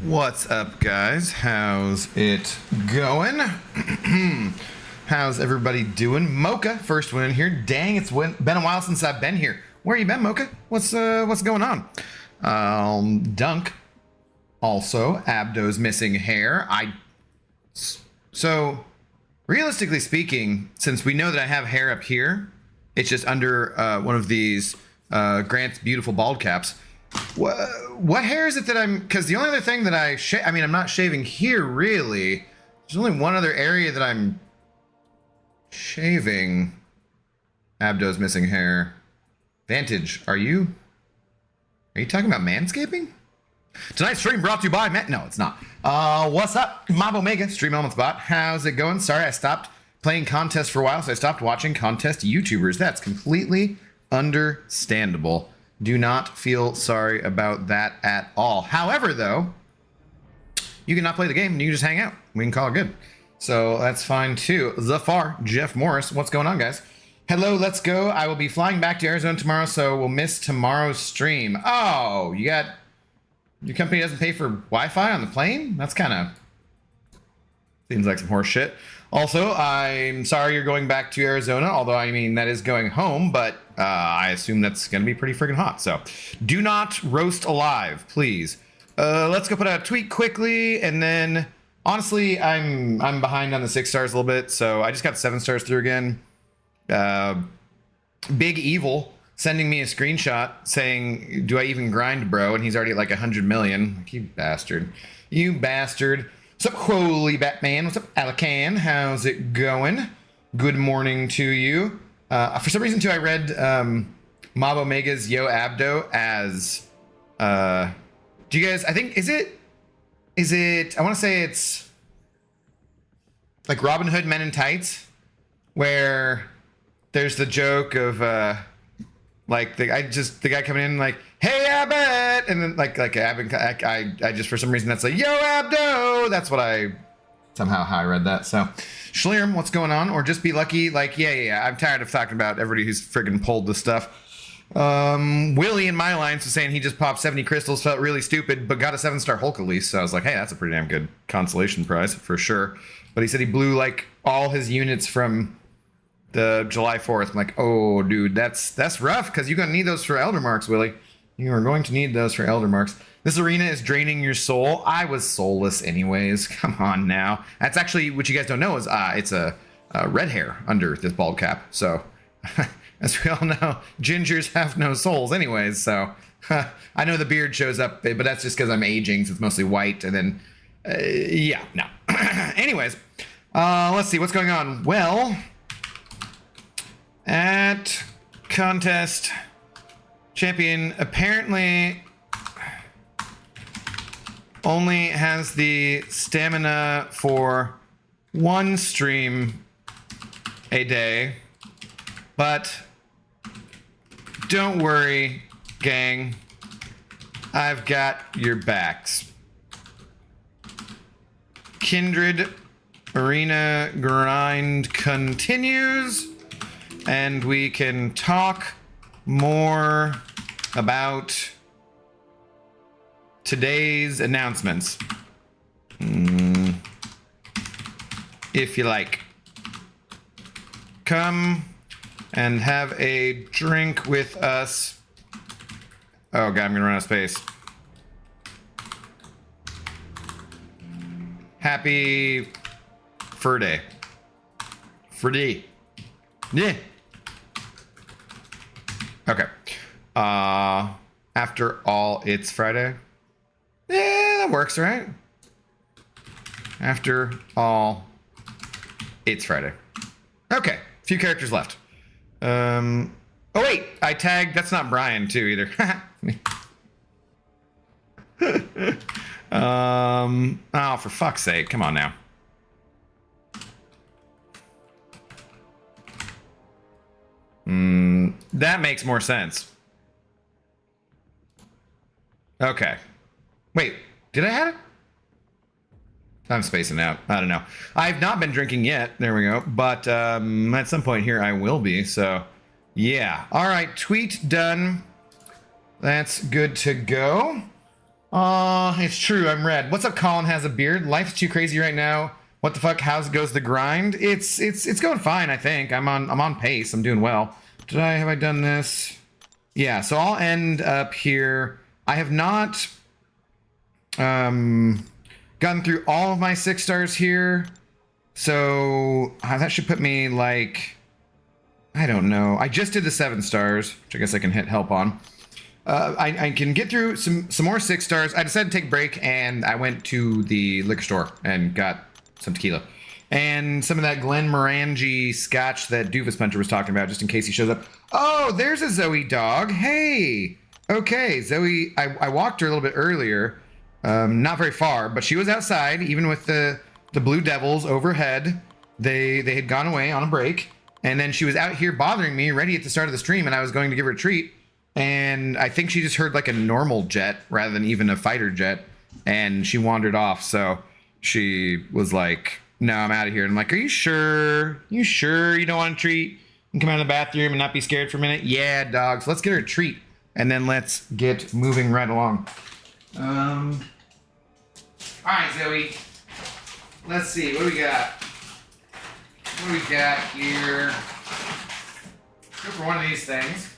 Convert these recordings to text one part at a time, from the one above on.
What's up, guys? How's it going? How's everybody doing? Mocha, first one in here. Dang, it's been a while since I've been here. Where you been, Mocha? What's going on? Dunk. Also, Abdo's missing hair. So, realistically speaking, since we know that I have hair up here, it's just under one of these Grant's beautiful bald caps. What hair is it that I'm... Because the only other thing that I mean, I'm not shaving here, really. There's only one other area that I'm shaving. Abdo's missing hair. Vantage, are you talking about manscaping? Tonight's stream brought to you by Matt. No, it's not. What's up? Mob Omega, Stream Elements Bot. How's it going? Sorry, I stopped playing contests for a while, so I stopped watching contest YouTubers. That's completely understandable. Do not feel sorry about that at all. However, though, you cannot play the game and you can just hang out. We can call it good. So that's fine too. Zafar, Jeff Morris, what's going on, guys? Hello, let's go. I will be flying back to Arizona tomorrow, so we'll miss tomorrow's stream. Oh, your company doesn't pay for Wi-Fi on the plane? That's kind of seems like some horse shit. Also, I'm sorry you're going back to Arizona, although, I mean, that is going home, but I assume that's going to be pretty freaking hot. So do not roast alive, please. Let's go put out a tweet quickly, and then, honestly, I'm behind on the 6 stars a little bit, so I just got 7 stars through again. Big Evil sending me a screenshot saying, do I even grind, bro? And he's already at like 100 million. Like, you bastard. You bastard. What's up, Holy Batman? What's up, Alacan? How's it going? Good morning to you. For some reason, too, I read Mob Omega's Yo Abdo as... do you guys... I think... Is it... I want to say it's... like Robin Hood Men in Tights, where there's the joke of... like the guy coming in like, hey Abbott, and then like Abbott, I just for some reason that's like, yo Abdo. That's what how I read that. So Schlirim, what's going on? Or just be lucky. Like yeah. I'm tired of talking about everybody who's friggin' pulled this stuff. Willie in my lines was saying he just popped 70 crystals, felt really stupid, but got a 7-star Hulk at least. So I was like, hey, that's a pretty damn good consolation prize for sure. But he said he blew like all his units from the July 4th. I'm like, oh, dude, that's rough, because you're going to need those for Elder Marks, Willie. You are going to need those for Elder Marks. This arena is draining your soul. I was soulless anyways. Come on now. That's actually, what you guys don't know is it's a red hair under this bald cap. So, as we all know, gingers have no souls anyways. So, I know the beard shows up, but that's just because I'm aging, so it's mostly white. And then, yeah, no. Anyways, let's see what's going on. Well... at contest champion apparently only has the stamina for 1 stream a day, but don't worry, gang, I've got your backs. Kindred arena grind continues, and we can talk more about today's announcements. If you like. Come and have a drink with us. Oh god, I'm gonna run out of space. Happy Fur Day. Fur Day. Yeah. Okay. After all, it's Friday. Yeah, that works, right? After all, it's Friday. Okay, few characters left. Oh wait, I tagged. That's not Brian too either. Oh, for fuck's sake! Come on now. That makes more sense. Okay. Wait, did I have it? I'm spacing out. I don't know. I've not been drinking yet. There we go. But at some point here I will be. So yeah. All right. Tweet done. That's good to go. It's true. I'm red. What's up, Colin has a beard? Life's too crazy right now. What the fuck? How's goes the grind? It's going fine, I think. I'm on pace. I'm doing well. Have I done this? Yeah, so I'll end up here. I have not gotten through all of my 6 stars here. So that should put me like, I don't know. I just did the 7 stars, which I guess I can hit help on. I can get through some more 6 stars. I decided to take a break, and I went to the liquor store and got some tequila and some of that Glenmorangie scotch that Doofus Puncher was talking about, just in case he shows up. Oh, there's a Zoe dog. Hey. Okay, Zoe. I walked her a little bit earlier, not very far, but she was outside, even with the Blue Devils overhead. They had gone away on a break, and then she was out here bothering me, ready at the start of the stream, and I was going to give her a treat. And I think she just heard like a normal jet rather than even a fighter jet, and she wandered off. So she was like, no, I'm out of here. And I'm like, are you sure? You sure you don't want a treat? And come out of the bathroom and not be scared for a minute? Yeah, dogs. Let's get her a treat, and then let's get moving right along. All right, Zoe. Let's see. What do we got? What do we got here? Go for one of these things.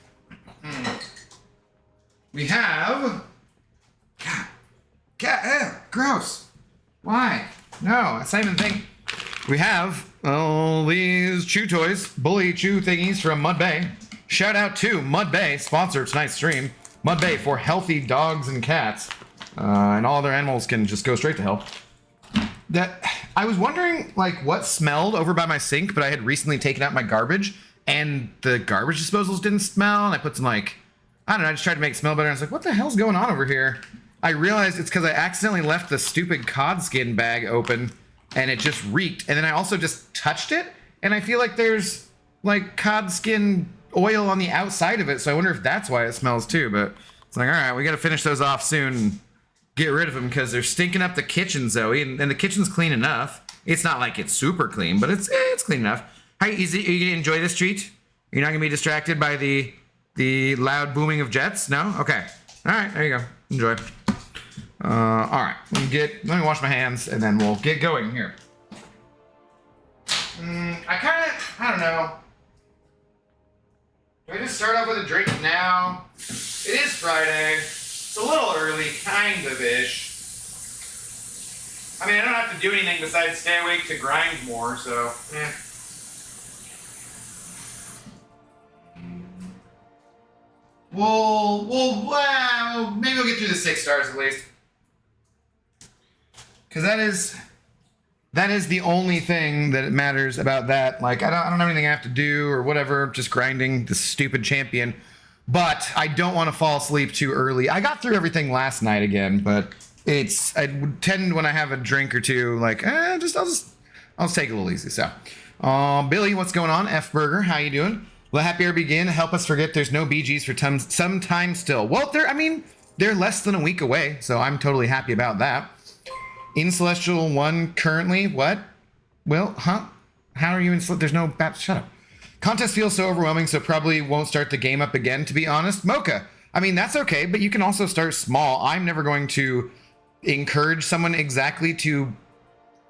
We have... God, gross. Why? No, that's not even a thing. We have all these chew toys, bully chew thingies from Mud Bay. Shout out to Mud Bay, sponsor of tonight's stream. Mud Bay for healthy dogs and cats. And all other animals can just go straight to hell. I was wondering, like, what smelled over by my sink, but I had recently taken out my garbage, and the garbage disposals didn't smell, and I put some, like, I don't know, I just tried to make it smell better, and I was like, what the hell's going on over here? I realized it's because I accidentally left the stupid cod skin bag open, and it just reeked, and then I also just touched it, and I feel like there's, like, cod skin oil on the outside of it, so I wonder if that's why it smells too, but it's like, all right, we gotta finish those off soon and get rid of them, because they're stinking up the kitchen, Zoe, and the kitchen's clean enough. It's not like it's super clean, but it's clean enough. Are you gonna enjoy this treat? You're not gonna be distracted by the loud booming of jets? No? Okay. All right, there you go. Enjoy. All right, let me wash my hands, and then we'll get going here. I don't know. Do I just start off with a drink now? It is Friday. It's a little early, kind of-ish. I mean, I don't have to do anything besides stay awake to grind more, so, eh. Well, maybe we'll get through the 6 stars at least. Because that is the only thing that matters about that. Like, I don't have anything I have to do or whatever, just grinding the stupid champion. But I don't want to fall asleep too early. I got through everything last night again, but I would tend when I have a drink or two, like, I'll just take it a little easy. So, Billy, what's going on? F Burger, how you doing? Let happy hour begin. Help us forget there's no BGs for some time still. Well, they're less than a week away, so I'm totally happy about that. In Celestial 1 currently, what? Well, huh? How are you in Celestial? There's no shut up. Contest feels so overwhelming, so probably won't start the game up again, to be honest. Mocha, I mean, that's okay, but you can also start small. I'm never going to encourage someone exactly to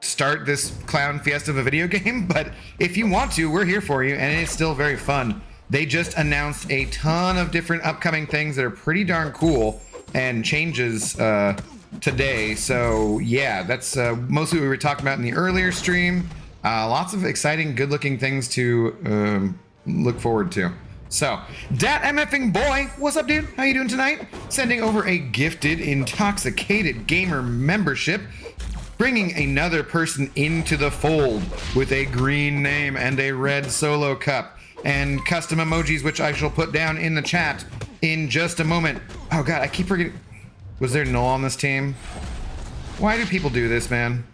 start this clown fiesta of a video game, but if you want to, we're here for you, and it's still very fun. They just announced a ton of different upcoming things that are pretty darn cool and changes today. So yeah, that's mostly what we were talking about in the earlier stream. Lots of exciting, good-looking things to look forward to. So, Dat MFing boy, what's up, dude? How you doing tonight? Sending over a gifted, intoxicated gamer membership, bringing another person into the fold with a green name and a red solo cup and custom emojis, which I shall put down in the chat in just a moment. Oh god, I keep forgetting. Was there null on this team? Why do people do this, man?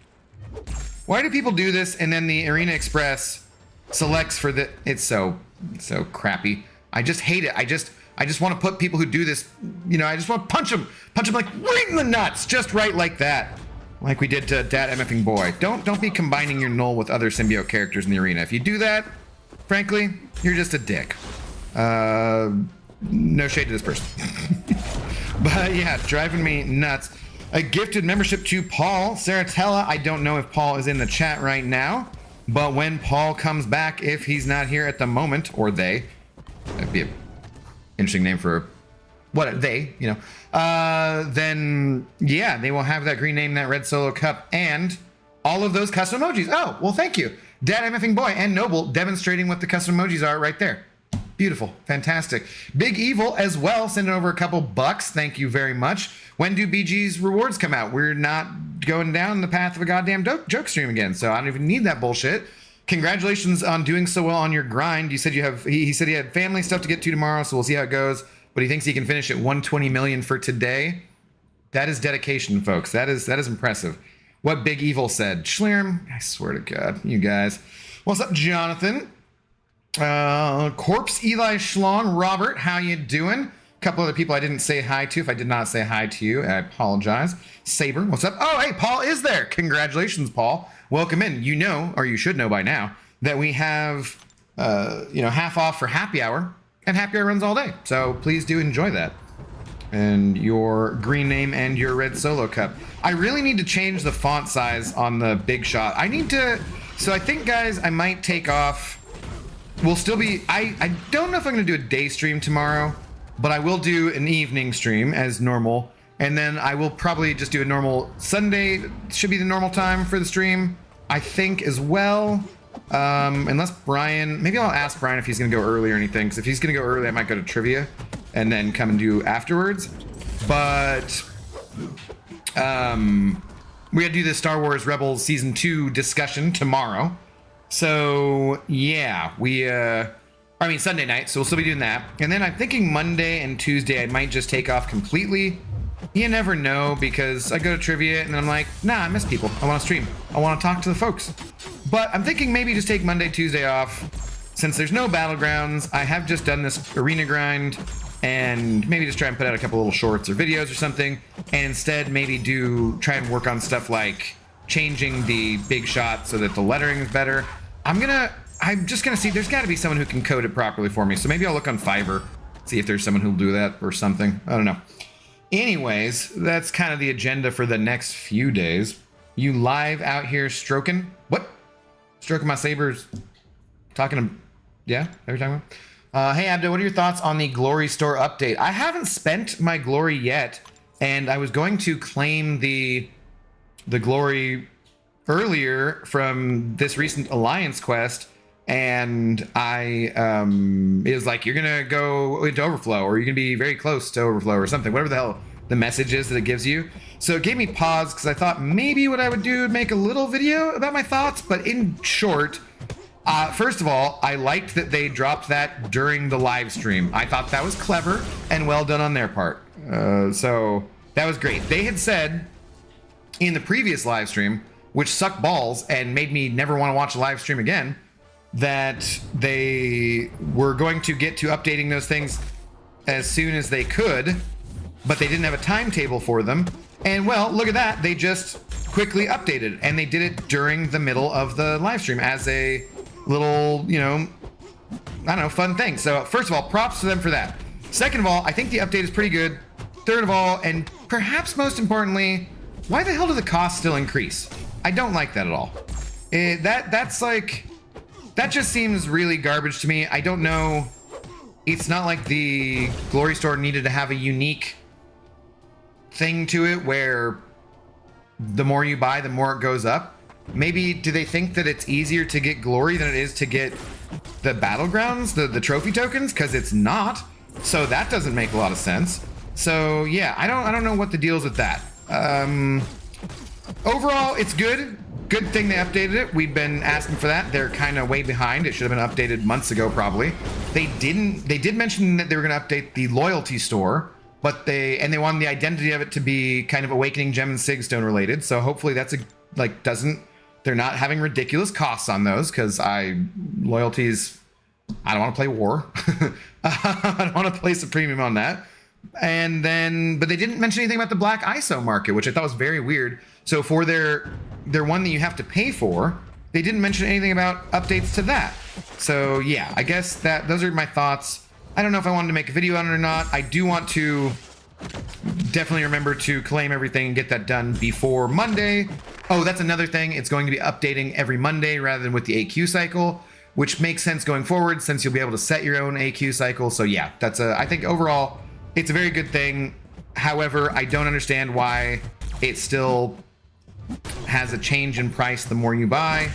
Why do people do this and then the Arena Express selects for the... It's so crappy. I just hate it. I just want to put people who do this, I just want to punch them like right in the nuts, just right like that. Like we did to Dat MFing boy. Don't be combining your null with other symbiote characters in the arena. If you do that, frankly, you're just a dick. No shade to this person. But yeah, driving me nuts. A gifted membership to Paul Saratella. I don't know if Paul is in the chat right now, but when Paul comes back, if he's not here at the moment, or they, that'd be an interesting name for what they, you know, then yeah, they will have that green name, that red solo cup, and all of those custom emojis. Oh, well, thank you. Dad, I'm effing boy, and Noble demonstrating what the custom emojis are right there. Beautiful. Fantastic. Big Evil as well, sending over a couple bucks. Thank you very much. When do BG's rewards come out? We're not going down the path of a goddamn joke stream again, so I don't even need that bullshit. Congratulations on doing so well on your grind. You said you have, he said he had family stuff to get to tomorrow, so we'll see how it goes, but he thinks he can finish at 120 million for today. That is dedication, folks. That is impressive. What Big Evil said. Schlierm, I swear to God, you guys. What's up, Jonathan? Corpse, Eli Schlong, Robert, how you doing? A couple other people I didn't say hi to. If I did not say hi to you, I apologize. Saber, what's up? Oh, hey, Paul is there. Congratulations, Paul. Welcome in. You know, or you should know by now, that we have, half off for happy hour, and happy hour runs all day. So please do enjoy that. And your green name and your red solo cup. I really need to change the font size on the big shot. I need to, so I think, guys, I might take off. We'll still be, I don't know if I'm going to do a day stream tomorrow, but I will do an evening stream as normal. And then I will probably just do a normal Sunday, should be the normal time for the stream, I think, as well. Unless Brian, maybe I'll ask Brian if he's going to go early or anything. Because if he's going to go early, I might go to trivia and then come and do afterwards. But we got to do the Star Wars Rebels Season 2 discussion tomorrow. So yeah, Sunday night, so we'll still be doing that. And then I'm thinking Monday and Tuesday I might just take off completely. You never know, because I go to trivia and then I'm like, nah, I miss people. I want to stream. I want to talk to the folks. But I'm thinking maybe just take Monday, Tuesday off. Since there's no battlegrounds, I have just done this arena grind, and maybe just try and put out a couple little shorts or videos or something, and instead maybe try and work on stuff like changing the big shot so that the lettering is better. I'm just gonna see, there's gotta be someone who can code it properly for me. So maybe I'll look on Fiverr, see if there's someone who'll do that or something. I don't know. Anyways, that's kind of the agenda for the next few days. You live out here stroking? What? Stroking my sabers. Talking to, yeah, every time. Hey Abdo, what are your thoughts on the Glory Store update? I haven't spent my Glory yet, and I was going to claim the Glory earlier from this recent Alliance quest, and it was like, you're gonna go into Overflow, or you're gonna be very close to Overflow or something, whatever the hell the message is that it gives you. So it gave me pause, because I thought maybe what I would do would make a little video about my thoughts. But in short, first of all, I liked that they dropped that during the live stream. I thought that was clever and well done on their part. So that was great. They had said in the previous live stream, which sucked balls and made me never want to watch a live stream again, that they were going to get to updating those things as soon as they could, but they didn't have a timetable for them. And well, look at that. They just quickly updated, and they did it during the middle of the live stream as a little, I don't know, fun thing. So first of all, props to them for that. Second of all, I think the update is pretty good. Third of all, and perhaps most importantly, why the hell do the costs still increase? I don't like that at all. That just seems really garbage to me. I don't know. It's not like the Glory Store needed to have a unique thing to it where the more you buy, the more it goes up. Maybe, do they think that it's easier to get Glory than it is to get the Battlegrounds, the trophy tokens? Because it's not. So that doesn't make a lot of sense. So yeah, I don't know what the deal is with that. Overall, it's good. Good thing they updated it. We've been asking for that. They're kind of way behind. It should have been updated months ago, probably. They did mention that they were going to update the loyalty store, but they wanted the identity of it to be kind of Awakening Gem and Sigstone related. So hopefully that's they're not having ridiculous costs on those, because loyalties, I don't want to play war. I don't want to place a premium on that. And then, but they didn't mention anything about the black ISO market, which I thought was very weird. So for their one that you have to pay for, they didn't mention anything about updates to that. So yeah, I guess those are my thoughts. I don't know if I wanted to make a video on it or not. I do want to definitely remember to claim everything and get that done before Monday. Oh, that's another thing. It's going to be updating every Monday rather than with the AQ cycle, which makes sense going forward since you'll be able to set your own AQ cycle. So yeah, that's I think overall, it's a very good thing. However, I don't understand why it still has a change in price the more you buy,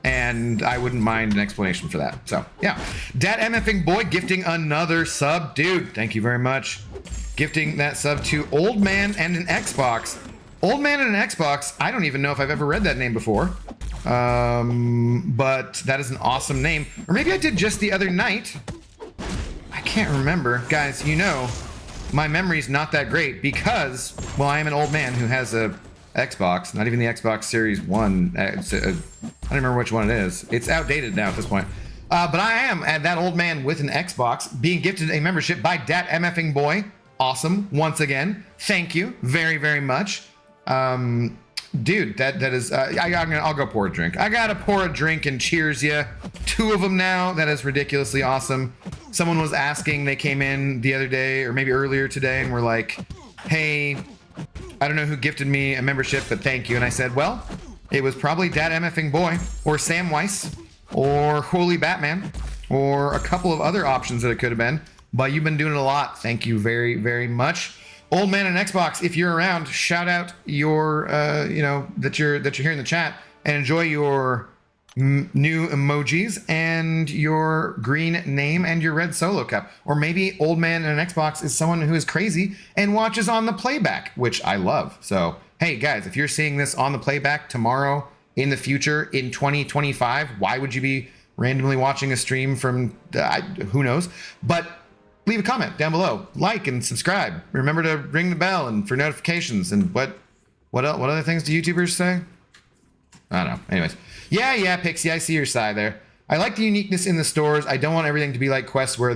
and I wouldn't mind an explanation for that. So yeah, Dat MFing Boy gifting another sub. Dude, thank you very much. Gifting that sub to Old Man and an Xbox. Old Man and an Xbox, I don't even know if I've ever read that name before. But that is an awesome name. Or maybe I did just the other night. I can't remember. Guys, you know, my memory's not that great because, well, I am an old man who has a Xbox, not even the Xbox Series 1. I don't remember which one it is. It's outdated now at this point. But I am that old man with an Xbox being gifted a membership by Dat MFing Boy. Awesome. Once again, thank you very, very much. Dude, that is, I'll go pour a drink. I gotta pour a drink and cheers ya. 2 of them now. That is ridiculously awesome. Someone was asking, they came in the other day or maybe earlier today and were like, hey, I don't know who gifted me a membership, but thank you. And I said, well, it was probably Dat MFing Boy or Sam Weiss or Holy Batman or a couple of other options that it could have been, but you've been doing it a lot. Thank you very, very much. Old Man and Xbox, if you're around, shout out your, you know, that you're here in the chat and enjoy your new emojis and your green name and your red solo cup. Or maybe Old Man and an Xbox is someone who is crazy and watches on the playback, which I love. So, hey guys, if you're seeing this on the playback tomorrow, in the future, in 2025, why would you be randomly watching a stream from, who knows? But leave a comment down below, like and subscribe. Remember to ring the bell and for notifications. And what other things do YouTubers say? I don't know. Anyways, yeah, Pixie, I see your side there. I like the uniqueness in the stores. I don't want everything to be like Quest where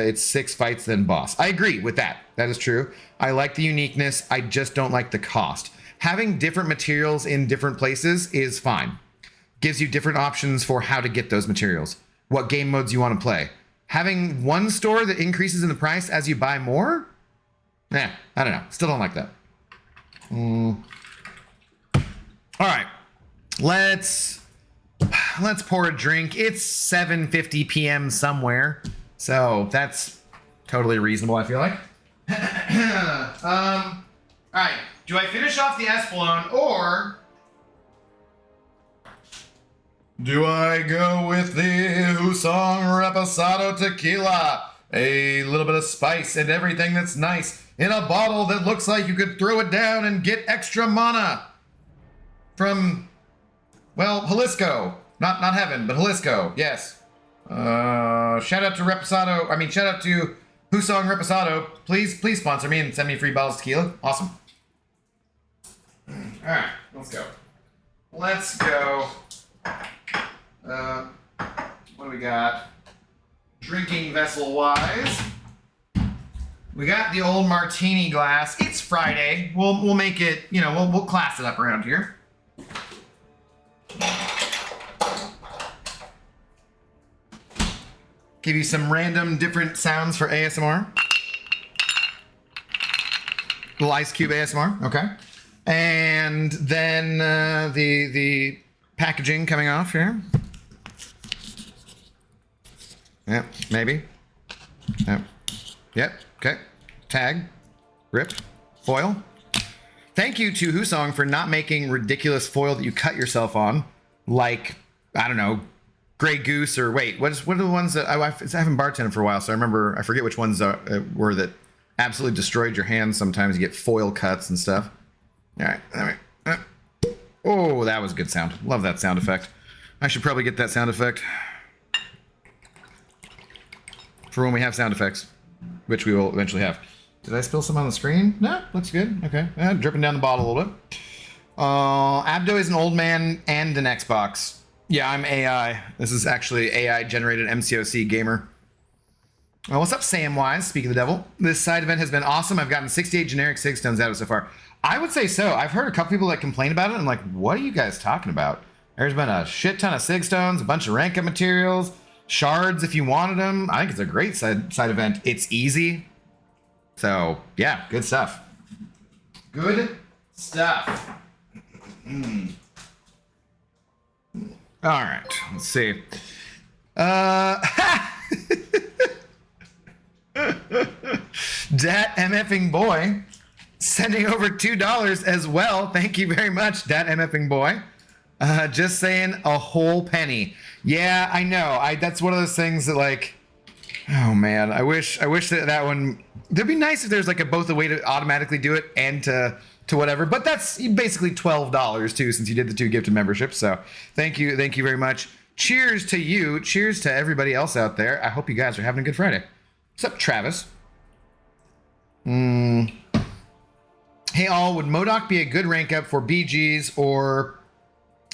it's 6 fights then boss. I agree with that. That is true. I like the uniqueness. I just don't like the cost. Having different materials in different places is fine. Gives you different options for how to get those materials, what game modes you want to play. Having one store that increases in the price as you buy more? I don't know. Still don't like that. All right. Let's pour a drink. It's 7:50 p.m. somewhere. So that's totally reasonable, I feel like. All right. Do I finish off the Espolón or do I go with the Husong Reposado Tequila? A little bit of spice and everything that's nice in a bottle that looks like you could throw it down and get extra mana from, well, Jalisco. Not heaven, but Jalisco. Yes. Shout out to Reposado. Shout out to Husong Reposado. Please sponsor me and send me free bottles of tequila. Awesome. All right, let's go. What do we got? Drinking vessel wise, we got the old martini glass. It's Friday. We'll make it. You know, we'll class it up around here. Give you some random different sounds for ASMR. Little ice cube ASMR. Okay. And then the packaging coming off here. Yep, maybe. Yep, okay. Tag, rip, foil. Thank you to Husong for not making ridiculous foil that you cut yourself on, like, I don't know, Grey Goose or wait, what are the ones that I haven't bartended for a while, so I forget which ones were that absolutely destroyed your hands. Sometimes you get foil cuts and stuff. All right. Oh, that was a good sound. Love that sound effect. I should probably get that sound effect for when we have sound effects, which we will eventually have. Did I spill some on the screen? No, looks good. Okay, dripping down the bottle a little bit. Abdo is an old man and an Xbox. Yeah, I'm AI. This is actually AI-generated MCOC gamer. What's up, Sam Wise? Speaking of the devil, this side event has been awesome. I've gotten 68 generic 6 stones out of it so far. I would say so. I've heard a couple people that complain about it. I'm like, what are you guys talking about? There's been a shit ton of sig stones, a bunch of rank up materials, shards if you wanted them. I think it's a great side event. It's easy. So yeah, good stuff. Good stuff. All right, let's see. Dat MFing boy sending over $2 as well. Thank you very much, Dat MFing boy. Just saying, a whole penny. Yeah, I know. That's one of those things that, like, oh man, I wish that one. It'd be nice if there's like both a way to automatically do it and to whatever. But that's basically $12 too, since you did the 2 gifted memberships. So thank you very much. Cheers to you. Cheers to everybody else out there. I hope you guys are having a good Friday. What's up, Travis? Hey all, would MODOK be a good rank up for BGs, or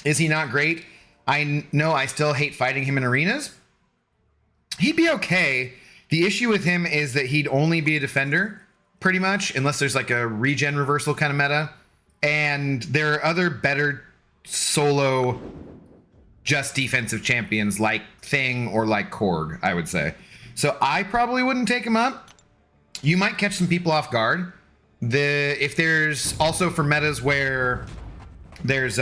is he not great? I know I still hate fighting him in arenas. He'd be okay. The issue with him is that he'd only be a defender, pretty much, unless there's like a regen reversal kind of meta. And there are other better solo just defensive champions like Thing or like Korg, I would say. So I probably wouldn't take him up. You might catch some people off guard. If there's also for metas where there's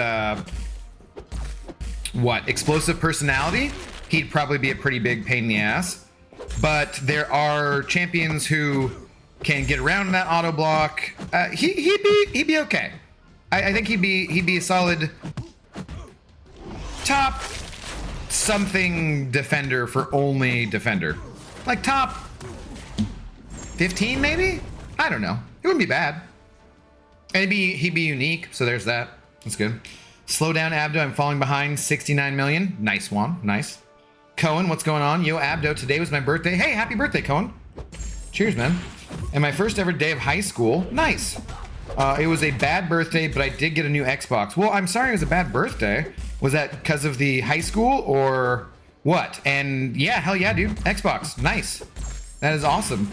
explosive personality, he'd probably be a pretty big pain in the ass. But there are champions who can get around that auto block. He'd be okay. I think he'd be a solid top something defender for only defender. Like top 15 maybe? I don't know. It wouldn't be bad. And he'd be unique, so there's that. That's good. Slow down, Abdo. I'm falling behind 69 million. Nice one. Nice. Cohen, what's going on? Yo, Abdo, today was my birthday. Hey, happy birthday, Cohen. Cheers, man. And my first ever day of high school. Nice. It was a bad birthday, but I did get a new Xbox. Well, I'm sorry it was a bad birthday. Was that because of the high school or what? And yeah, hell yeah, dude. Xbox. Nice. That is awesome.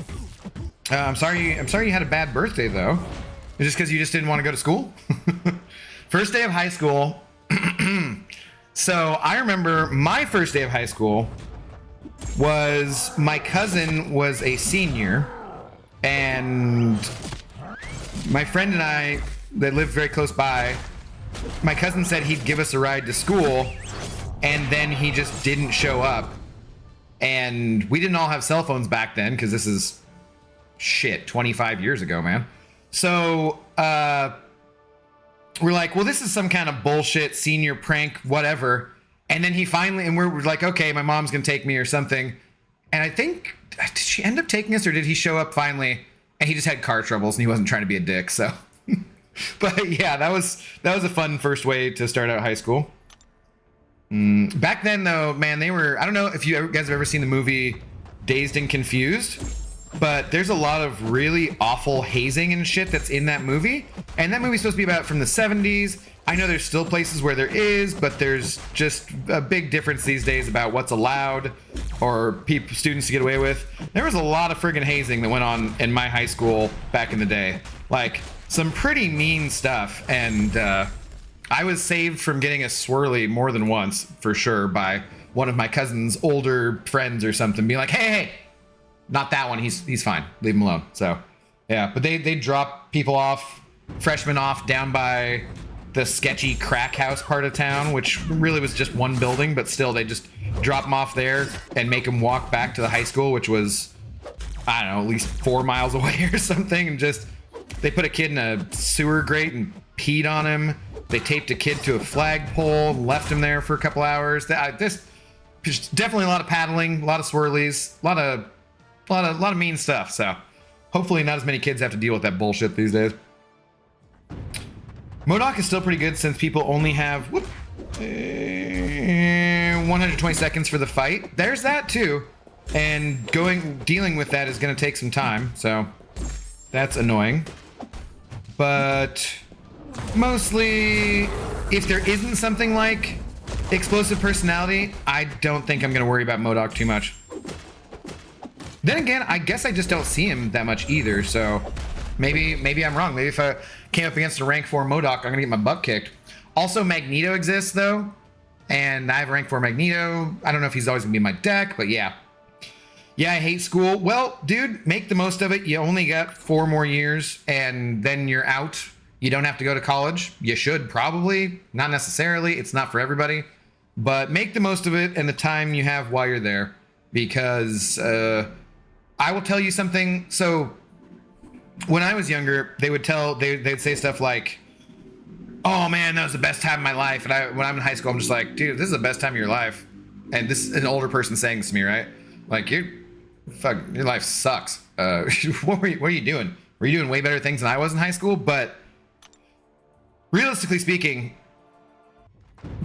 I'm sorry you had a bad birthday, though. Is it just because you just didn't want to go to school? First day of high school. So I remember my first day of high school was my cousin was a senior, and my friend and I that lived very close by, my cousin said he'd give us a ride to school, and then he just didn't show up. And we didn't all have cell phones back then, because this is 25 years ago, man. So we're like, well, this is some kind of bullshit senior prank, whatever. And then he finally, and we're like, okay, my mom's gonna take me or something. And I think, did she end up taking us, or did he show up finally and he just had car troubles and he wasn't trying to be a dick? So but yeah, that was a fun first way to start out high school. Back then though, man, they were, I don't know if you guys have ever seen the movie Dazed and Confused, but there's a lot of really awful hazing and shit that's in that movie. And that movie's supposed to be about from the 70s. I know there's still places where there is, but there's just a big difference these days about what's allowed or students to get away with. There was a lot of friggin' hazing that went on in my high school back in the day. Like, some pretty mean stuff. And I was saved from getting a swirly more than once, for sure, by one of my cousin's older friends or something being like, hey, not that one. He's fine. Leave him alone. So, yeah. But they drop people off, freshmen off down by the sketchy crack house part of town, which really was just one building, but still they just drop them off there and make them walk back to the high school, which was, I don't know, at least 4 miles away or something. And just, they put a kid in a sewer grate and peed on him. They taped a kid to a flagpole, left him there for a couple hours. There's definitely a lot of paddling, a lot of swirlies, a lot of mean stuff. So hopefully not as many kids have to deal with that bullshit these days. MODOK is still pretty good since people only have 120 seconds for the fight. There's that too. And dealing with that is going to take some time. So that's annoying. But mostly, if there isn't something like explosive personality, I don't think I'm going to worry about MODOK too much. Then again, I guess I just don't see him that much either, so maybe I'm wrong. Maybe if I came up against a rank 4 MODOK, I'm gonna get my butt kicked. Also, Magneto exists though, and I have a rank 4 Magneto. I don't know if he's always gonna be in my deck, but yeah. Yeah, I hate school. Well, dude, make the most of it. You only got 4 more years, and then you're out. You don't have to go to college. You should probably, not necessarily. It's not for everybody, but make the most of it and the time you have while you're there, because I will tell you something. So when I was younger, they'd say stuff like, "Oh man, that was the best time of my life." And when I'm in high school, I'm just like, "Dude, this is the best time of your life." And this is an older person saying this to me, right? Like, your life sucks. What were you doing? Were you doing way better things than I was in high school? But realistically speaking,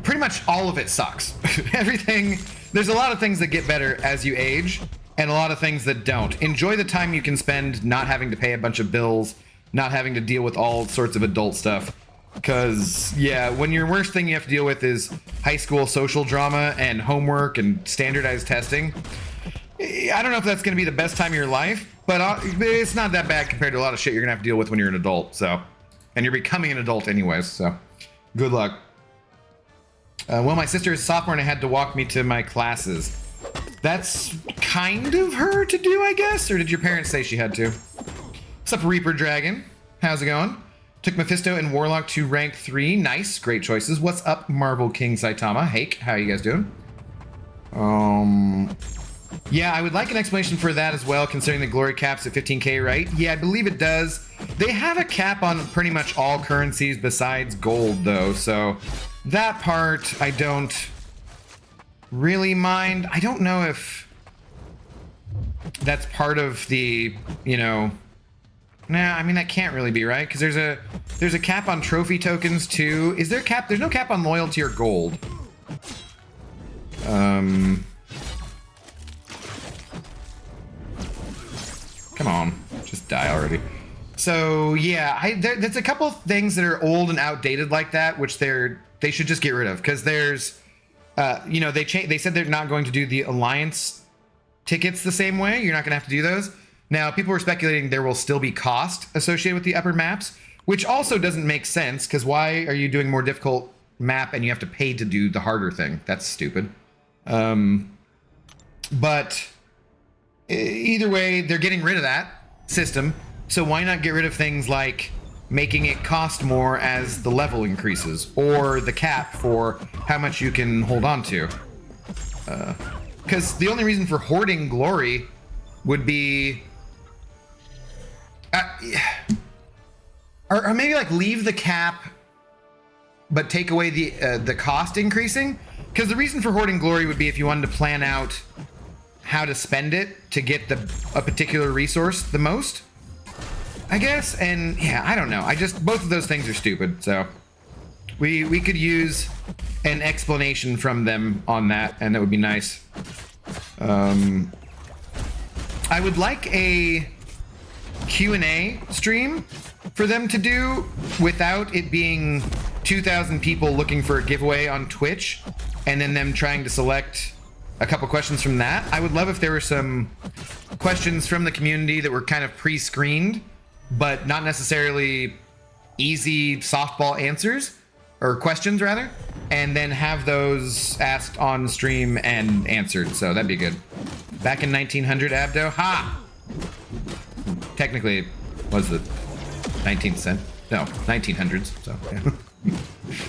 pretty much all of it sucks. Everything, there's a lot of things that get better as you age, and a lot of things that don't. Enjoy the time you can spend not having to pay a bunch of bills, not having to deal with all sorts of adult stuff. Because, yeah, when your worst thing you have to deal with is high school social drama and homework and standardized testing, I don't know if that's going to be the best time of your life, but it's not that bad compared to a lot of shit you're going to have to deal with when you're an adult, so. And you're becoming an adult anyways, so good luck. Well, my sister is a sophomore and had to walk me to my classes. That's kind of her to do, I guess? Or did your parents say she had to? What's up, Reaper Dragon? How's it going? Took Mephisto and Warlock to rank 3. Nice, great choices. What's up, Marvel King Saitama? Hake, how you guys doing? Yeah, I would like an explanation for that as well, considering the glory cap's at 15k, right? Yeah, I believe it does. They have a cap on pretty much all currencies besides gold, though, so that part I don't really mind. I don't know if that's part of the, you know... Nah, I mean, that can't really be, right? Because there's a cap on trophy tokens, too. Is there a cap? There's no cap on loyalty or gold. Come on, just die already. So yeah, there's a couple of things that are old and outdated like that, which they should just get rid of, because there's, you know, they said they're not going to do the alliance tickets the same way. You're not going to have to do those. Now, people were speculating there will still be cost associated with the upper maps, which also doesn't make sense, because why are you doing more difficult map and you have to pay to do the harder thing? That's stupid. But either way, they're getting rid of that system, so why not get rid of things like making it cost more as the level increases, or the cap for how much you can hold on to? Because the only reason for hoarding glory would be... or maybe like leave the cap but take away the cost increasing, because the reason for hoarding glory would be if you wanted to plan out how to spend it to get a particular resource the most, I guess. And yeah, I don't know, both of those things are stupid, so we could use an explanation from them on that, and that would be nice. I would like a Q&A stream for them to do without it being 2,000 people looking for a giveaway on Twitch and then them trying to select a couple questions from that. I would love if there were some questions from the community that were kind of pre-screened, but not necessarily easy softball answers, or questions rather, and then have those asked on stream and answered. So that'd be good. Back in 1900, Abdo? Ha! Technically, it was the 19th century. No, 1900s. So, yeah.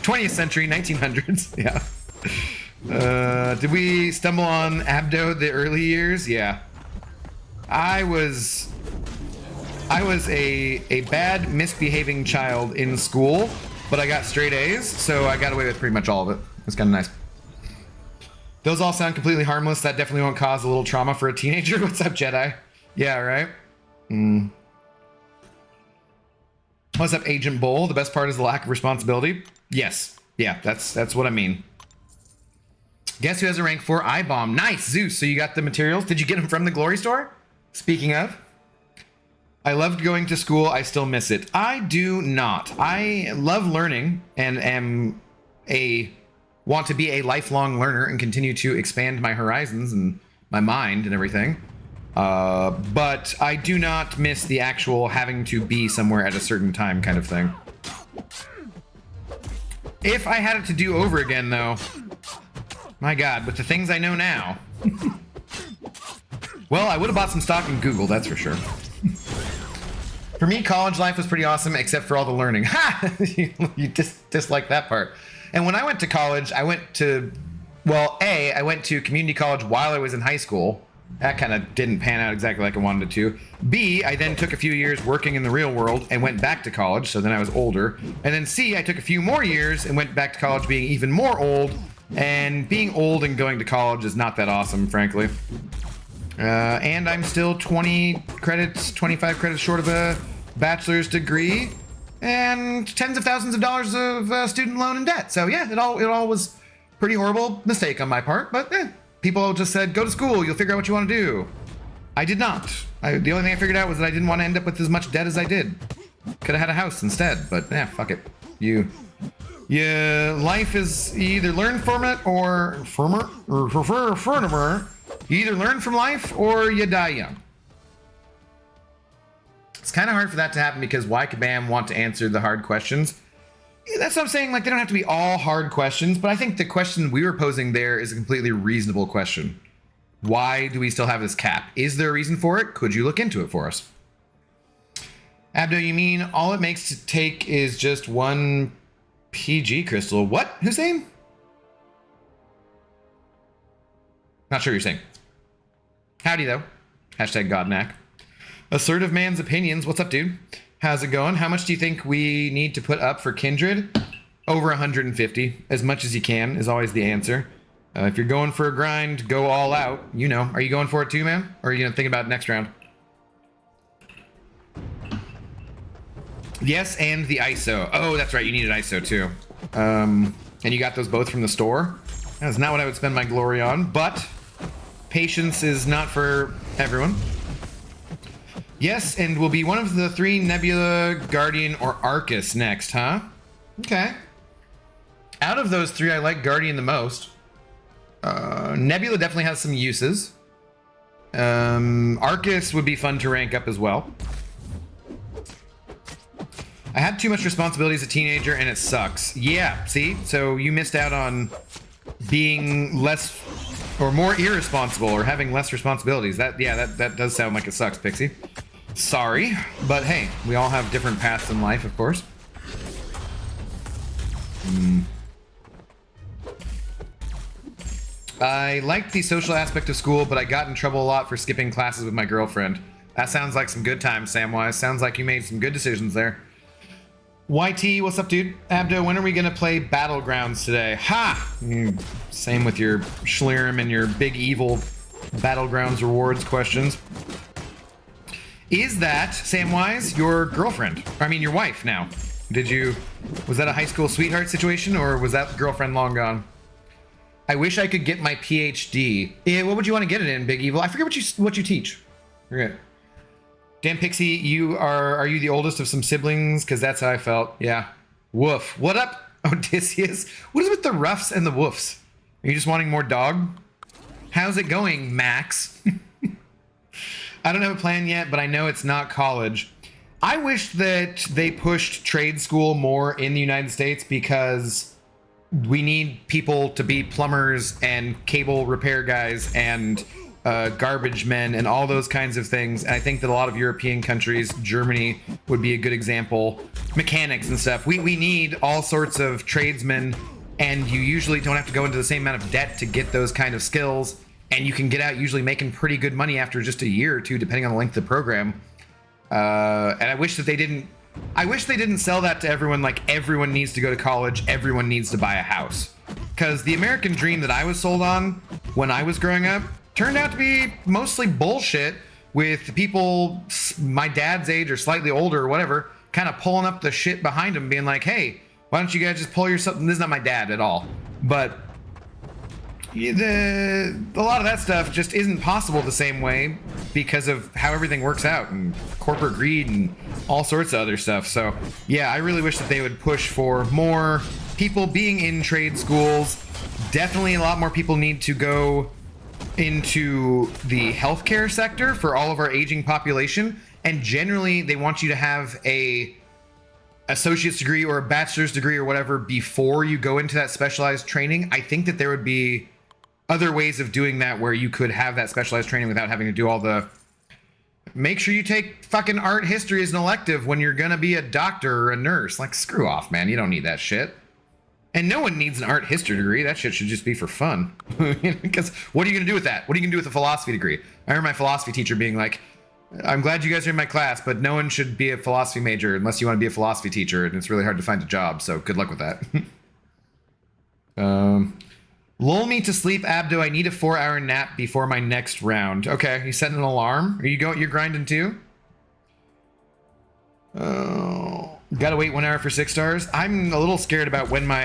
20th century, 1900s. Yeah. Did we stumble on Abdo the early years? Yeah. I was a bad misbehaving child in school, but I got straight A's, so I got away with pretty much all of it. It's kind of nice. Those all sound completely harmless. That definitely won't cause a little trauma for a teenager. What's up, Jedi? Yeah, right? What's up, Agent Bull? The best part is the lack of responsibility. Yes. Yeah, that's what I mean. Guess who has a rank 4 I-bomb? Nice, Zeus. So you got the materials? Did you get them from the Glory Store? Speaking of, I loved going to school. I still miss it. I do not. I love learning and want to be a lifelong learner and continue to expand my horizons and my mind and everything. But I do not miss the actual having to be somewhere at a certain time kind of thing. If I had it to do over again, though, my God, with the things I know now. Well, I would have bought some stock in Google, that's for sure. For me, college life was pretty awesome, except for all the learning. Ha! You dislike that part. And when I went to college, I went to community college while I was in high school. That kind of didn't pan out exactly like I wanted it to. B, I then took a few years working in the real world and went back to college, so then I was older. And then C, I took a few more years and went back to college being even more old. And being old and going to college is not that awesome, frankly. And I'm still 25 credits short of a bachelor's degree and tens of thousands of dollars of student loan and debt. So yeah, it all was pretty horrible mistake on my part, but people just said, go to school, you'll figure out what you want to do. I did not. The only thing I figured out was that I didn't want to end up with as much debt as I did. Could have had a house instead, but fuck it. Life is, you either learn from it or you either learn from life or you die young. It's kind of hard for that to happen because why kabam want to answer the hard questions? That's what I'm saying. Like, they don't have to be all hard questions, but I think the question we were posing there is a completely reasonable question. Why do we still have this cap? Is there a reason for it? Could you look into it for us? Abdo, you mean all it makes to take is just one PG crystal? What? Hussein? Not sure what you're saying. Howdy, though. Hashtag Godnack. Assertive man's opinions. What's up, dude? How's it going? How much do you think we need to put up for Kindred? Over 150. As much as you can is always the answer. If you're going for a grind, go all out. You know. Are you going for it too, man? Or are you going to think about it next round? Yes, and the ISO. Oh, that's right. You needed ISO too. And you got those both from the store. That's not what I would spend my glory on, but patience is not for everyone. Yes, and will be one of the 3 Nebula, Guardian, or Arcus next, huh? Okay. Out of those 3, I like Guardian the most. Nebula definitely has some uses. Arcus would be fun to rank up as well. I had too much responsibility as a teenager and it sucks. Yeah, see? So you missed out on being less or more irresponsible or having less responsibilities. That does sound like it sucks, Pixie. Sorry, but hey, we all have different paths in life, of course. I liked the social aspect of school, but I got in trouble a lot for skipping classes with my girlfriend. That sounds like some good times, Samwise. Sounds like you made some good decisions there. YT, what's up, dude? Abdo, when are we gonna play Battlegrounds today? Ha! Same with your Schlirim and your big evil Battlegrounds rewards questions. Is that, Samwise, your girlfriend? I mean, your wife now. Was that a high school sweetheart situation, or was that girlfriend long gone? I wish I could get my PhD. Yeah, what would you want to get it in, Big Evil? I forget what you teach. Forget. Damn, Pixie, are you the oldest of some siblings? Because that's how I felt. Yeah. Woof. What up, Odysseus? What is with the roughs and the woofs? Are you just wanting more dog? How's it going, Max? I don't have a plan yet, but I know it's not college. I wish that they pushed trade school more in the United States because we need people to be plumbers and cable repair guys and garbage men and all those kinds of things. And I think that a lot of European countries, Germany would be a good example, mechanics and stuff. We need all sorts of tradesmen, and you usually don't have to go into the same amount of debt to get those kind of skills. And you can get out usually making pretty good money after just a year or two, depending on the length of the program. And I wish that they didn't sell that to everyone like everyone needs to go to college, everyone needs to buy a house. Because the American dream that I was sold on when I was growing up turned out to be mostly bullshit, with people my dad's age or slightly older or whatever kind of pulling up the shit behind them, being like, hey, why don't you guys just pull yourself? This is not my dad at all, but a lot of that stuff just isn't possible the same way because of how everything works out and corporate greed and all sorts of other stuff. So yeah, I really wish that they would push for more people being in trade schools. Definitely a lot more people need to go into the healthcare sector for all of our aging population. And generally they want you to have a associate's degree or a bachelor's degree or whatever before you go into that specialized training. I think that there would be other ways of doing that where you could have that specialized training without having to do all the make sure you take fucking art history as an elective when you're gonna be a doctor or a nurse. Like, screw off, man. You don't need that shit. And no one needs an art history degree. That shit should just be for fun. Because what are you gonna do with that? What are you gonna do with a philosophy degree? I remember my philosophy teacher being like, I'm glad you guys are in my class, but no one should be a philosophy major unless you want to be a philosophy teacher, and it's really hard to find a job, so good luck with that. Lull me to sleep, Abdo. I need a 4-hour nap before my next round. Okay, you setting an alarm? You're grinding too? Oh, gotta wait 1 hour for 6 stars. I'm a little scared about when my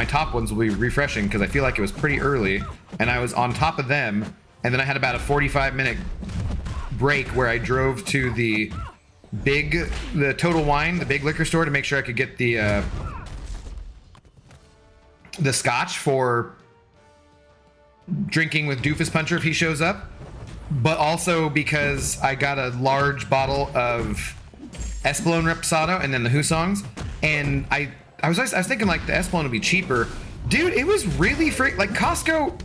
top ones will be refreshing, because I feel like it was pretty early, and I was on top of them, and then I had about a 45-minute break where I drove to the Total Wine, the big liquor store, to make sure I could get the scotch for drinking with Doofus Puncher if he shows up, but also because I got a large bottle of Espolon Reposado and then the Who songs, and I was thinking like the Espolon would be cheaper. Dude, it was really free. Like, Costco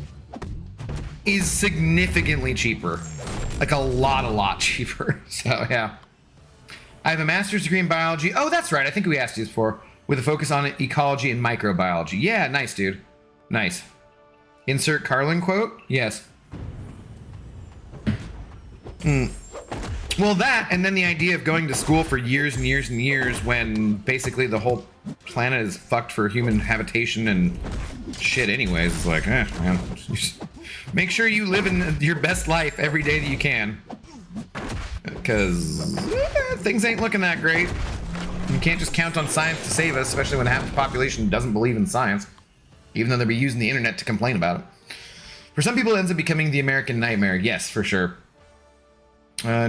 is significantly cheaper, like a lot cheaper. So yeah, I have a master's degree in biology. Oh, that's right. I think we asked you this before, with a focus on ecology and microbiology. Yeah, nice, dude. Nice. Insert Carlin quote. Yes. Well, that, and then the idea of going to school for years and years and years when basically the whole planet is fucked for human habitation and shit anyways. It's like, man, just make sure you live in your best life every day that you can. Because things ain't looking that great. You can't just count on science to save us, especially when half the population doesn't believe in science, even though they'll be using the internet to complain about it. For some people, it ends up becoming the American nightmare. Yes, for sure.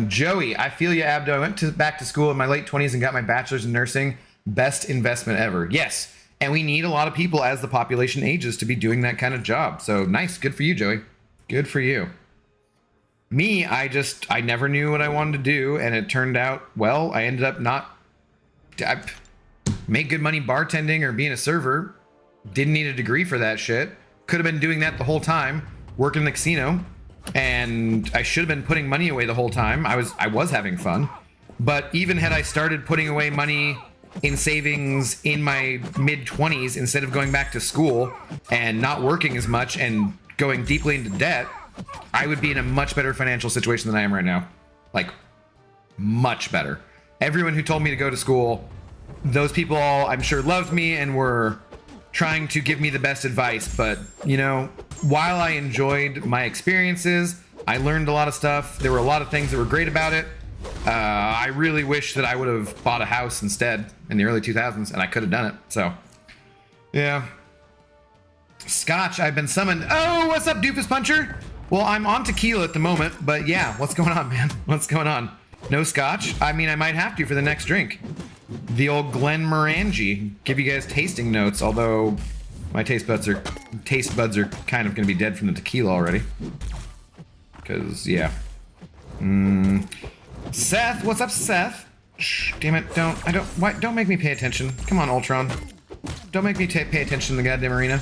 Joey, I feel you, Abdo. I went back to school in my late 20s and got my bachelor's in nursing. Best investment ever. Yes, and we need a lot of people as the population ages to be doing that kind of job. So nice. Good for you, Joey. Good for you. Me, I never knew what I wanted to do, and it turned out, well, I ended up I made good money bartending or being a server. Didn't need a degree for that shit. Could have been doing that the whole time, working in the casino, and I should have been putting money away the whole time. I was having fun, but even had I started putting away money in savings in my mid-20s instead of going back to school and not working as much and going deeply into debt, I would be in a much better financial situation than I am right now. Like, much better. Everyone who told me to go to school, those people all, I'm sure, loved me and were trying to give me the best advice. But, you know, while I enjoyed my experiences, I learned a lot of stuff. There were a lot of things that were great about it. I really wish that I would have bought a house instead in the early 2000s, and I could have done it. So, yeah. Scotch, I've been summoned. Oh, what's up, Doofus Puncher? Well, I'm on tequila at the moment, but yeah, what's going on, man? What's going on? No scotch? I mean, I might have to for the next drink. The old Glenmorangie. Give you guys tasting notes, although my taste buds are kind of going to be dead from the tequila already. Because, yeah. Seth, what's up, Seth? Shh, damn it, don't make me pay attention. Come on, Ultron. Don't make me pay attention to the goddamn arena.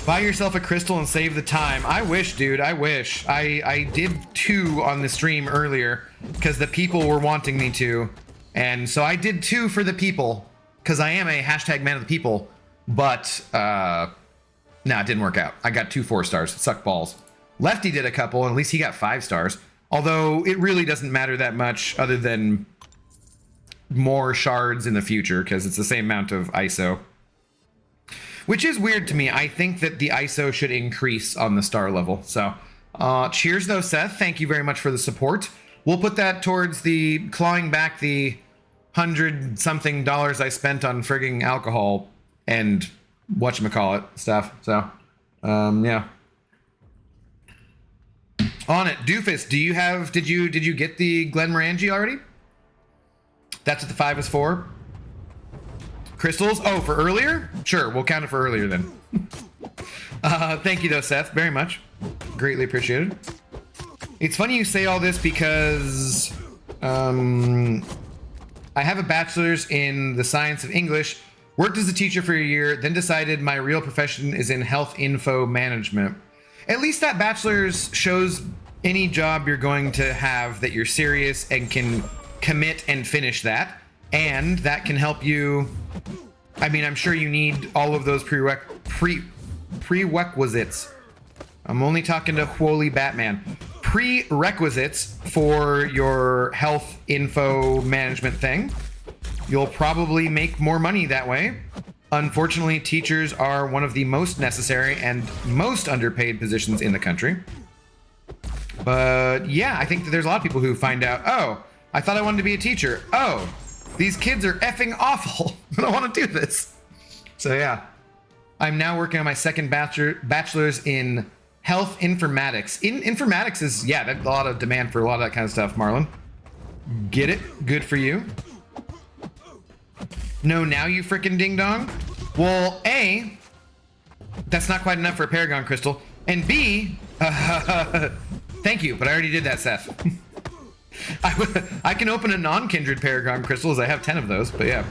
Buy yourself a crystal and save the time. I wish, dude. I wish. I did 2 on the stream earlier because the people were wanting me to. And so I did 2 for the people because I am a hashtag man of the people. But, no, it didn't work out. I got 2 4 stars. It sucked balls. Lefty did a couple, and at least he got 5 stars. Although it really doesn't matter that much other than more shards in the future because it's the same amount of ISO. Which is weird to me. I think that the ISO should increase on the star level. So, cheers though, Seth. Thank you very much for the support. We'll put that towards the clawing back the $100-something I spent on frigging alcohol and whatchamacallit stuff. So, yeah. On it. Doofus, did you get the Glenmorangie already? That's what the 5 is for? Crystals? Oh, for earlier? Sure, we'll count it for earlier then. Thank you though, Seth, very much. Greatly appreciated. It's funny you say all this because I have a bachelor's in the science of English, worked as a teacher for a year, then decided my real profession is in health info management. At least that bachelor's shows any job you're going to have that you're serious and can commit and finish that, and that can help you. I mean, I'm sure you need all of those prerequisites. I'm only talking to Holy Batman. Prerequisites for your health info management thing. You'll probably make more money that way. Unfortunately, teachers are one of the most necessary and most underpaid positions in the country. But yeah, I think that there's a lot of people who find out, oh, I thought I wanted to be a teacher. Oh, these kids are effing awful. I don't want to do this. So yeah, I'm now working on my second bachelor's in health informatics. Informatics is, yeah, that's a lot of demand for a lot of that kind of stuff, Marlon. Get it? Good for you. No, now you frickin' ding dong. Well, A, that's not quite enough for a Paragon crystal. And B, thank you, but I already did that, Seth. I can open a non-Kindred Paragon crystal, as I have 10 of those, but yeah.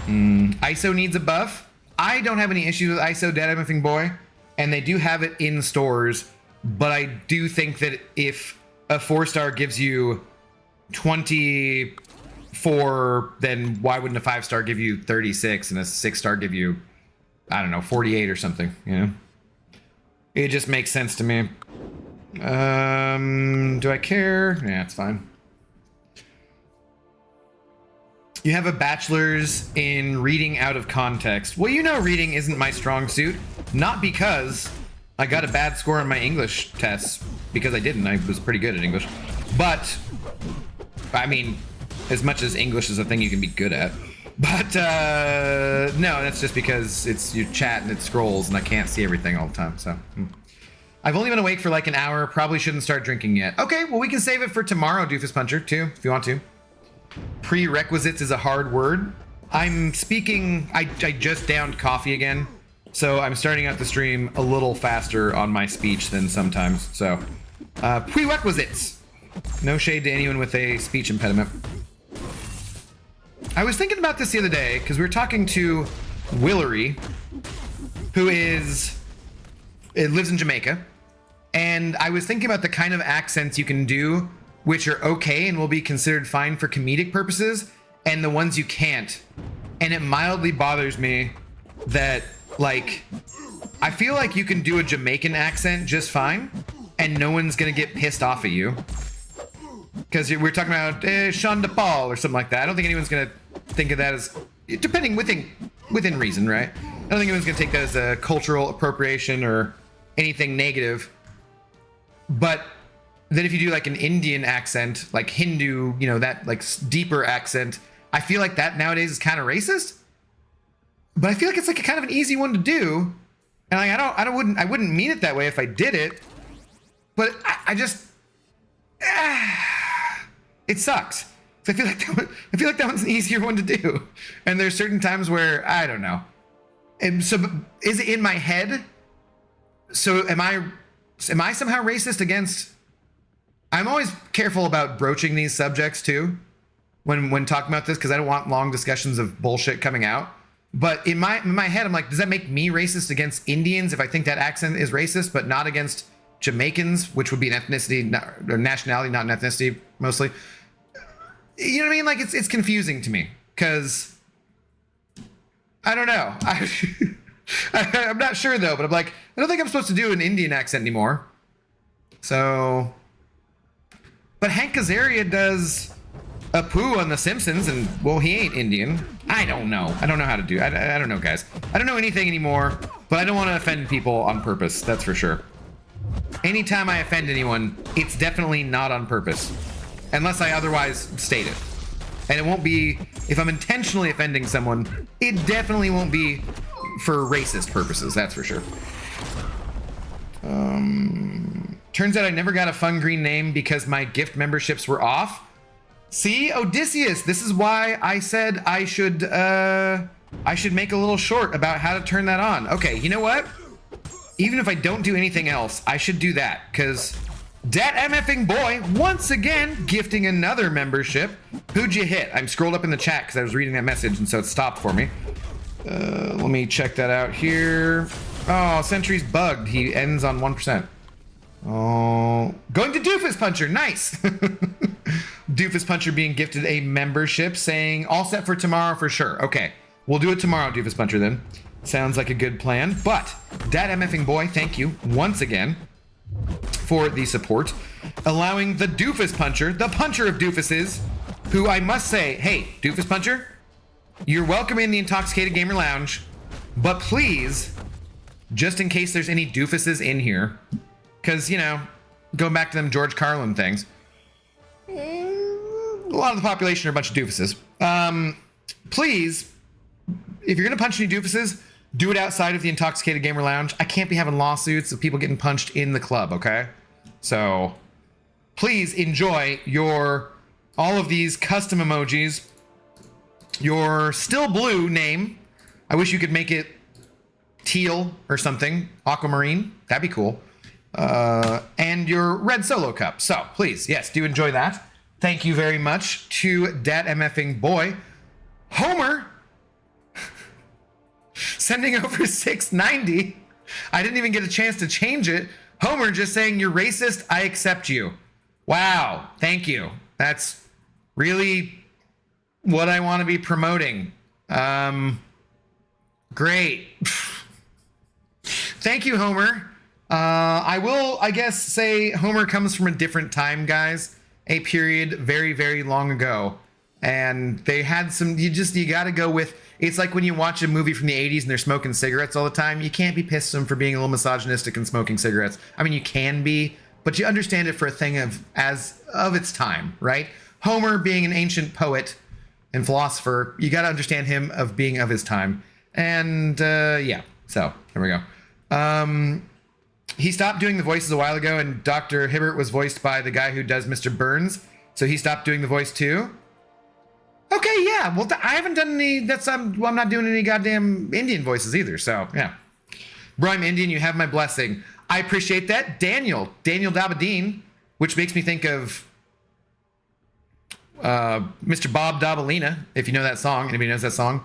ISO needs a buff. I don't have any issues with ISO, Dead Everything Boy, and they do have it in stores, but I do think that if a 4-star gives you 24, then why wouldn't a 5-star give you 36 and a 6-star give you, I don't know, 48 or something, you know? It just makes sense to me. Do I care? Yeah, it's fine. You have a bachelor's in reading out of context. Well, you know reading isn't my strong suit. Not because I got a bad score on my English tests, because I didn't. I was pretty good at English. But, I mean, as much as English is a thing you can be good at. But, no, that's just because it's you chat and it scrolls and I can't see everything all the time, so. I've only been awake for like an hour. Probably shouldn't start drinking yet. Okay, well, we can save it for tomorrow, Doofus Puncher, too, if you want to. Prerequisites is a hard word. I'm speaking, I just downed coffee again, so I'm starting out the stream a little faster on my speech than sometimes, so. Prerequisites. No shade to anyone with a speech impediment. I was thinking about this the other day, because we were talking to Willery, who lives in Jamaica, and I was thinking about the kind of accents you can do which are okay and will be considered fine for comedic purposes, and the ones you can't. And it mildly bothers me that, like, I feel like you can do a Jamaican accent just fine, and no one's gonna get pissed off at you. Because we're talking about Sean DePaul or something like that. I don't think anyone's gonna think of that as, depending within reason, right? I don't think anyone's gonna take that as a cultural appropriation or anything negative. But then if you do like an Indian accent, like Hindu, you know, that like deeper accent, I feel like that nowadays is kind of racist. But I feel like it's like a kind of an easy one to do, and like I wouldn't mean it that way if I did it. But I just, it sucks. So I feel like that one's an easier one to do. And there's certain times where I don't know. And so is it in my head? So am I somehow racist against? I'm always careful about broaching these subjects too, when talking about this, because I don't want long discussions of bullshit coming out. But in my head, I'm like, does that make me racist against Indians if I think that accent is racist, but not against Jamaicans, which would be an ethnicity or nationality, not an ethnicity mostly? You know what I mean? Like it's confusing to me because I don't know. I'm not sure though, but I'm like, I don't think I'm supposed to do an Indian accent anymore. So. But Hank Azaria does Apu on The Simpsons, and, well, he ain't Indian. I don't know. I don't know how to do it. I don't know, guys. I don't know anything anymore, but I don't want to offend people on purpose, that's for sure. Anytime I offend anyone, it's definitely not on purpose, unless I otherwise state it. And it won't be, if I'm intentionally offending someone, it definitely won't be for racist purposes, that's for sure. Turns out I never got a fun green name because my gift memberships were off. See, Odysseus, this is why I said I should make a little short about how to turn that on. Okay, you know what? Even if I don't do anything else, I should do that, because Dat MFing Boy, once again, gifting another membership. Who'd you hit? I'm scrolled up in the chat because I was reading that message, and so it stopped for me. Let me check that out here. Oh, Sentry's bugged. He ends on 1%. Oh, going to Doofus Puncher. Nice. Doofus Puncher being gifted a membership, saying all set for tomorrow for sure. Okay, we'll do it tomorrow, Doofus Puncher, then. Sounds like a good plan. But Dad MFing Boy, thank you once again for the support, allowing the Doofus Puncher, the puncher of doofuses, who I must say, hey, Doofus Puncher, you're welcome in the Intoxicated Gamer Lounge, but please, just in case there's any doofuses in here, because, you know, going back to them George Carlin things, a lot of the population are a bunch of doofuses. Please, if you're going to punch any doofuses, do it outside of the Intoxicated Gamer Lounge. I can't be having lawsuits of people getting punched in the club, okay? So, please enjoy all of these custom emojis. Your still blue name. I wish you could make it teal or something. Aquamarine. That'd be cool. And your red solo cup. So, please, yes, do enjoy that. Thank you very much to Dat MFing Boy. Homer sending over 690. I didn't even get a chance to change it. Homer just saying, you're racist, I accept you. Wow, thank you. That's really what I want to be promoting. Great. Thank you, Homer. I will, I guess, say Homer comes from a different time, guys. A period very, very long ago. And they had some, you gotta go with, it's like when you watch a movie from the 80s and they're smoking cigarettes all the time, you can't be pissed at them for being a little misogynistic and smoking cigarettes. I mean, you can be, but you understand it for a thing of its time, right? Homer being an ancient poet and philosopher, you gotta understand him of being of his time. And yeah, so there we go. He stopped doing the voices a while ago, and Dr. Hibbert was voiced by the guy who does Mr. Burns, so he stopped doing the voice too. Okay, yeah. Well, I haven't done any. I'm not doing any goddamn Indian voices either. So yeah, bro, I'm Indian. You have my blessing. I appreciate that, Daniel Dabadine, which makes me think of Mr. Bob Dabalina. If you know that song, anybody knows that song?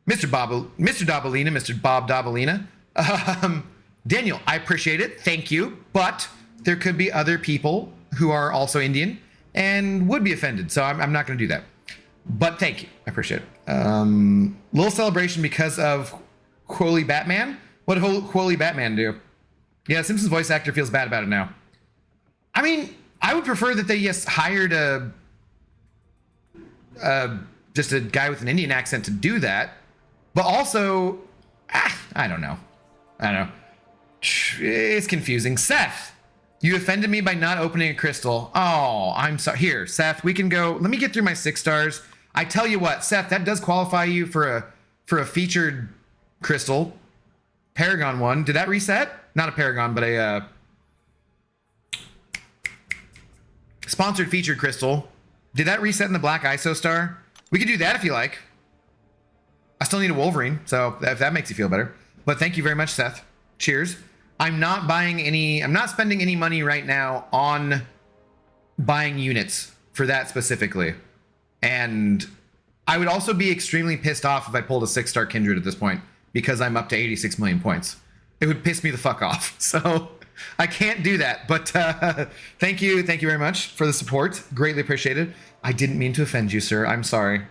Mr. Dabalina, Mr. Bob Dabalina. Daniel, I appreciate it. Thank you. But there could be other people who are also Indian and would be offended. So I'm not going to do that. But thank you. I appreciate it. Little celebration because of Quolly Batman. What did Quolly Batman do? Yeah, Simpsons voice actor feels bad about it now. I mean, I would prefer that they hired just a guy with an Indian accent to do that. But also, I don't know. It's confusing. Seth, you offended me by not opening a crystal. Oh, I'm sorry. Here, Seth, we can go. Let me get through my 6 stars. I tell you what, Seth, that does qualify you for a featured crystal. Paragon one. Did that reset? Not a Paragon, but a sponsored featured crystal. Did that reset in the Black ISO star? We could do that if you like. I still need a Wolverine, so if that makes you feel better. But thank you very much, Seth. Cheers. I'm not spending any money right now on buying units for that specifically. And I would also be extremely pissed off if I pulled a 6-star Kindred at this point, because I'm up to 86 million points. It would piss me the fuck off. So I can't do that. But thank you very much for the support. Greatly appreciated. I didn't mean to offend you, sir. I'm sorry.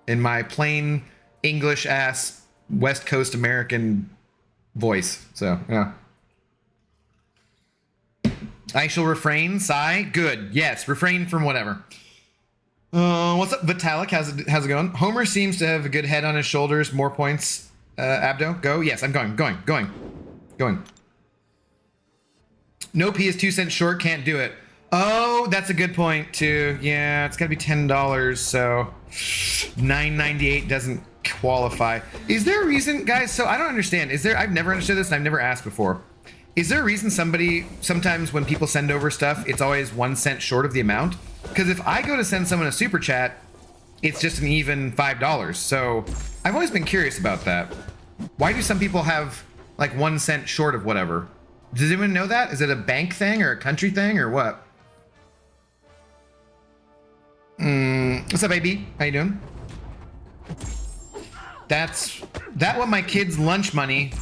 In my plain English ass West Coast American voice. So yeah. I shall refrain. Sigh. Good. Yes. Refrain from whatever. What's up, Vitalik? How's it going? Homer seems to have a good head on his shoulders. More points. Abdo, go. Yes, I'm going. No P is 2 cents short. Can't do it. Oh, that's a good point too. Yeah, it's gotta be $10. So $9.98 doesn't qualify. Is there a reason, guys? So I don't understand. I've never understood this, and I've never asked before. Is there a reason sometimes when people send over stuff, it's always 1 cent short of the amount? Because if I go to send someone a super chat, it's just an even $5. So I've always been curious about that. Why do some people have like 1 cent short of whatever? Does anyone know that? Is it a bank thing or a country thing or what? What's up, baby? How you doing? That what my kids' lunch money.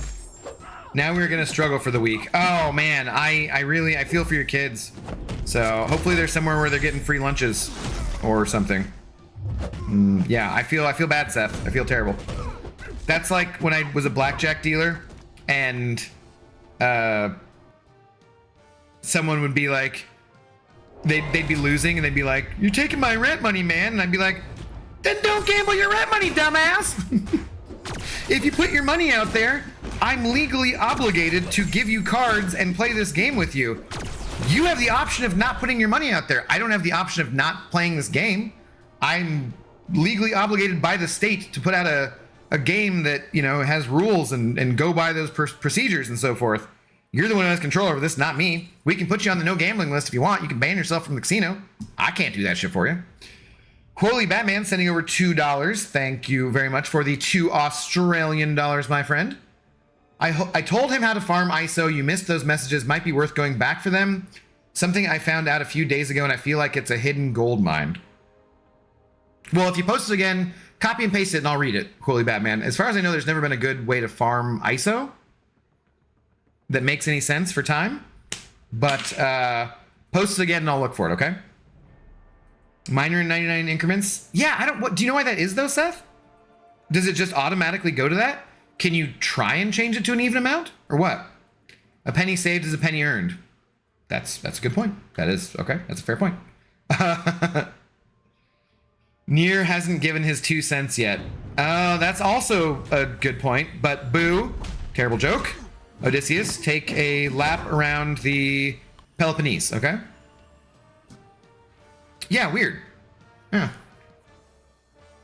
Now we're gonna struggle for the week. Oh man, I really feel for your kids. So hopefully they're somewhere where they're getting free lunches or something. Yeah, I feel bad, Seth. I feel terrible. That's like when I was a blackjack dealer and someone would be like, they'd be losing and they'd be like, "You're taking my rent money, man." And I'd be like, "Then don't gamble your rent money, dumbass." If you put your money out there, I'm legally obligated to give you cards and play this game with you. You have the option of not putting your money out there. I don't have the option of not playing this game. I'm legally obligated by the state to put out a game that, you know, has rules and go by those procedures and so forth. You're the one who has control over this, not me. We can put you on the no gambling list if you want. You can ban yourself from the casino. I can't do that shit for you. Holy Batman sending over $2. Thank you very much for the $2 Australian, my friend. I told him how to farm ISO. You missed those messages. Might be worth going back for them. Something I found out a few days ago, and I feel like it's a hidden gold mine. Well, if you post it again, copy and paste it, and I'll read it, Holy Batman. As far as I know, there's never been a good way to farm ISO that makes any sense for time. But post it again, and I'll look for it, okay? Minor in 99 increments? Yeah, do you know why that is, though, Seth? Does it just automatically go to that? Can you try and change it to an even amount? Or what? A penny saved is a penny earned. That's a good point. That is, okay, that's a fair point. Nier hasn't given his 2 cents yet. That's also a good point, but boo. Terrible joke. Odysseus, take a lap around the Peloponnese, okay? Yeah, weird. Yeah.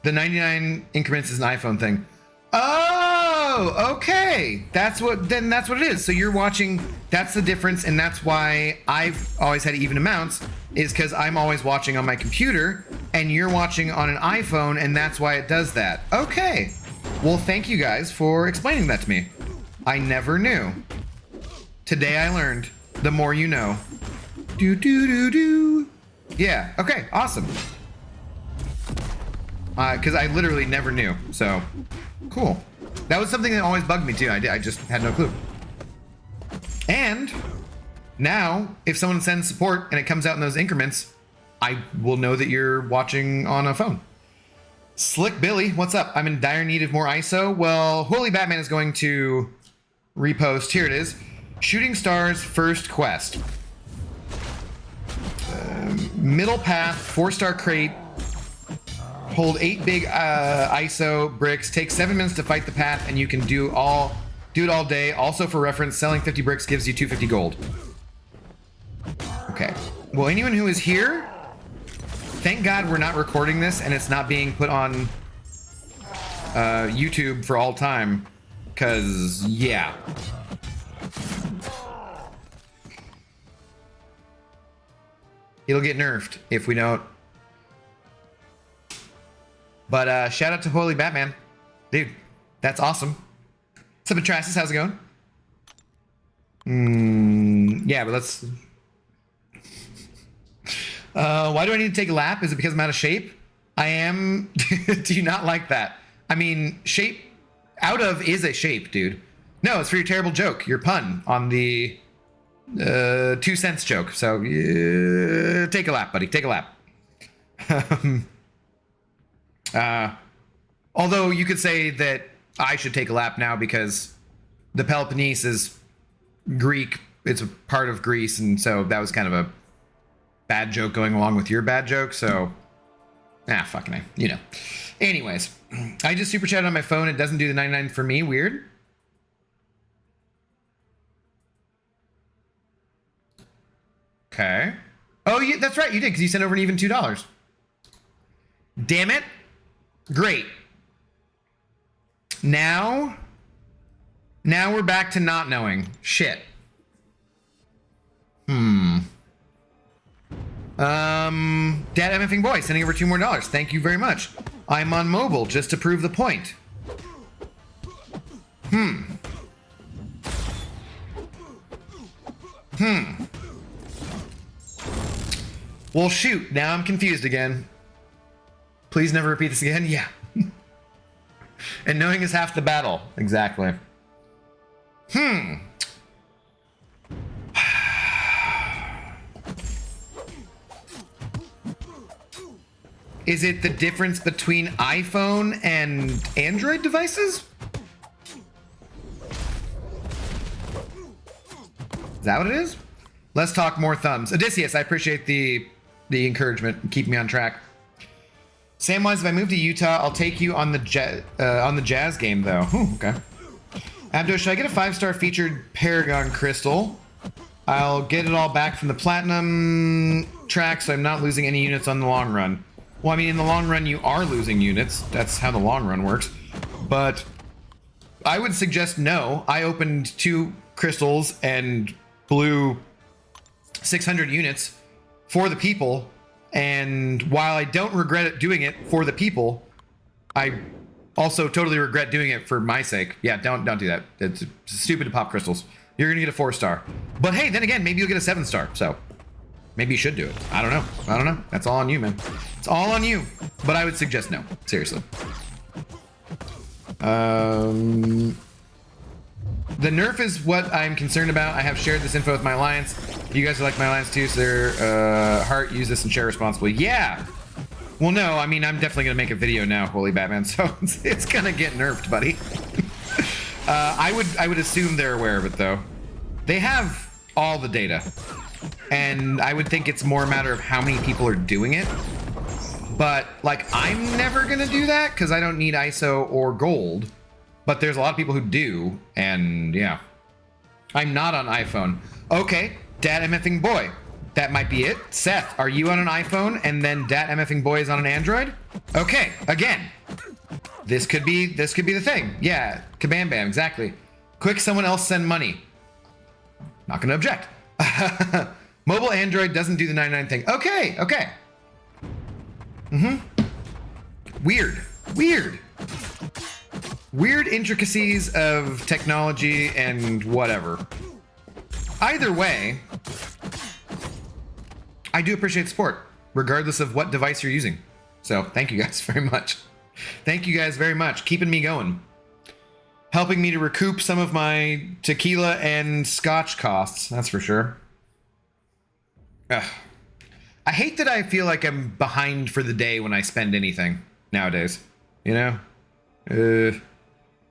The 99 increments is an iPhone thing. Oh, okay. That's what it is. So you're watching, that's the difference, and that's why I've always had even amounts, is because I'm always watching on my computer, and you're watching on an iPhone, and that's why it does that. Okay. Well, thank you guys for explaining that to me. I never knew. Today I learned. The more you know. Do. Yeah, okay, awesome. Because I literally never knew, so cool. That was something that always bugged me too. I just had no clue. And now, if someone sends support and it comes out in those increments, I will know that you're watching on a phone. Slick Billy, what's up? I'm in dire need of more ISO. Well, Holy Batman is going to repost. Here it is. Shooting Stars first quest. Middle path, 4-star crate. Hold 8 big ISO bricks. Take 7 minutes to fight the path, and you can do it all day. Also, for reference, selling 50 bricks gives you 250 gold. Okay. Well, anyone who is here, thank God we're not recording this and it's not being put on YouTube for all time. Because, yeah. It'll get nerfed if we don't. But shout out to Holy Batman. Dude, that's awesome. What's up, Atrasis? How's it going? Yeah, but let's... why do I need to take a lap? Is it because I'm out of shape? I am... Do you not like that? I mean, shape... Out of is a shape, dude. No, it's for your terrible joke. Your pun on the 2 cents joke. So, take a lap, buddy. Take a lap. Although you could say that I should take a lap now because the Peloponnese is Greek. It's a part of Greece, and so that was kind of a bad joke going along with your bad joke. So, fucking A, you know. Anyways, I just super chatted on my phone. It doesn't do the 99 for me. Weird. Okay. Oh, yeah, that's right. You did, because you sent over an even $2. Damn it. Great. Now we're back to not knowing. Shit. Dad MFing boy sending over $2 more. Thank you very much. I'm on mobile just to prove the point. Well, shoot. Now I'm confused again. Please never repeat this again. Yeah. And knowing is half the battle. Exactly. Is it the difference between iPhone and Android devices? Is that what it is? Let's talk more thumbs. Odysseus, I appreciate the encouragement. Keep me on track. Samwise, if I move to Utah, I'll take you on the Jazz game, though. Okay. Abdo, should I get a 5-star featured Paragon Crystal? I'll get it all back from the Platinum track, so I'm not losing any units on the long run. Well, I mean, in the long run, you are losing units. That's how the long run works. But I would suggest no. I opened 2 crystals and blew 600 units for the people. And while I don't regret it doing it for the people, I also totally regret doing it for my sake. Yeah, don't do that. It's stupid to pop crystals. You're going to get a 4-star. But hey, then again, maybe you'll get a 7-star. So maybe you should do it. I don't know. That's all on you, man. It's all on you. But I would suggest no. Seriously. The nerf is what I'm concerned about. I have shared this info with my alliance. You guys are like my alliance too, so their heart, use this and share responsibly. Yeah. Well, no, I mean, I'm definitely going to make a video now, Holy Batman, so it's going to get nerfed, buddy. I would assume they're aware of it, though. They have all the data. And I would think it's more a matter of how many people are doing it. But, like, I'm never going to do that because I don't need ISO or gold. But there's a lot of people who do, and yeah. I'm not on iPhone. Okay, Dat MFing Boy. That might be it. Seth, are you on an iPhone and then Dat MFing Boy is on an Android? Okay, again. This could be the thing. Yeah, kabam bam, exactly. Quick, someone else send money. Not gonna object. Mobile Android doesn't do the 99 thing. Okay. Weird intricacies of technology and whatever. Either way, I do appreciate the support, regardless of what device you're using. So thank you guys very much. Thank you guys very much. Keeping me going. Helping me to recoup some of my tequila and scotch costs, that's for sure. Ugh. I hate that I feel like I'm behind for the day when I spend anything nowadays. You know?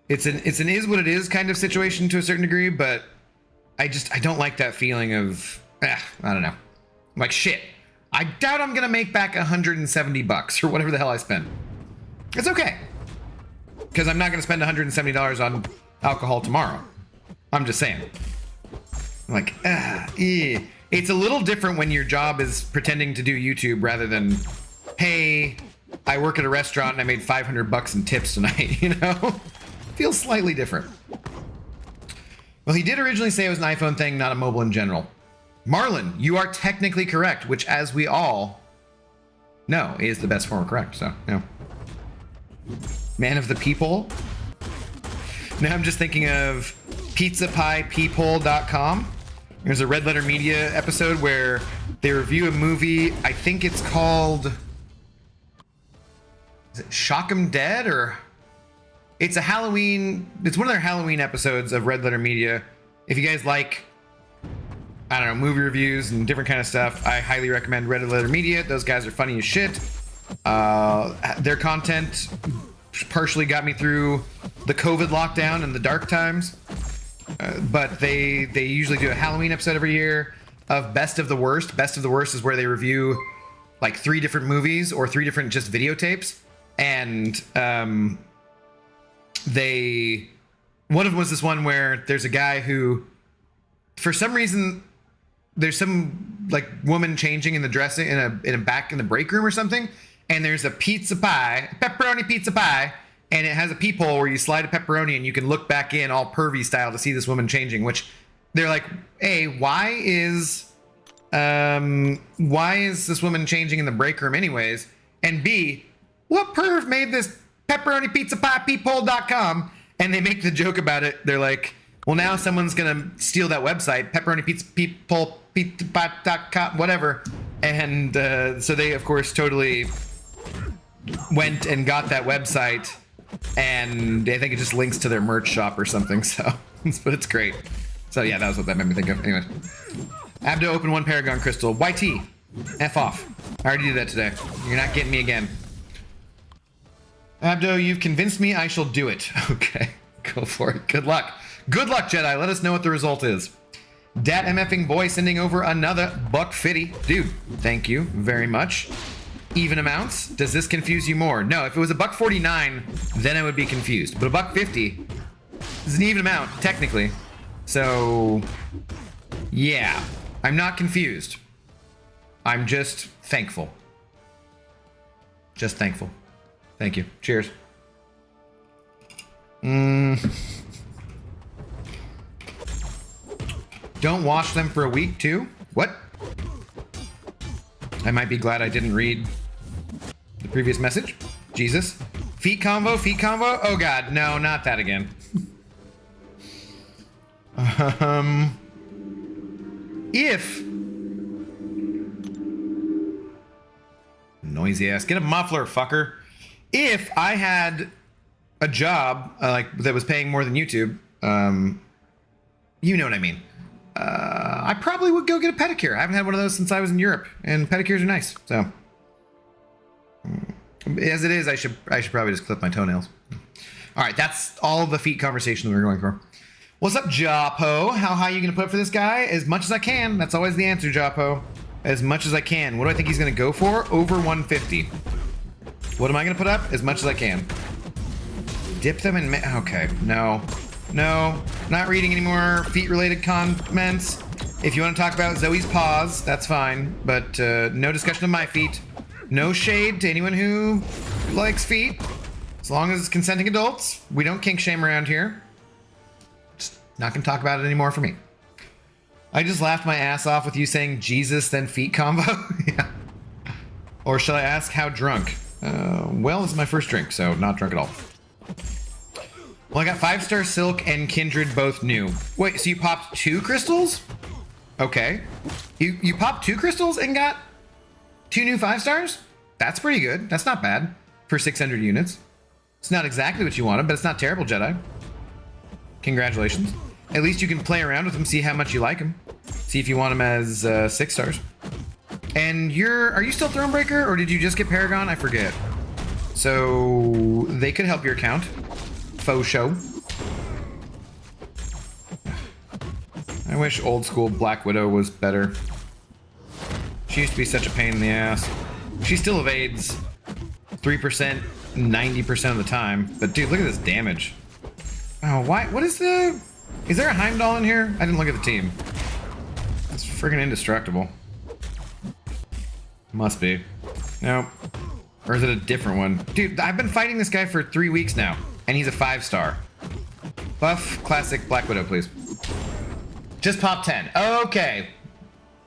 It's an is what it is kind of situation to a certain degree, but I don't like that feeling of, I don't know. Like, shit, I doubt I'm gonna make back $170 or whatever the hell I spent. It's okay. Because I'm not gonna spend $170 on alcohol tomorrow. I'm just saying. Like, it's a little different when your job is pretending to do YouTube rather than, hey, I work at a restaurant and I made $500 in tips tonight, you know? Feels slightly different. Well, he did originally say it was an iPhone thing, not a mobile in general. Marlon, you are technically correct, which, as we all know, is the best form of correct. So, you know. Man of the people. Now I'm just thinking of pizzapiepeople.com. There's a Red Letter Media episode where they review a movie. I think it's called... Is it Shock 'em Dead? Or... It's a Halloween... It's one of their Halloween episodes of Red Letter Media. If you guys like... I don't know, movie reviews and different kind of stuff, I highly recommend Red Letter Media. Those guys are funny as shit. Their content partially got me through the COVID lockdown and the dark times. But they usually do a Halloween episode every year of Best of the Worst. Best of the Worst is where they review like 3 different movies or 3 different just videotapes. And one of them was this one where there's a guy who, for some reason, there's some like woman changing in the dressing in a back in the break room or something, and there's a pizza pie, pepperoni pizza pie, and it has a peephole where you slide a pepperoni and you can look back in all pervy style to see this woman changing. Which they're like, A, why is this woman changing in the break room anyways? And B, what perv made this pepperoni pizza pie peephole.com? And they make the joke about it. They're like, well, now someone's gonna steal that website, pepperoni pizza peephole pizza.com, whatever. And so they, of course, totally went and got that website, and I think it just links to their merch shop or something. So but it's great. So yeah, that was what that made me think of. Anyways. Abdo open 1 Paragon Crystal. YT. F off. I already did that today. You're not getting me again. Abdo, you've convinced me I shall do it. Okay. Go for it. Good luck. Good luck, Jedi. Let us know what the result is. Dat MFing boy sending over another $1.50. Dude, thank you very much. Even amounts. Does this confuse you more? No, if it was a $1.49, then I would be confused. But a $1.50 is an even amount, technically. So, yeah. I'm not confused. I'm just thankful. Just thankful. Thank you. Cheers. Don't wash them for a week, too? What? I might be glad I didn't read the previous message. Jesus. Feet convo, feet convo? Oh god, no, not that again. If... Noisy ass. Get a muffler, fucker. If I had a job, like, that was paying more than YouTube, you know what I mean. I probably would go get a pedicure. I haven't had one of those since I was in Europe, and pedicures are nice. So, as it is, I should probably just clip my toenails. All right, that's all the feet conversation we were going for. What's up, Japo? How high are you gonna put up for this guy? As much as I can. That's always the answer, Japo. As much as I can. What do I think he's gonna go for? Over 150. What am I gonna put up? As much as I can. Dip them in. Okay, no. No, not reading any more feet-related comments. If you want to talk about Zoe's paws, that's fine. But no discussion of my feet. No shade to anyone who likes feet. As long as it's consenting adults. We don't kink shame around here. Just not going to talk about it anymore for me. I just laughed my ass off with you saying Jesus then feet combo. Yeah. Or should I ask how drunk? Well, this is my first drink, so not drunk at all. Well, I got 5-star Silk and Kindred both new. Wait, so you popped 2 crystals? Okay. You popped 2 crystals and got 2 new 5-stars? That's pretty good. That's not bad for 600 units. It's not exactly what you wanted, but it's not terrible, Jedi. Congratulations. At least you can play around with them, see how much you like them. See if you want them as 6 stars. And are you still Thronebreaker, or did you just get Paragon? I forget. So they could help your account. Faux show. I wish old school Black Widow was better. She used to be such a pain in the ass. She still evades 3% 90% of the time. But dude, look at this damage. Oh, why? What is the... Is there a Heimdall in here? I didn't look at the team. That's friggin' indestructible. Must be. Nope. Or is it a different one? Dude, I've been fighting this guy for 3 weeks now. And he's a 5-star. Buff classic Black Widow, please. Just pop 10. Okay.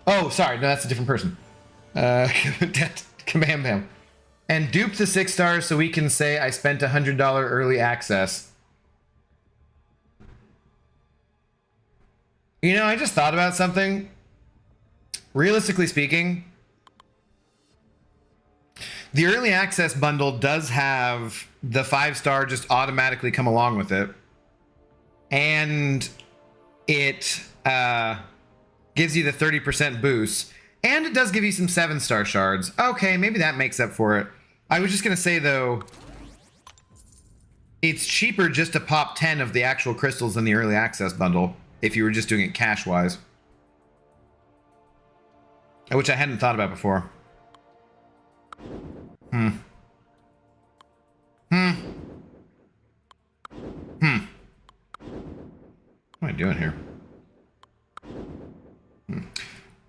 Oh, sorry. No, that's a different person. Kabam bam. And dupe the 6 stars so we can say I spent $100 early access. You know, I just thought about something. Realistically speaking, the early access bundle does have the 5-star just automatically come along with it. And it gives you the 30% boost. And it does give you some 7-star shards. Okay, maybe that makes up for it. I was just going to say, though, it's cheaper just to pop 10 of the actual crystals in the early access bundle if you were just doing it cash-wise. Which I hadn't thought about before. What am I doing here?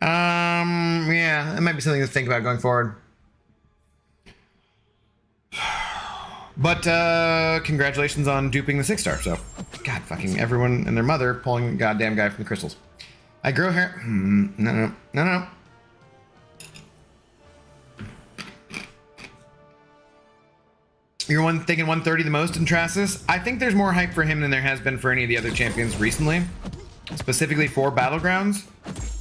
Yeah, that might be something to think about going forward. But, congratulations on duping the 6-star, so. God, fucking everyone and their mother pulling the goddamn guy from the crystals. I grow hair. No. You're thinking 130 the most in Trasis? I think there's more hype for him than there has been for any of the other champions recently. Specifically for Battlegrounds.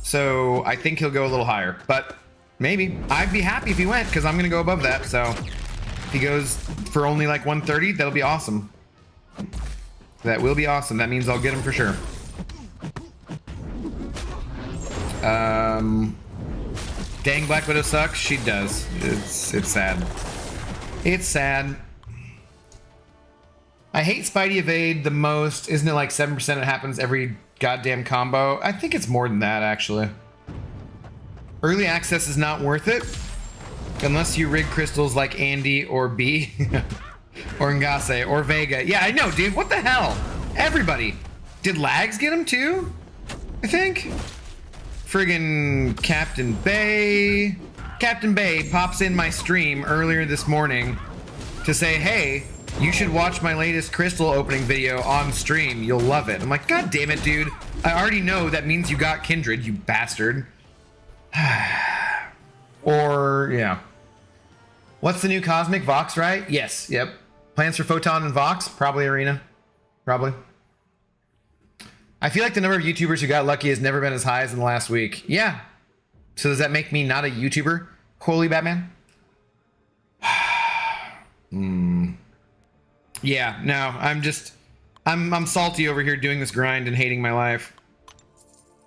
So I think he'll go a little higher. But maybe. I'd be happy if he went, because I'm going to go above that. So if he goes for only like 130, that'll be awesome. That will be awesome. That means I'll get them for sure. Dang, Black Widow sucks. She does. It's sad. It's sad. I hate Spidey Evade the most. Isn't it like 7% it happens every goddamn combo? I think it's more than that, actually. Early access is not worth it. Unless you rig crystals like Andy or B. Or Ngase or Vega. Yeah, I know, dude. What the hell? Everybody. Did Lags get him too? I think. Friggin' Captain Bay. Captain Bay pops in my stream earlier this morning to say, hey, you should watch my latest crystal opening video on stream. You'll love it. I'm like, God damn it, dude. I already know that means you got Kindred, you bastard. Or, yeah. What's the new Cosmic? Vox, right? Yes, yep. Plans for Photon and Vox? Probably Arena. Probably. I feel like the number of YouTubers who got lucky has never been as high as in the last week. Yeah. So does that make me not a YouTuber? Holy Batman? Yeah, no, I'm salty over here doing this grind and hating my life.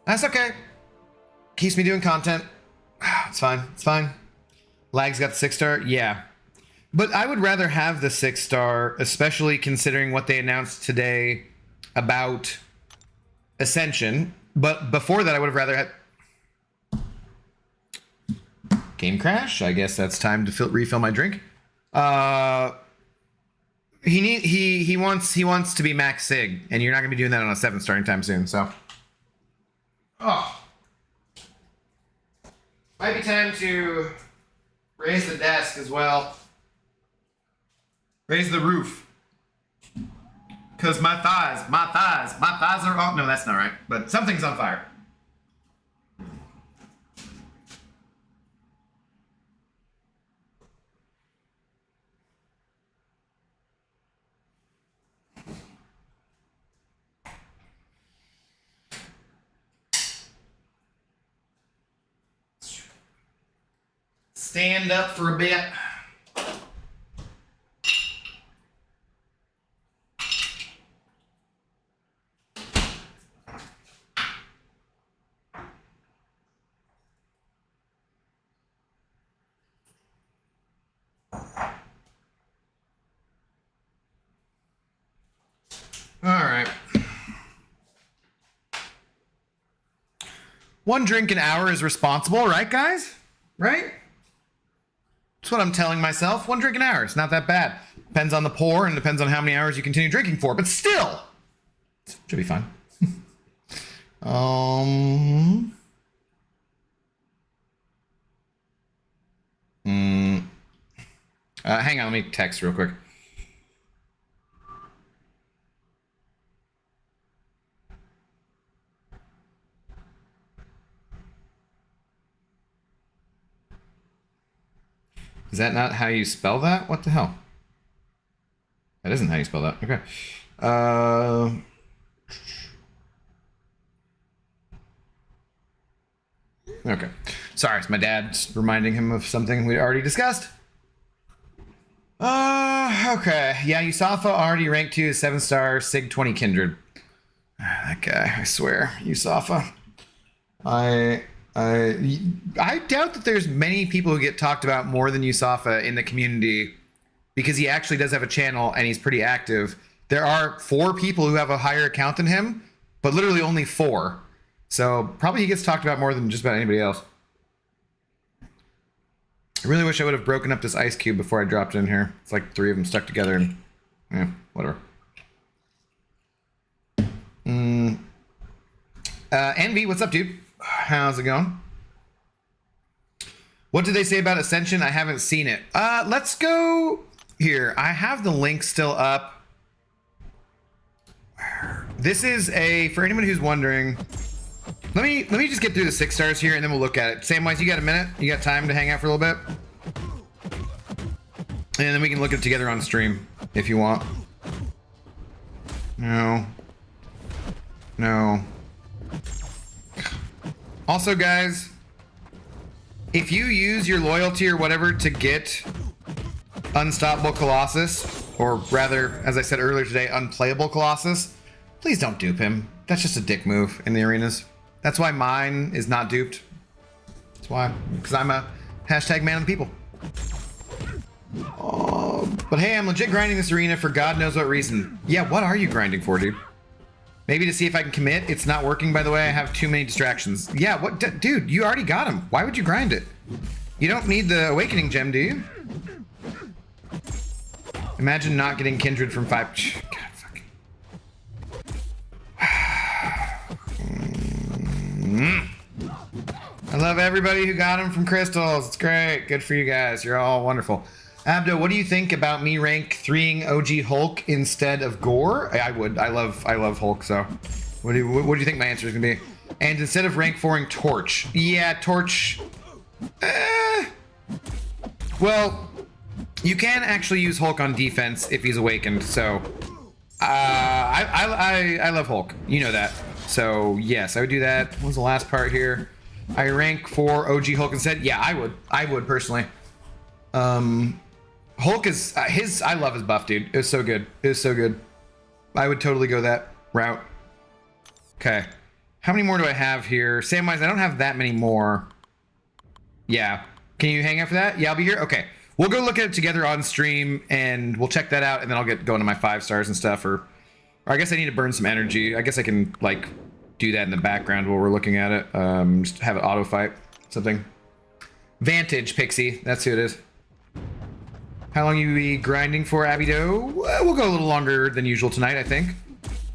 That's okay. Keeps me doing content. It's fine, it's fine. Lag's got the 6-star, yeah. But I would rather have the 6-star, especially considering what they announced today about Ascension. But before that, I would have rather had... Game crash? I guess that's time to refill my drink. He wants to be max sig, and you're not gonna be doing that on a 7-star anytime soon. So, might be time to raise the desk as well. Raise the roof, cause my thighs are on. No, that's not right. But something's on fire. Stand up for a bit. All right. 1 drink an hour is responsible, right, guys? Right? That's what I'm telling myself. 1 drink an hour. It's not that bad. Depends on the pour and depends on how many hours you continue drinking for, but still, should be fine. Hang on, let me text real quick. Is that not how you spell that? What the hell? That isn't how you spell that. Okay. Okay. Sorry, it's my dad reminding him of something we already discussed. Okay. Yeah, Yusafa already ranked 2 as 7-star, Sig 20 Kindred. That guy, I swear. Yusafa. I doubt that there's many people who get talked about more than Yusafa in the community because he actually does have a channel and he's pretty active. There are 4 people who have a higher account than him, but literally only 4. So probably he gets talked about more than just about anybody else. I really wish I would have broken up this ice cube before I dropped it in here. It's like 3 of them stuck together and yeah, whatever. Envy, what's up, dude? How's it going? What did they say about Ascension? I haven't seen it. Let's go here. I have the link still up. This is for anyone who's wondering. Let me just get through the 6 stars here and then we'll look at it. Samwise, you got a minute? You got time to hang out for a little bit? And then we can look at it together on stream if you want. No. Also, guys, if you use your loyalty or whatever to get Unstoppable Colossus, or rather, as I said earlier today, unplayable Colossus, please don't dupe him. That's just a dick move in the arenas. That's why mine is not duped. That's why, because I'm a hashtag man of the people. But hey, I'm legit grinding this arena for God knows what reason. Yeah, what are you grinding for, dude? Maybe to see if I can commit. It's not working, by the way. I have too many distractions. Yeah, what? Dude, you already got him. Why would you grind it? You don't need the Awakening Gem, do you? Imagine not getting Kindred from 5. God, fuck. I love everybody who got him from crystals. It's great. Good for you guys. You're all wonderful. Abdo, what do you think about me rank 3ing OG Hulk instead of Gore? I would. I love Hulk, so what do you think my answer is gonna be? And instead of rank 4ing Torch. Yeah, Torch. Well, you can actually use Hulk on defense if he's awakened, so I love Hulk. You know that. So yes, I would do that. What was the last part here? I rank 4 OG Hulk instead. Yeah, I would personally. Hulk is I love his buff, dude. It was so good. It was so good. I would totally go that route. Okay. How many more do I have here? Samwise, I don't have that many more. Yeah. Can you hang out for that? Yeah, I'll be here. Okay. We'll go look at it together on stream and we'll check that out and then I'll get going to my 5 stars and stuff, or I guess I need to burn some energy. I guess I can like do that in the background while we're looking at it. Just have it auto fight something. Vantage Pixie, that's who it is. How long you be grinding for, Abido? We'll go a little longer than usual tonight, I think.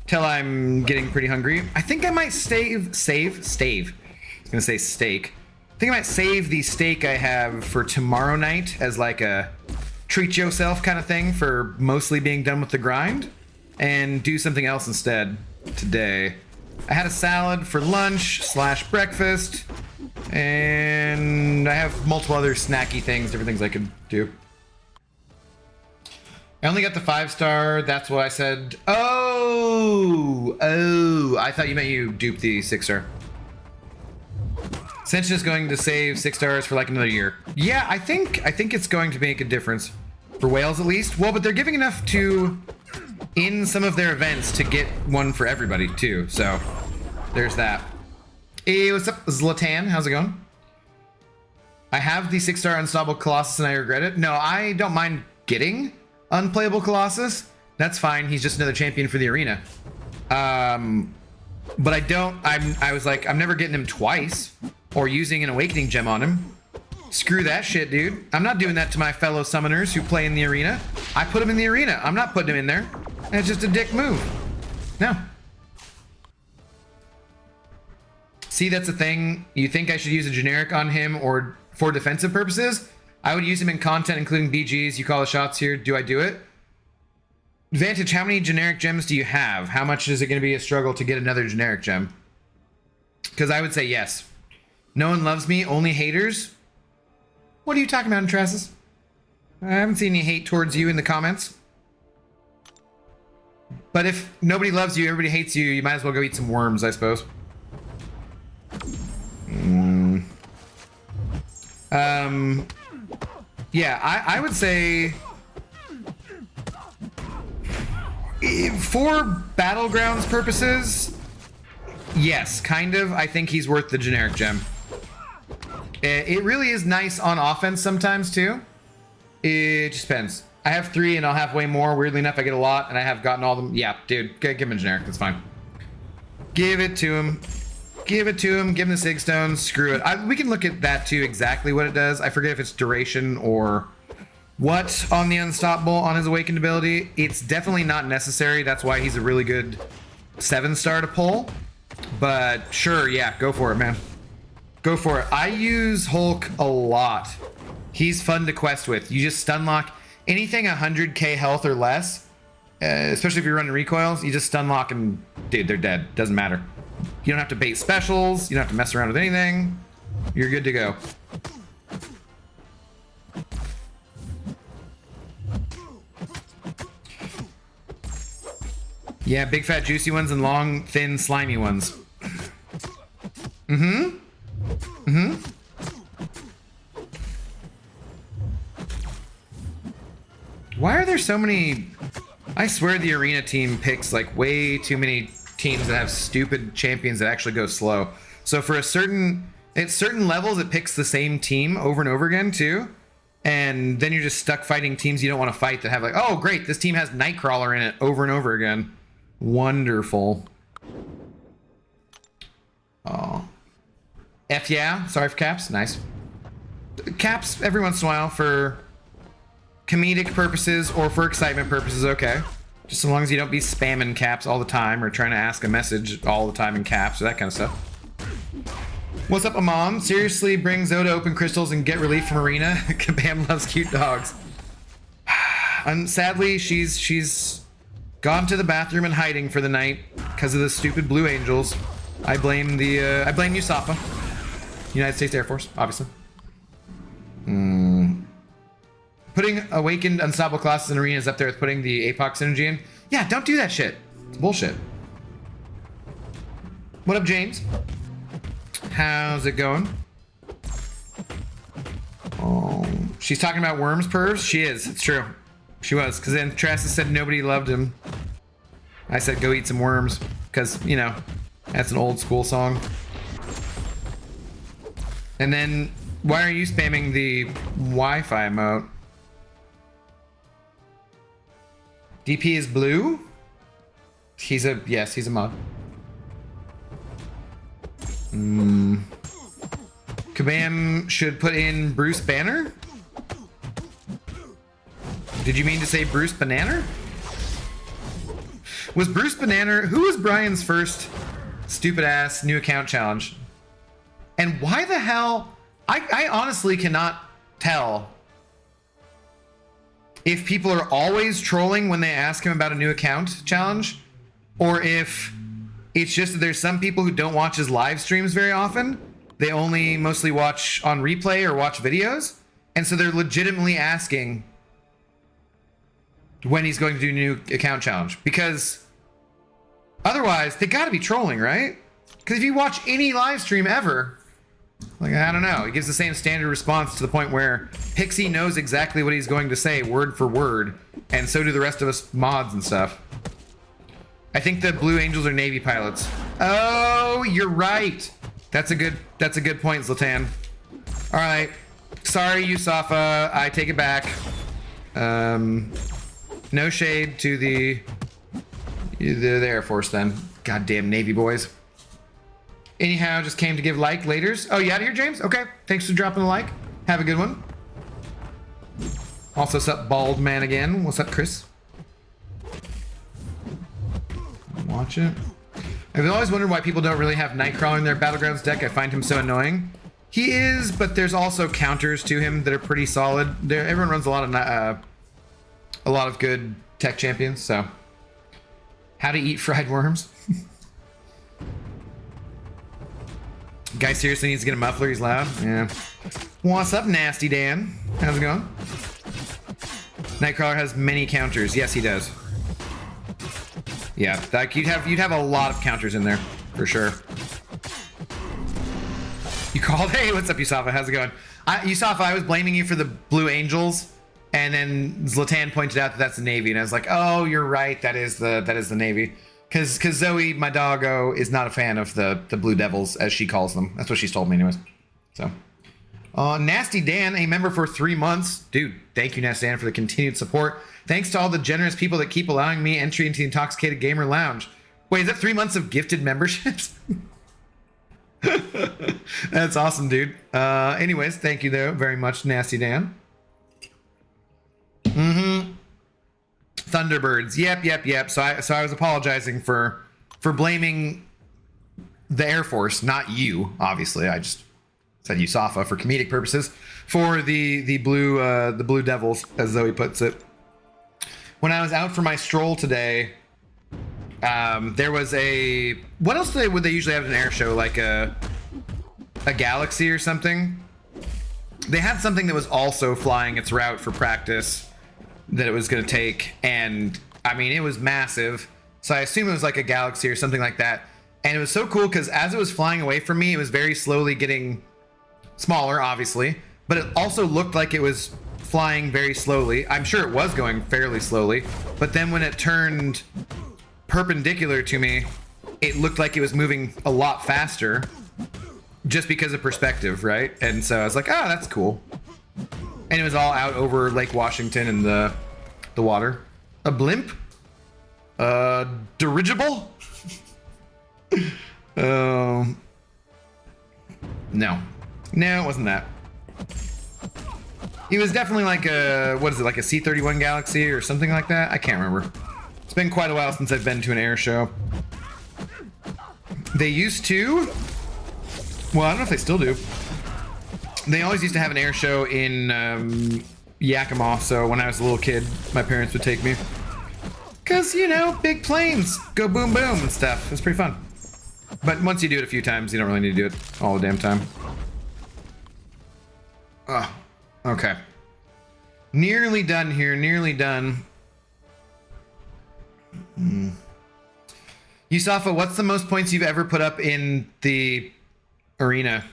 Till I'm getting pretty hungry. I think I might stave. I was gonna say steak. I think I might save the steak I have for tomorrow night as like a treat yourself kind of thing for mostly being done with the grind, and do something else instead today. I had a salad for lunch / breakfast, and I have multiple other snacky things, different things I could do. I only got the 5-star. That's what I said. Oh, I thought you meant you duped the 6-star. Ascension is going to save 6 stars for like another year. Yeah, I think it's going to make a difference for whales at least. Well, but they're giving enough to in some of their events to get one for everybody too. So there's that. Hey, what's up, Zlatan? How's it going? I have the 6-star unstoppable Colossus and I regret it. No, I don't mind getting unplayable Colossus. That's fine. He's just another champion for the arena. But I was like, I'm never getting him twice or using an awakening gem on him. Screw that shit, dude. I'm not doing that to my fellow summoners who play in the arena. I put him in the arena. I'm not putting him in there. It's just a dick move. No. See, that's the thing. You think I should use a generic on him or for defensive purposes? I would use him in content, including BGs. You call the shots here. Do I do it? Vantage, how many generic gems do you have? How much is it going to be a struggle to get another generic gem? Because I would say yes. No one loves me, only haters. What are you talking about, Entrassus? I haven't seen any hate towards you in the comments. But if nobody loves you, everybody hates you, you might as well go eat some worms, I suppose. Yeah, I would say for Battlegrounds purposes, yes, kind of. I think he's worth the generic gem. It really is nice on offense sometimes too. It just depends. I have 3 and I'll have way more. Weirdly enough, I get a lot and I have gotten all of them. Yeah, dude, give him a generic. That's fine. Give it to him. Give it to him. Give him the Sig Stones. Screw it. We can look at that too, exactly what it does. I forget if it's duration or what on the Unstoppable on his Awakened ability. It's definitely not necessary. That's why he's a really good 7-star to pull. But sure, yeah, go for it, man. Go for it. I use Hulk a lot. He's fun to quest with. You just stun lock anything 100k health or less, especially if you're running recoils. You just stun lock and, dude, they're dead. Doesn't matter. You don't have to bait specials. You don't have to mess around with anything. You're good to go. Yeah, big fat juicy ones and long thin slimy ones. Why are there so many I swear the arena team picks like way too many teams that have stupid champions that actually go slow. So for at certain levels, it picks the same team over and over again too. And then you're just stuck fighting teams you don't want to fight that have like, oh great, this team has Nightcrawler in it over and over again. Wonderful. Oh. F yeah, sorry for caps, nice. Caps every once in a while for comedic purposes or for excitement purposes, okay. Just as long as you don't be spamming caps all the time or trying to ask a message all the time in caps or that kind of stuff. What's up, Amon? Seriously, bring Zoe to open crystals and get relief from arena. Kabam loves cute dogs. And sadly, she's gone to the bathroom and hiding for the night because of the stupid Blue Angels. I blame USAFA, United States Air Force, obviously. Putting awakened unstoppable classes in arenas up there with putting the APOC synergy in. Yeah, don't do that shit. It's bullshit. What up, James? How's it going? Oh, she's talking about Worms pervs? She is, it's true. She was, because then Trassa said nobody loved him. I said go eat some worms, because, you know, that's an old school song. And then, why are you spamming the Wi-Fi emote? DP is blue? Yes, he's a mod. Kabam should put in Bruce Banner? Did you mean to say Bruce Banana? Was Bruce Banana, who was Brian's first stupid ass new account challenge? And why the hell, I honestly cannot tell if people are always trolling when they ask him about a new account challenge, or if it's just that there's some people who don't watch his live streams very often. They only mostly watch on replay or watch videos. And so they're legitimately asking when he's going to do a new account challenge. Because otherwise, they gotta be trolling, right? Because if you watch any live stream ever, like, I don't know, he gives the same standard response to the point where Pixie knows exactly what he's going to say word for word, and so do the rest of us mods and stuff. I think the Blue Angels are Navy pilots. Oh, you're right. That's a good point, Zlatan. All right. Sorry, USAFA. I take it back. No shade to the Air Force then. Goddamn Navy boys. Anyhow, just came to give like laters. Oh, you out of here, James? Okay. Thanks for dropping the like. Have a good one. Also, what's up, Bald Man again? What's up, Chris? Watch it. I've always wondered why people don't really have Nightcrawler in their Battlegrounds deck. I find him so annoying. He is, but there's also counters to him that are pretty solid. Everyone runs a lot of good tech champions. So, how to eat fried worms? Guy seriously needs to get a muffler. He's loud. Yeah. What's up, Nasty Dan? How's it going? Nightcrawler has many counters. Yes, he does. Yeah, like you'd have a lot of counters in there for sure. You called? Hey, what's up, USAFA? How's it going? USAFA, I was blaming you for the Blue Angels, and then Zlatan pointed out that that's the Navy, and I was like, oh, you're right. That is the Navy. Because Zoe, my doggo, is not a fan of the Blue Devils, as she calls them. That's what she's told me anyways. So, Nasty Dan, a member for 3 months. Dude, thank you, Nasty Dan, for the continued support. Thanks to all the generous people that keep allowing me entry into the Intoxicated Gamer Lounge. Wait, is that 3 months of gifted memberships? That's awesome, dude. Anyways, thank you, though, very much, Nasty Dan. Thunderbirds. Yep. So I was apologizing for blaming the Air Force, not you, obviously. I just said USAFA for comedic purposes for the Blue Devils, as Zoe puts it. When I was out for my stroll today, there was a... What else would they usually have at an air show? Like a Galaxy or something? They had something that was also flying its route for practice that it was going to take. And, I mean, it was massive. So I assume it was like a Galaxy or something like that. And it was so cool because as it was flying away from me, it was very slowly getting smaller, obviously. But it also looked like it was flying very slowly. I'm sure it was going fairly slowly, but then when it turned perpendicular to me, it looked like it was moving a lot faster just because of perspective, right? And so I was like, oh, that's cool. And it was all out over Lake Washington and the water. A blimp? Dirigible? No. No, it wasn't that. It was definitely like a, what is it, like a C-31 Galaxy or something like that? I can't remember. It's been quite a while since I've been to an air show. They used to, well, I don't know if they still do. They always used to have an air show in Yakima, so when I was a little kid, my parents would take me. Because, you know, big planes go boom boom and stuff. It's pretty fun. But once you do it a few times, you don't really need to do it all the damn time. Okay. Nearly done here, nearly done. Yusafa, what's the most points you've ever put up in the arena?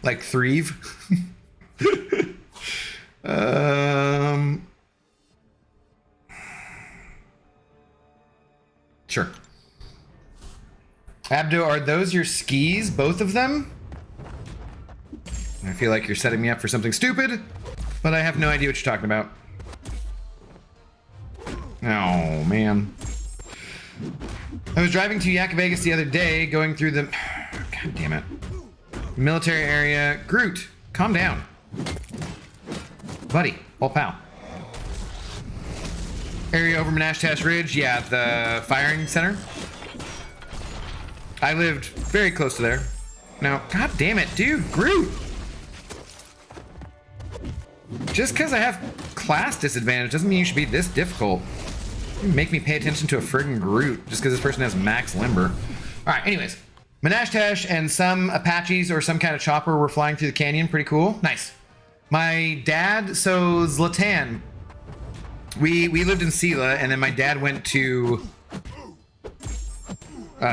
Like Threve? Sure. Abdo, are those your skis, both of them? I feel like you're setting me up for something stupid, but I have no idea what you're talking about. Oh, man. I was driving to Yak Vegas the other day, going through the... God damn it. Military area. Groot, calm down. Buddy, old pal. Area over Menashtash Ridge. Yeah, the firing center. I lived very close to there. Now, god damn it, dude, Groot! Just because I have class disadvantage doesn't mean you should be this difficult. You make me pay attention to a friggin' Groot just because this person has max limber. Alright, anyways. Menashtash and some Apaches or some kind of chopper were flying through the canyon. Pretty cool. Nice. My dad, so Zlatan. We lived in Sela, and then my dad went to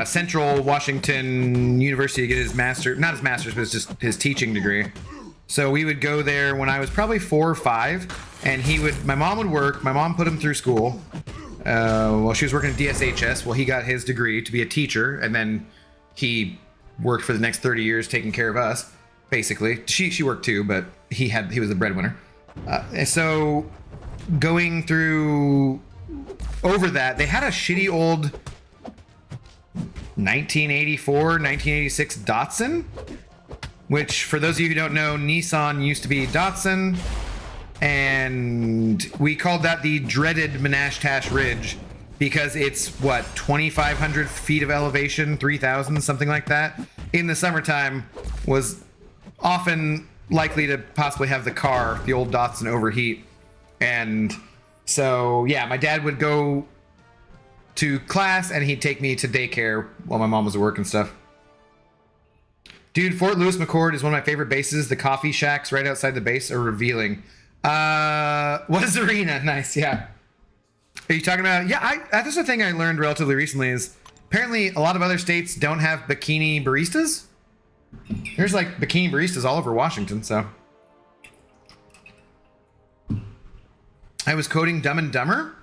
Central Washington University to get his master, not his master's, but it's just his teaching degree. So we would go there when I was probably 4 or 5, and my mom would work. My mom put him through school while she was working at DSHS. Well, he got his degree to be a teacher, and then he worked for the next 30 years taking care of us, basically. She worked too, but he was the breadwinner. And so going through over that, they had a shitty old 1984, 1986 Datsun, which for those of you who don't know, Nissan used to be Datsun, and we called that the dreaded Menashtash Ridge because it's what, 2,500 feet of elevation, 3,000, something like that. In the summertime, was often likely to possibly have the old Datsun, overheat. And so, yeah, my dad would go to class and he'd take me to daycare while my mom was at work and stuff. Dude, Fort Lewis McChord is one of my favorite bases. The coffee shacks right outside the base are revealing. What is arena? Nice, yeah. Are you talking about? Yeah, that's the thing I learned relatively recently is apparently a lot of other states don't have bikini baristas. There's like bikini baristas all over Washington, so. I was quoting Dumb and Dumber.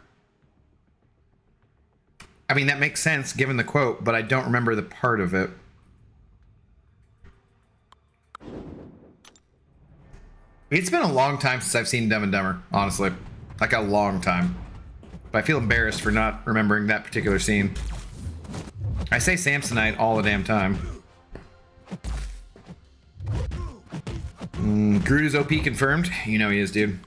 I mean, that makes sense given the quote, but I don't remember the part of it. It's been a long time since I've seen Dumb and Dumber, honestly. Like a long time. But I feel embarrassed for not remembering that particular scene. I say Samsonite all the damn time. Groot is OP confirmed. You know he is, dude.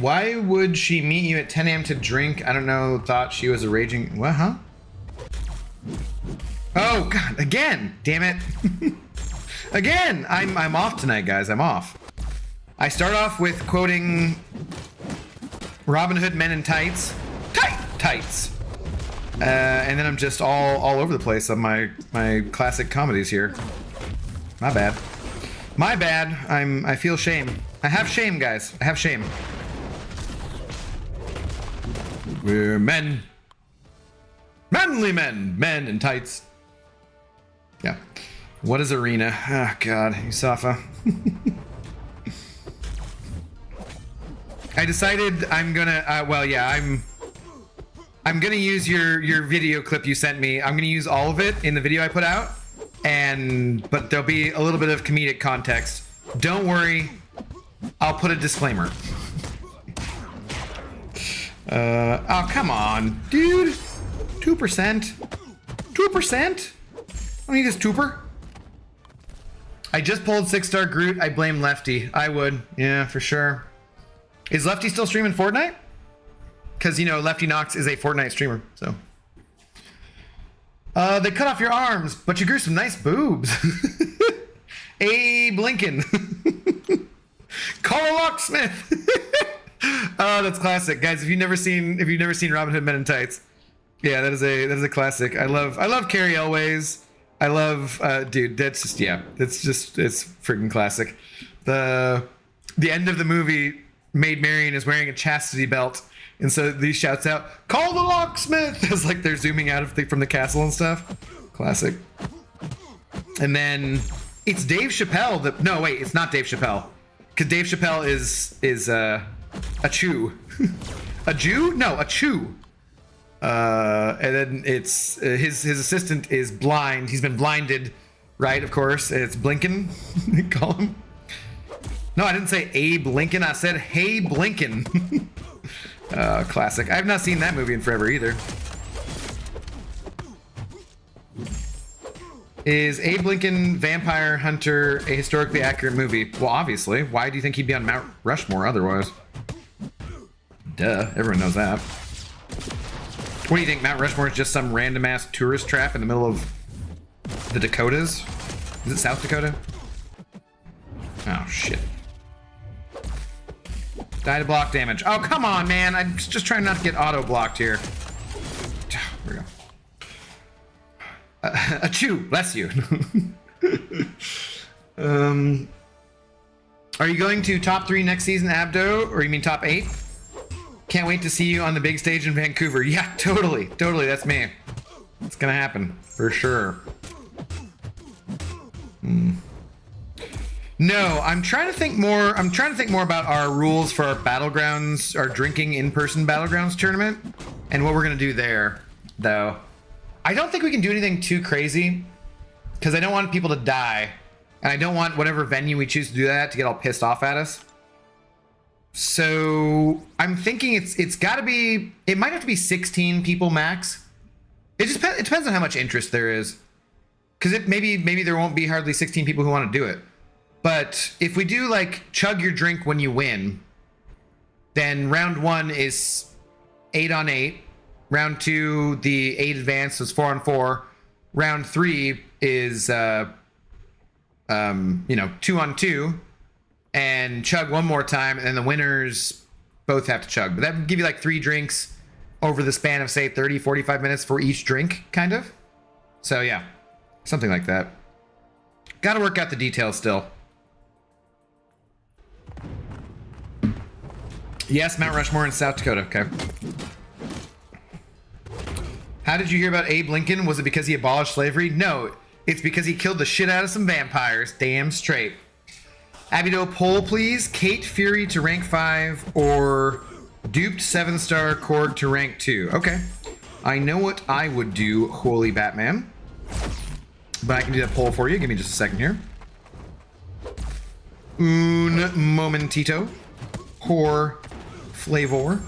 Why would she meet you at 10 a.m. to drink? I don't know. Thought she was a raging... What, huh? Oh, God. Again. Damn it. Again. I'm off tonight, guys. I'm off. I start off with quoting Robin Hood Men in Tights. Tights. And then I'm just all over the place on my classic comedies here. My bad. My bad. I feel shame. I have shame, guys. I have shame. We're men. Manly men. Men in tights. Yeah. What is arena? Oh god, Yusafa. I decided I'm gonna. Well, yeah, I'm gonna use your video clip you sent me. I'm gonna use all of it in the video I put out, but there'll be a little bit of comedic context. Don't worry, I'll put a disclaimer. Oh come on, dude. 2%. 2%. I need this tuber. I just pulled 6-star Groot. I blame Lefty. I would, yeah, for sure. Is Lefty still streaming Fortnite? Because, you know, Lefty Knox is a Fortnite streamer, so. They cut off your arms, but you grew some nice boobs. Abe Lincoln. Call a locksmith. Oh, that's classic, guys. If you've never seen Robin Hood Men in Tights, yeah, that is a classic. I love Carrie Elways. I love, dude. That's just, yeah. It's freaking classic. The end of the movie, Maid Marian is wearing a chastity belt, and so he shouts out, "Call the locksmith!" as like they're zooming out from the castle and stuff. Classic. And then it's Dave Chappelle. No, wait, it's not Dave Chappelle, because Dave Chappelle is a Chew. A Jew? No, a Chew. And then it's his assistant is blind. He's been blinded, right? Of course. It's Blinken. They call him. No, I didn't say Abe Lincoln. I said Hey Blinken. Classic. I have not seen that movie in forever either. Is Abe Lincoln Vampire Hunter a historically accurate movie? Well, obviously. Why do you think he'd be on Mount Rushmore otherwise? Duh. Everyone knows that. What do you think? Mount Rushmore is just some random ass tourist trap in the middle of the Dakotas? Is it South Dakota? Oh, shit. Die to block damage. Oh, come on, man. I'm just trying not to get auto-blocked here. There we go. Achoo! Bless you. Are you going to top 3 next season, Abdo? Or you mean top 8? Can't wait to see you on the big stage in Vancouver. Yeah, totally. Totally, that's me. It's gonna happen. For sure. No, I'm trying to think more about our rules for our Battlegrounds, our drinking in-person Battlegrounds tournament, and what we're gonna do there, though. I don't think we can do anything too crazy, because I don't want people to die, and I don't want whatever venue we choose to do that to get all pissed off at us. So I'm thinking it's got to be. It might have to be 16 people max. It depends on how much interest there is, because maybe there won't be hardly 16 people who want to do it. But if we do like chug your drink when you win, then round 1 is 8 on 8. Round 2, the 8 advanced is 4 on 4. Round 3 is 2 on 2. And chug one more time, and then the winners both have to chug. But that would give you like 3 drinks over the span of, say, 30, 45 minutes for each drink, kind of. So, yeah, something like that. Got to work out the details still. Yes, Mount Rushmore in South Dakota. Okay. How did you hear about Abe Lincoln? Was it because he abolished slavery? No, it's because he killed the shit out of some vampires. Damn straight. Abido, poll please. Kate Fury to rank 5 or duped 7-star Korg to rank 2. Okay. I know what I would do, Holy Batman. But I can do that poll for you. Give me just a second here. Un momentito. Por flavor.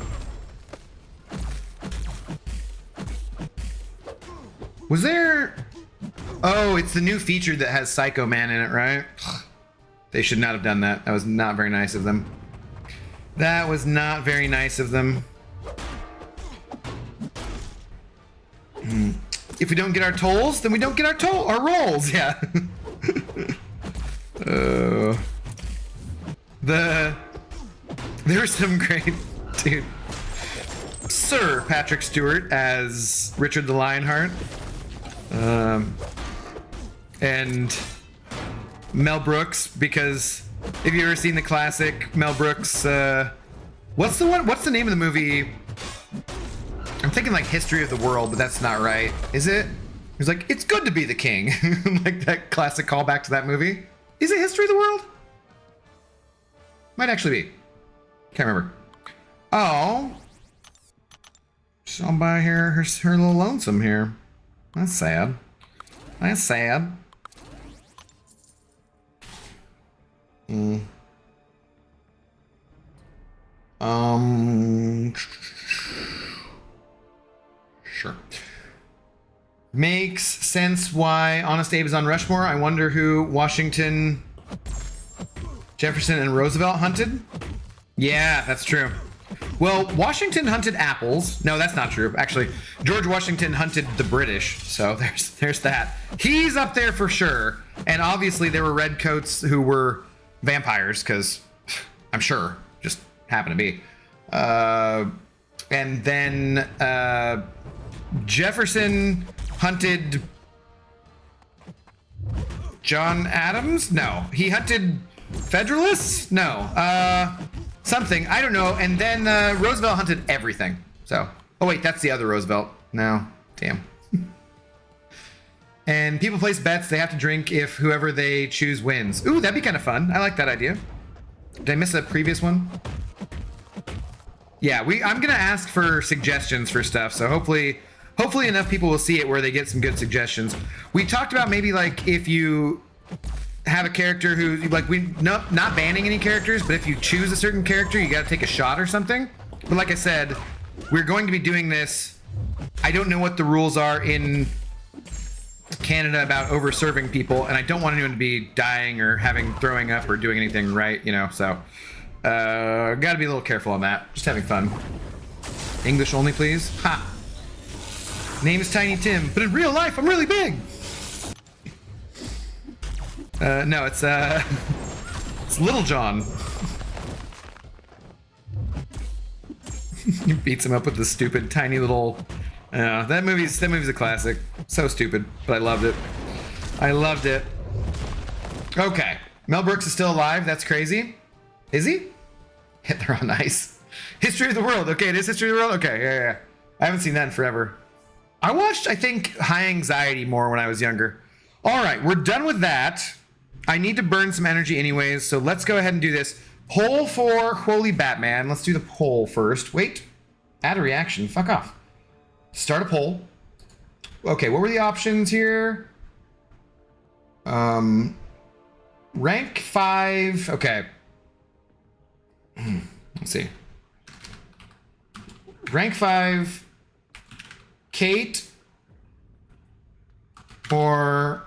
Was there... Oh, it's the new feature that has Psycho Man in it, right? They should not have done that. That was not very nice of them. That was not very nice of them. If we don't get our tolls, then we don't get our rolls. Yeah. There were some great, dude. Sir Patrick Stewart as Richard the Lionheart. And Mel Brooks, because if you've ever seen the classic Mel Brooks, what's the name of the movie? I'm thinking like History of the World, but that's not right. Is it? He's like, it's good to be the king. Like that Classic callback to that movie. Is it History of the World? Might actually be. Can't remember. Oh. She's all by her little lonesome here. That's sad. That's sad. Sure. Makes sense why Honest Abe is on Rushmore. I wonder who Washington, Jefferson, and Roosevelt hunted. Yeah, that's true. Well, Washington hunted apples. No, that's not true. Actually, George Washington hunted the British. So there's that. He's up there for sure. And obviously there were redcoats who were vampires, because I'm sure just happened to be. And then Jefferson hunted John Adams? No. He hunted Federalists? No. Something. I don't know. And then Roosevelt hunted everything. So. Oh, wait. That's the other Roosevelt. No. Damn. And people place bets. They have to drink if whoever they choose wins. Ooh, that'd be kind of fun. I like that idea. Did I miss a previous one? Yeah, I'm going to ask for suggestions for stuff. So hopefully enough people will see it where they get some good suggestions. We talked about maybe like if you have a character who like not banning any characters, but if you choose a certain character, you got to take a shot or something. But like I said, we're going to be doing this. I don't know what the rules are in Canada about over serving people, and I don't want anyone to be dying or throwing up or doing anything right, you know, so gotta be a little careful on that. Just having fun. English only, please. Ha! Name is Tiny Tim, but in real life, I'm really big! No, it's Little John. He beats him up with the stupid tiny little... that movie's a classic. So stupid, but I loved it. I loved it. Okay. Mel Brooks is still alive. That's crazy. Is he? They're on ice. History of the World. Okay, it is History of the World? Okay, yeah. I haven't seen that in forever. I watched, I think, High Anxiety more when I was younger. All right, we're done with that. I need to burn some energy anyways, so let's go ahead and do this. Poll for Holy Batman. Let's do the poll first. Wait. Add a reaction. Fuck off. Start a poll. Okay, what were the options here? Rank 5. Okay. Let's see. Rank 5. Kate or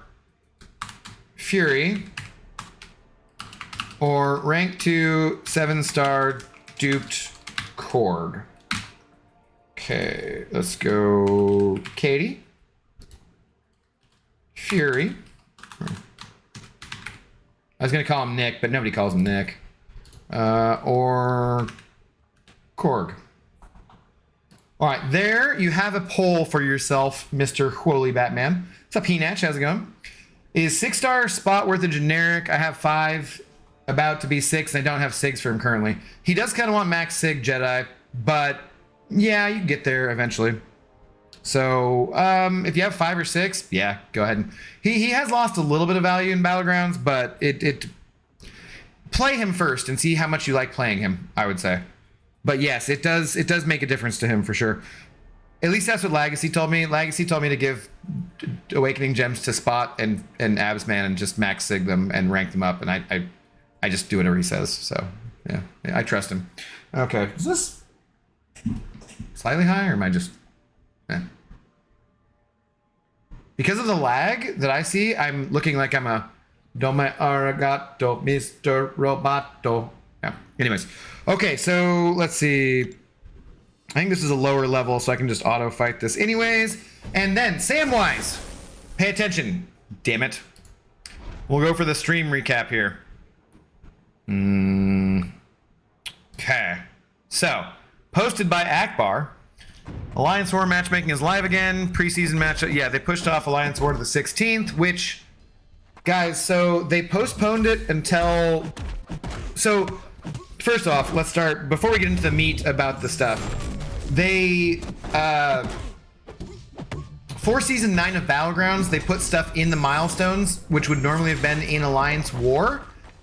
Fury, or rank 2 7-star duped Korg. Okay, let's go Katie, Fury. I was gonna call him Nick, but nobody calls him Nick. Or Korg. All right, there you have a poll for yourself, Mr. Holy Batman. What's up, Henach? How's it going? Is 6-star spot worth a generic? I have 5, about to be 6, and I don't have 6 for him currently. He does kind of want max Sig Jedi, but yeah, you can get there eventually. So if you have 5 or 6, yeah, go ahead. He has lost a little bit of value in Battlegrounds, but it play him first and see how much you like playing him, I would say. But yes, it does make a difference to him for sure. At least that's what Legacy told me. Legacy told me to give Awakening Gems to Spot and Absman and just max sig them and rank them up, and I just do whatever he says. So yeah, I trust him. Okay, is this slightly high or am I just... Because of the lag that I see, I'm looking like I'm a Dome Arigato, Mr. Roboto. Yeah. Anyways. Okay, so let's see. I think this is a lower level, so I can just auto fight this anyways. And then, Samwise. Pay attention. Damn it. We'll go for the stream recap here. Okay. So, posted by Akbar. Alliance War matchmaking is live again. Preseason match. Yeah, they pushed off Alliance War to the 16th, which... Guys, so they postponed it until... So... First off, let's start, before we get into the meat about the stuff, they, for Season 9 of Battlegrounds, they put stuff in the milestones, which would normally have been in Alliance War,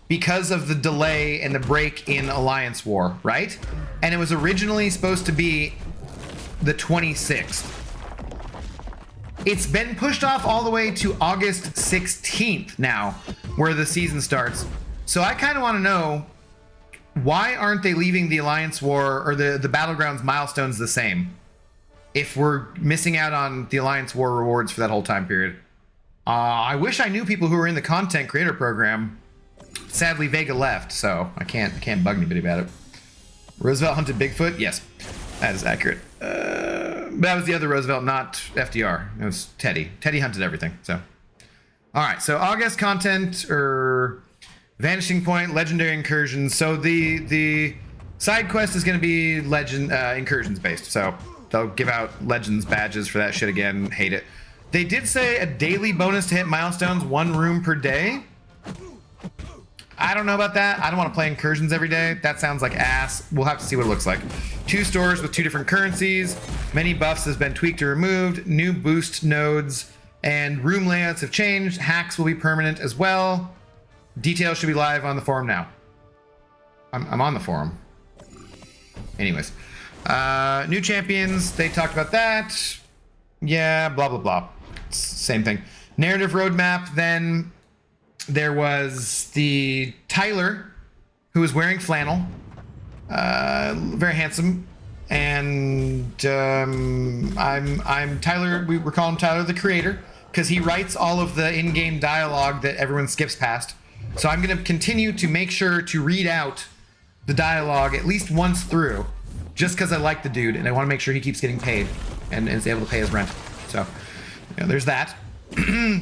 because of the delay and the break in Alliance War, right? And it was originally supposed to be the 26th. It's been pushed off all the way to August 16th now, where the season starts. So I kind of want to know, why aren't they leaving the Alliance War or the Battlegrounds milestones the same? If we're missing out on the Alliance War rewards for that whole time period. I wish I knew people who were in the content creator program. Sadly, Vega left, so I can't bug anybody about it. Roosevelt hunted Bigfoot? Yes, that is accurate. But that was the other Roosevelt, not FDR. It was Teddy. Teddy hunted everything, so. All right, so August content, or Vanishing Point, Legendary Incursions. So the side quest is going to be legend incursions based, so they'll give out Legends badges for that shit again. Hate it. They did say a daily bonus to hit milestones, 1 room per day. I don't know about that. I don't want to play incursions every day. That sounds like ass. We'll have to see what it looks like. 2 stores with 2 different currencies. Many buffs has been tweaked or removed. New boost nodes and room layouts have changed. Hacks will be permanent as well. Details should be live on the forum now. I'm on the forum. Anyways. New champions. They talked about that. Yeah, blah, blah, blah. Same thing. Narrative roadmap, then. There was the Tyler, who was wearing flannel, very handsome, and I'm Tyler. We're calling him Tyler the Creator because he writes all of the in-game dialogue that everyone skips past. So I'm going to continue to make sure to read out the dialogue at least once through, just because I like the dude and I want to make sure he keeps getting paid and is able to pay his rent. So there's that.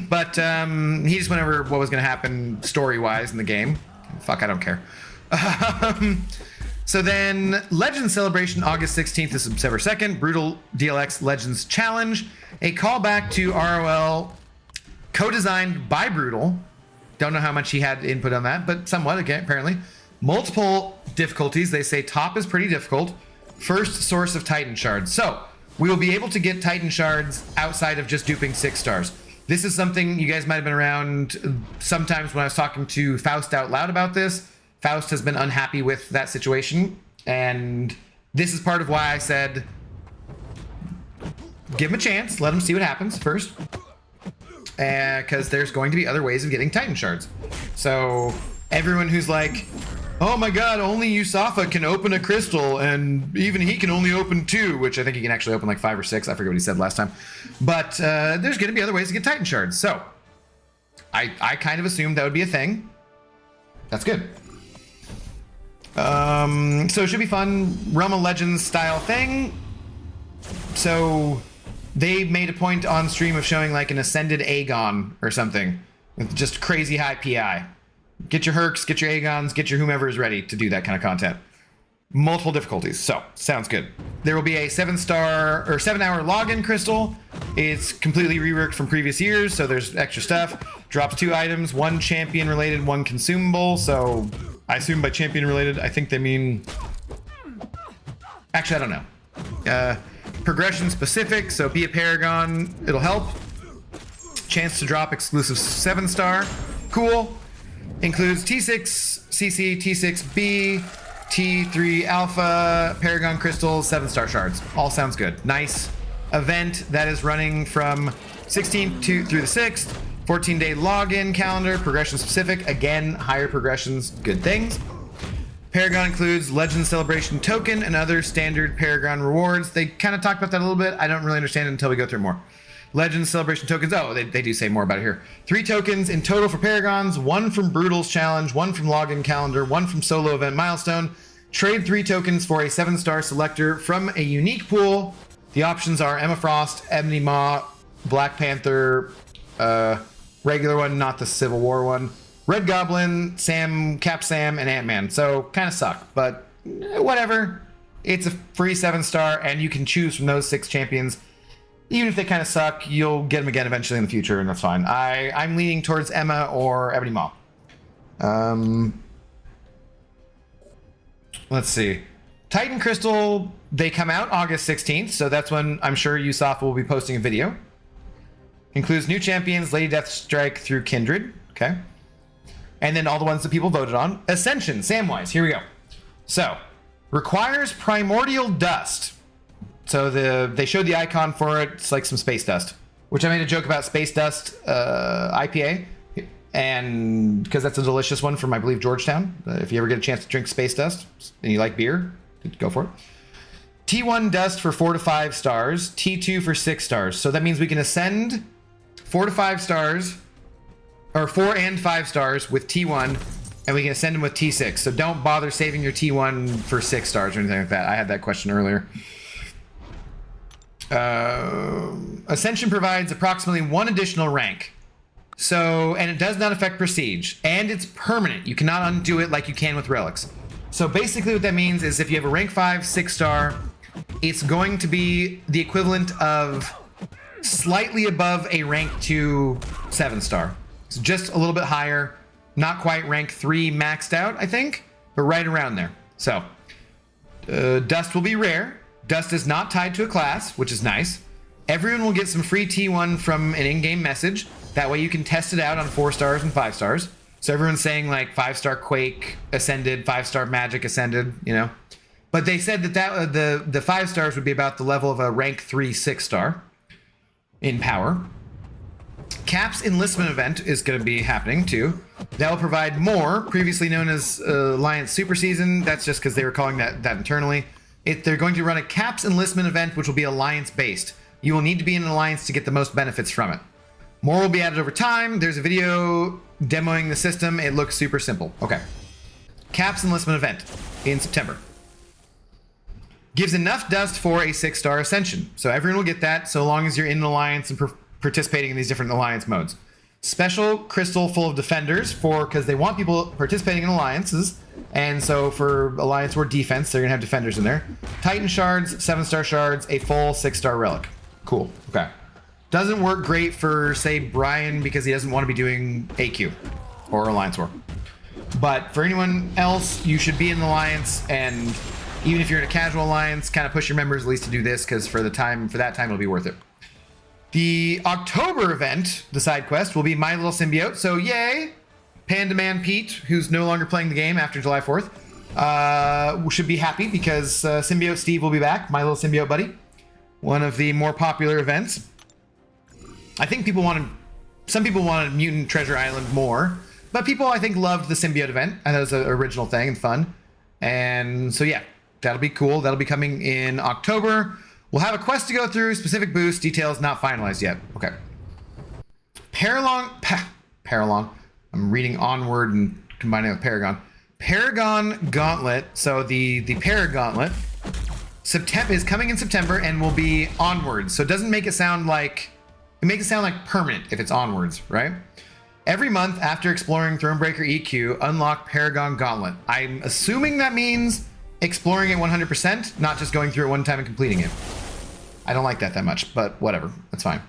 But he just went over what was going to happen story-wise in the game. Fuck, I don't care. So then, Legends Celebration, August 16th to September 2nd. Brutal DLX Legends Challenge. A callback to ROL, co-designed by Brutal. Don't know how much he had input on that, but somewhat, again, apparently. Multiple difficulties. They say top is pretty difficult. First source of Titan Shards. So, we will be able to get Titan Shards outside of just duping 6 stars. This is something you guys might have been around sometimes when I was talking to Faust out loud about this. Faust has been unhappy with that situation, and this is part of why I said, give him a chance, let him see what happens first, because there's going to be other ways of getting Titan Shards. So everyone who's like, oh my god, only Yusafa can open a crystal, and even he can only open 2, which I think he can actually open like 5 or 6. I forget what he said last time. But there's going to be other ways to get Titan Shards. So I kind of assumed that would be a thing. That's good. So it should be fun. Realm of Legends style thing. So they made a point on stream of showing like an Ascended Aegon or something with just crazy high PI. Get your Hercs, get your Aegons, get your whomever is ready to do that kind of content. Multiple difficulties, so sounds good. There will be a 7-star or 7-hour login crystal. It's completely reworked from previous years, so there's extra stuff. Drops 2 items, 1 champion related, 1 consumable. So I assume by champion related, I think they mean. Actually, I don't know. Progression specific, so be a Paragon, it'll help. Chance to drop exclusive 7-star, cool. Includes T6 CC, T6B, T3 Alpha, Paragon Crystals, 7-star shards. All sounds good. Nice event that is running from 16th through the 6th. 14-day login calendar, progression specific. Again, higher progressions, good things. Paragon includes Legend Celebration token and other standard Paragon rewards. They kind of talked about that a little bit. I don't really understand it until we go through more. Legend Celebration tokens. Oh, they do say more about it here. 3 tokens in total for Paragons, 1 from Brutal's Challenge, 1 from Login Calendar, 1 from Solo Event Milestone. Trade 3 tokens for a 7-star selector from a unique pool. The options are Emma Frost, Ebony Maw, Black Panther, regular one, not the Civil War one, Red Goblin, Sam, Cap Sam, and Ant-Man. So, kind of suck, but whatever. It's a free 7-star, and you can choose from those 6 champions. Even if they kind of suck, you'll get them again eventually in the future, and that's fine. I'm leaning towards Emma or Ebony Maw. Let's see. Titan Crystal, they come out August 16th, so that's when I'm sure Yusafa will be posting a video. Includes new champions, Lady Death Strike through Kindred. Okay. And then all the ones that people voted on. Ascension, Samwise. Here we go. So, requires primordial dust. So they showed the icon for it. It's like some space dust, which I made a joke about space dust IPA, and because that's a delicious one from, I believe, Georgetown. If you ever get a chance to drink space dust and you like beer, go for it. T1 dust for 4 to 5 stars, T2 for 6 stars. So that means we can ascend 4 to 5 stars, or 4 and 5 stars with T1, and we can ascend them with T6. So don't bother saving your T1 for 6 stars or anything like that. I had that question earlier. Ascension provides approximately 1 additional rank. So, and it does not affect prestige, and it's permanent. You cannot undo it like you can with relics. So basically what that means is if you have a rank 5 6 star, it's going to be the equivalent of slightly above a rank 2 7 star. So just a little bit higher, not quite rank 3 maxed out, I think, but right around there. So, dust will be rare. Dust is not tied to a class, which is nice. Everyone will get some free T1 from an in-game message. That way you can test it out on 4 stars and 5 stars. So everyone's saying like 5-star Quake ascended, 5-star Magic ascended, you know. But they said that the 5 stars would be about the level of a rank 3 6 star in power. Cap's enlistment event is going to be happening too. That will provide more, previously known as Alliance Super Season. That's just because they were calling that internally. They're going to run a Caps enlistment event, which will be Alliance-based. You will need to be in an Alliance to get the most benefits from it. More will be added over time. There's a video demoing the system. It looks super simple. Okay. Caps enlistment event in September. Gives enough dust for a 6-star ascension. So everyone will get that so long as you're in an Alliance and participating in these different Alliance modes. Special crystal full of defenders because they want people participating in alliances, and so for Alliance War defense, they're gonna have defenders in there. Titan shards, 7-star shards, a full 6-star relic. Cool. Okay. Doesn't work great for, say, Brian because he doesn't want to be doing AQ or Alliance War. But for anyone else, you should be in the Alliance, and even if you're in a casual Alliance, kind of push your members at least to do this because for that time, it'll be worth it. The October event, the side quest, will be My Little Symbiote. So yay! Panda Man Pete, who's no longer playing the game after July 4th, should be happy because Symbiote Steve will be back, My Little Symbiote Buddy. One of the more popular events. I think some people wanted Mutant Treasure Island more, but people I think loved the Symbiote event. I thought it was an original thing and fun. And so yeah, that'll be cool. That'll be coming in October. We'll have a quest to go through, specific boost, details not finalized yet. Okay. Paralon. I'm reading Onward and combining it with Paragon. Paragon Gauntlet. So the Paragauntlet is coming in September and will be Onwards. So it doesn't make it sound like... It makes it sound like permanent if it's Onwards, right? Every month after exploring Thronebreaker EQ, unlock Paragon Gauntlet. I'm assuming that means exploring it 100%, not just going through it one time and completing it. I don't like that much, but whatever. That's fine.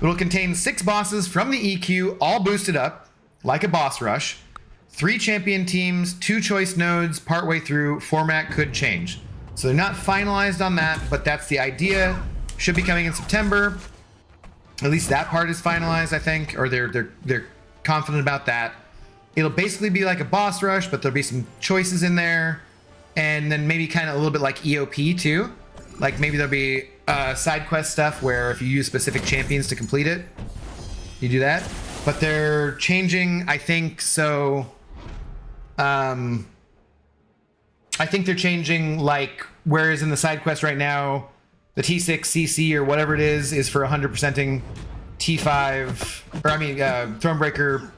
It will contain 6 bosses from the EQ, all boosted up, like a boss rush. 3 champion teams, 2 choice nodes, partway through. Format could change. So they're not finalized on that, but that's the idea. Should be coming in September. At least that part is finalized, I think, or they're confident about that. It'll basically be like a boss rush, but there'll be some choices in there, and then maybe kind of a little bit like EOP too. Like maybe there'll be side quest stuff where if you use specific champions to complete it, you do that. But they're changing, I think. So, I think they're changing, like, whereas in the side quest right now, the T6 CC or whatever it is for 100%ing T5, or I mean, Thronebreaker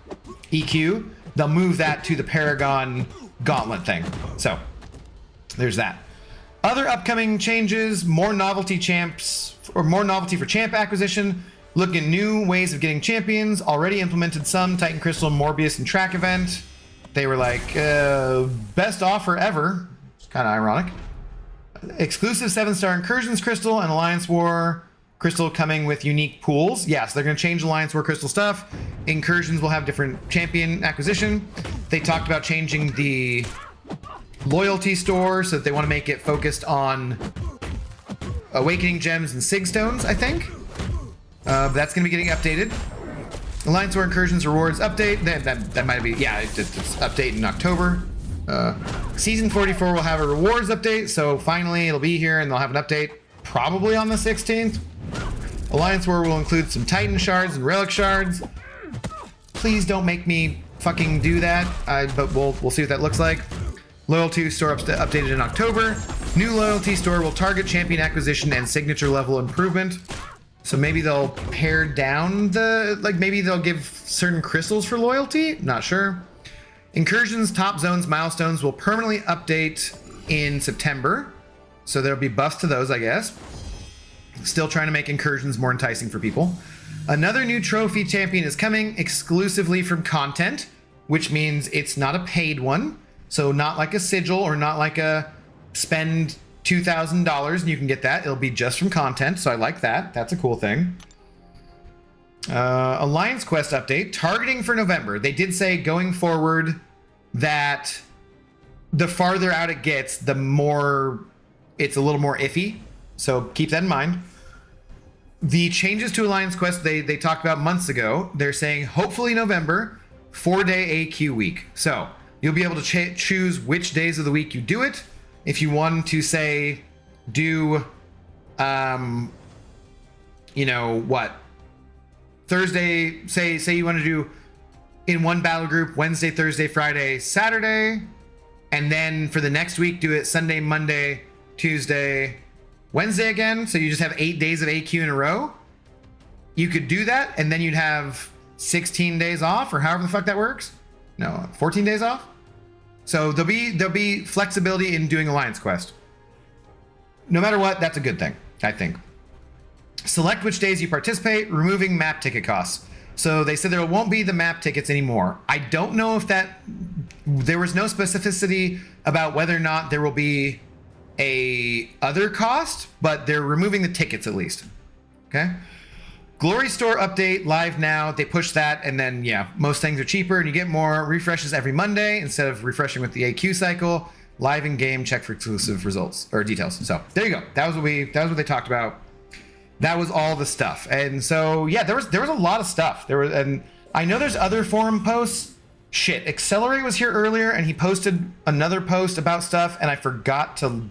EQ. They'll move that to the Paragon Gauntlet thing. So, there's that. Other upcoming changes, more novelty for champ acquisition, looking at new ways of getting champions, already implemented some, Titan Crystal, Morbius, and Track event. They were like, best offer ever. It's kind of ironic. Exclusive 7-star Incursions Crystal and Alliance War Crystal coming with unique pools. Yeah, so they're going to change Alliance War Crystal stuff. Incursions will have different champion acquisition. They talked about changing the loyalty store so that they want to make it focused on Awakening Gems and Sig Stones, I think. That's going to be getting updated. Alliance War Incursions Rewards update. That might be, yeah, it's update in October. Season 44 will have a rewards update, so finally it'll be here and they'll have an update probably on the 16th. Alliance War will include some Titan shards and Relic shards. Please don't make me fucking do that, but we'll see what that looks like. Loyalty store updated in October. New loyalty store will target champion acquisition and signature level improvement. So maybe they'll pare down the, like maybe they'll give certain crystals for loyalty? Not sure. Incursions, top zones, milestones will permanently update in September. So there'll be buffs to those, I guess. Still trying to make incursions more enticing for people. Another new trophy champion is coming exclusively from content, which means it's not a paid one. So not like a sigil or not like a spend $2,000 and you can get that. It'll be just from content. So I like that. That's a cool thing. Alliance Quest update, targeting for November. They did say going forward that the farther out it gets, the more it's a little more iffy. So keep that in mind. The changes to Alliance Quest they talked about months ago. They're saying hopefully November, 4-day AQ week. So you'll be able to choose which days of the week you do it. If you want to say do, you know what, Thursday, say you want to do in one battle group Wednesday, Thursday, Friday, Saturday, and then for the next week do it Sunday, Monday, Tuesday, Wednesday again. So you just have 8 days of AQ in a row. You could do that, and then you'd have 16 days off, or however the fuck that works. No, 14 days off. So there'll be flexibility in doing Alliance Quest. No matter what, that's a good thing, I think. Select which days you participate, removing map ticket costs. So they said there won't be the map tickets anymore. I don't know if there was no specificity about whether or not there will be a other cost, but they're removing the tickets at least. Okay. Glory Store update live now. They push that, and then yeah, most things are cheaper and you get more refreshes every Monday instead of refreshing with the AQ cycle. Live in game, check for exclusive results or details. So there you go. That was what they talked about. That was all the stuff. And so yeah, there was a lot of stuff. And I know there's other forum posts. Shit, Accelerate was here earlier and he posted another post about stuff and I forgot to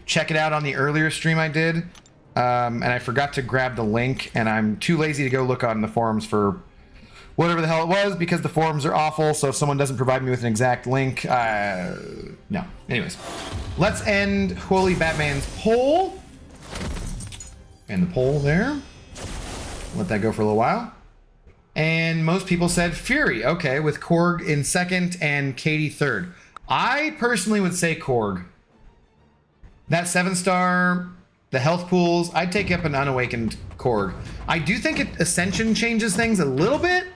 check it out on the earlier stream I did. And I forgot to grab the link, and I'm too lazy to go look on the forums for whatever the hell it was because the forums are awful. So if someone doesn't provide me with an exact link, no. Anyways, let's end Holy Batman's poll. And the poll there. Let that go for a little while. And most people said Fury. Okay, with Korg in second and Katie third. I personally would say Korg. That 7-star... the health pools, I'd take up an unawakened Korg. I do think Ascension changes things a little bit,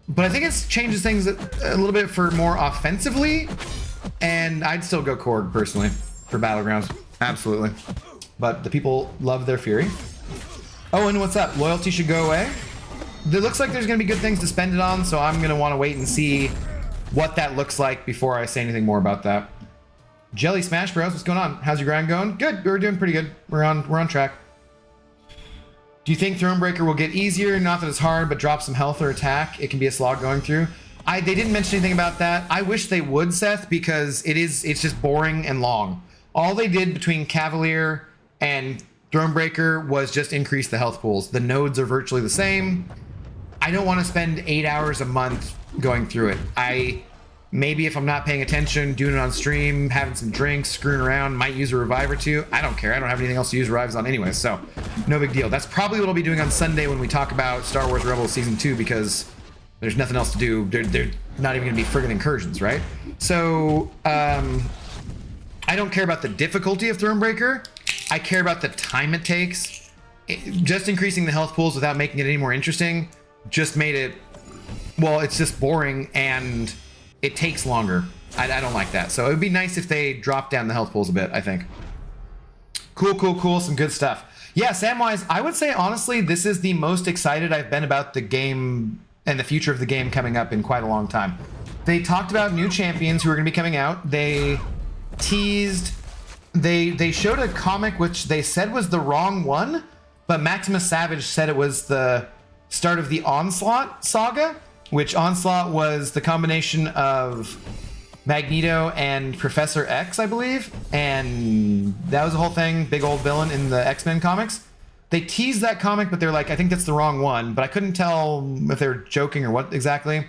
but I think it changes things a little bit for more offensively, and I'd still go Korg personally for Battlegrounds. Absolutely. But the people love their Fury. Oh, and what's up? Loyalty should go away? It looks like there's going to be good things to spend it on, so I'm going to want to wait and see what that looks like before I say anything more about that. Jelly Smash Bros, what's going on? How's your grind going? Good, we're doing pretty good. We're on track. Do you think Thronebreaker will get easier? Not that it's hard, but drop some health or attack. It can be a slog going through. They didn't mention anything about that. I wish they would, Seth, because it's just boring and long. All they did between Cavalier and Thronebreaker was just increase the health pools. The nodes are virtually the same. I don't want to spend 8 hours a month going through it. Maybe if I'm not paying attention, doing it on stream, having some drinks, screwing around, might use a revive or two. I don't care. I don't have anything else to use revives on anyway, so no big deal. That's probably what I'll be doing on Sunday when we talk about Star Wars Rebels Season 2 because there's nothing else to do. They're not even going to be friggin' incursions, right? So, I don't care about the difficulty of Thronebreaker. I care about the time it takes. Just increasing the health pools without making it any more interesting just made it, well, it's just boring and it takes longer. I don't like that. So it would be nice if they dropped down the health pools a bit, I think. Cool. Some good stuff. Yeah, Samwise, I would say, honestly, this is the most excited I've been about the game and the future of the game coming up in quite a long time. They talked about new champions who are going to be coming out. They teased... They showed a comic which they said was the wrong one, but Maximus Savage said it was the start of the Onslaught saga, which Onslaught was the combination of Magneto and Professor X, I believe, and that was the whole thing, big old villain in the X-Men comics. They teased that comic, but they're like, I think that's the wrong one, but I couldn't tell if they were joking or what exactly,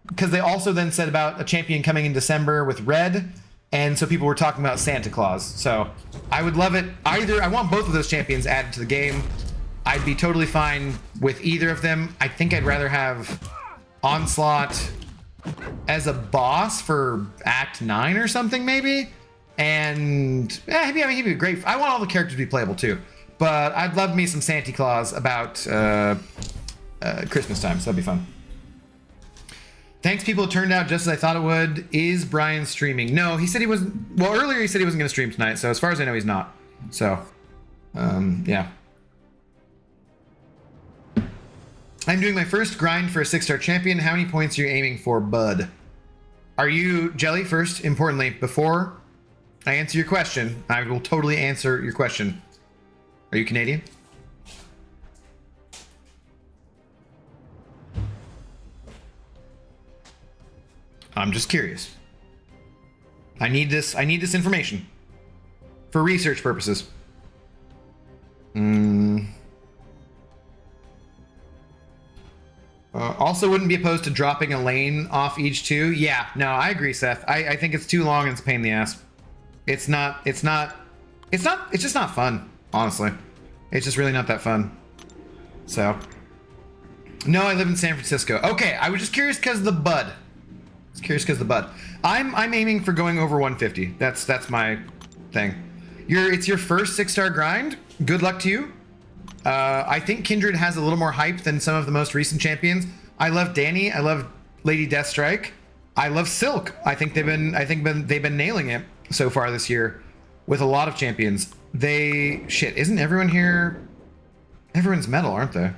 because they also then said about a champion coming in December with Red, and so people were talking about Santa Claus. So I would love it. Either, I want both of those champions added to the game. I'd be totally fine with either of them. I think I'd rather have Onslaught as a boss for Act 9 or something, maybe. And he'd be great. I want all the characters to be playable too. But I'd love me some Santa Claus about Christmas time, so that'd be fun. Thanks, people. It turned out just as I thought it would. Is Brian streaming? No, he said he wasn't. Well, earlier he said he wasn't going to stream tonight, so as far as I know, he's not. So, yeah. I'm doing my first grind for a 6-star champion. How many points are you aiming for, bud? Are you, Jelly, first, importantly, before I answer your question, I will totally answer your question. Are you Canadian? I'm just curious. I need this information for research purposes. Also wouldn't be opposed to dropping a lane off each two. Yeah, no, I agree, Seth. I think it's too long and it's a pain in the ass. It's just not fun, honestly. It's just really not that fun. So, no, I live in San Francisco. Okay, I was just curious because the bud. I'm aiming for going over 150. That's my thing. It's your first 6-star grind. Good luck to you. I think Kindred has a little more hype than some of the most recent champions. I love Danny. I love Lady Deathstrike. I love Silk. I think they've been nailing it so far this year with a lot of champions. Isn't everyone here? Everyone's metal, aren't they?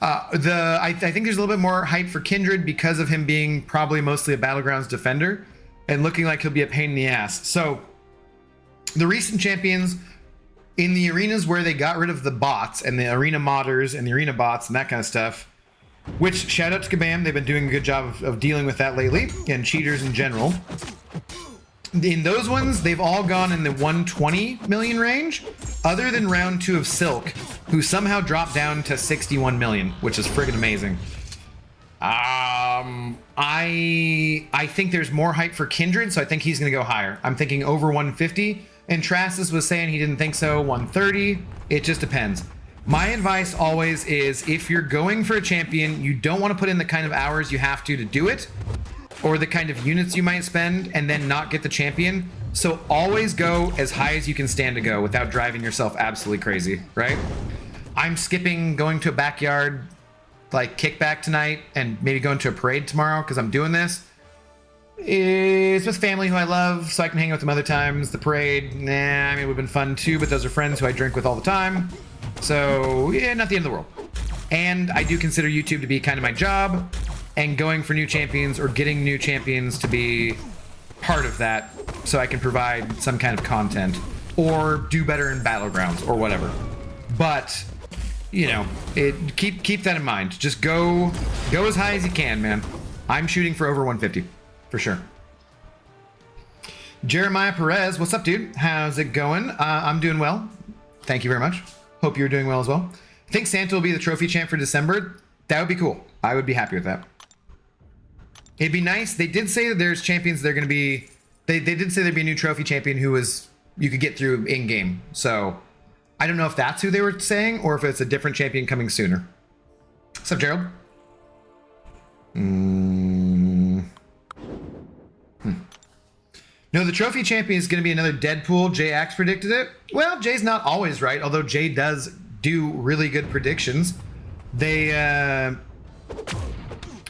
I think there's a little bit more hype for Kindred because of him being probably mostly a Battlegrounds defender and looking like he'll be a pain in the ass. So the recent champions in the arenas where they got rid of the bots and the arena modders and the arena bots and that kind of stuff, which shout out to Kabam, they've been doing a good job of dealing with that lately, and cheaters in general. In those ones, they've all gone in the 120 million range, other than round 2 of Silk, who somehow dropped down to 61 million, which is friggin' amazing. I think there's more hype for Kindred, so I think he's gonna go higher. I'm thinking over 150, and Trassus was saying he didn't think so, 130. It just depends. My advice always is, if you're going for a champion, you don't want to put in the kind of hours you have to do it, or the kind of units you might spend, and then not get the champion. So always go as high as you can stand to go without driving yourself absolutely crazy, right? I'm skipping going to a backyard like kickback tonight and maybe going to a parade tomorrow because I'm doing this. It's with family who I love, so I can hang out with them other times. The parade, I mean, it would have been fun too, but those are friends who I drink with all the time. So, yeah, not the end of the world. And I do consider YouTube to be kind of my job, and going for new champions or getting new champions to be part of that, so I can provide some kind of content or do better in Battlegrounds or whatever. But, you know, keep that in mind. Just go as high as you can, man. I'm shooting for over 150. For sure. Jeremiah Perez, what's up, dude? How's it going? I'm doing well. Thank you very much. Hope you're doing well as well. I think Santa will be the trophy champ for December. That would be cool. I would be happy with that. It'd be nice. They did say that there's champions that are going to be... They did say there'd be a new trophy champion who was... You could get through in-game. So, I don't know if that's who they were saying or if it's a different champion coming sooner. What's up, Gerald? No, the trophy champion is going to be another Deadpool. Jay Axe predicted it. Well, Jay's not always right, although Jay does do really good predictions. Jay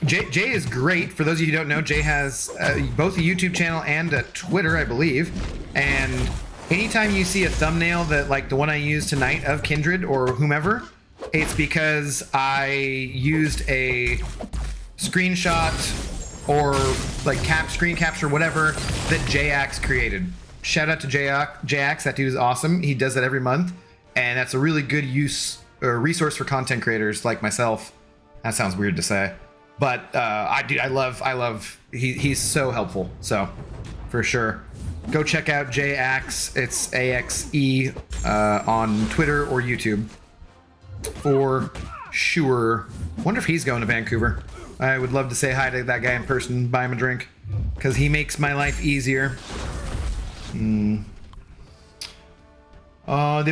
is great. For those of you who don't know, Jay has both a YouTube channel and a Twitter, I believe. And anytime you see a thumbnail that, like the one I used tonight of Kindred or whomever, it's because I used a screenshot or like screen capture, whatever, that J-Ax created. Shout out to JAX. That dude is awesome. He does that every month, and that's a really good use or resource for content creators like myself. That sounds weird to say, but I love. He's so helpful. So for sure, go check out JAX. It's AXE on Twitter or YouTube for sure. Wonder if he's going to Vancouver. I would love to say hi to that guy in person, buy him a drink, because he makes my life easier. They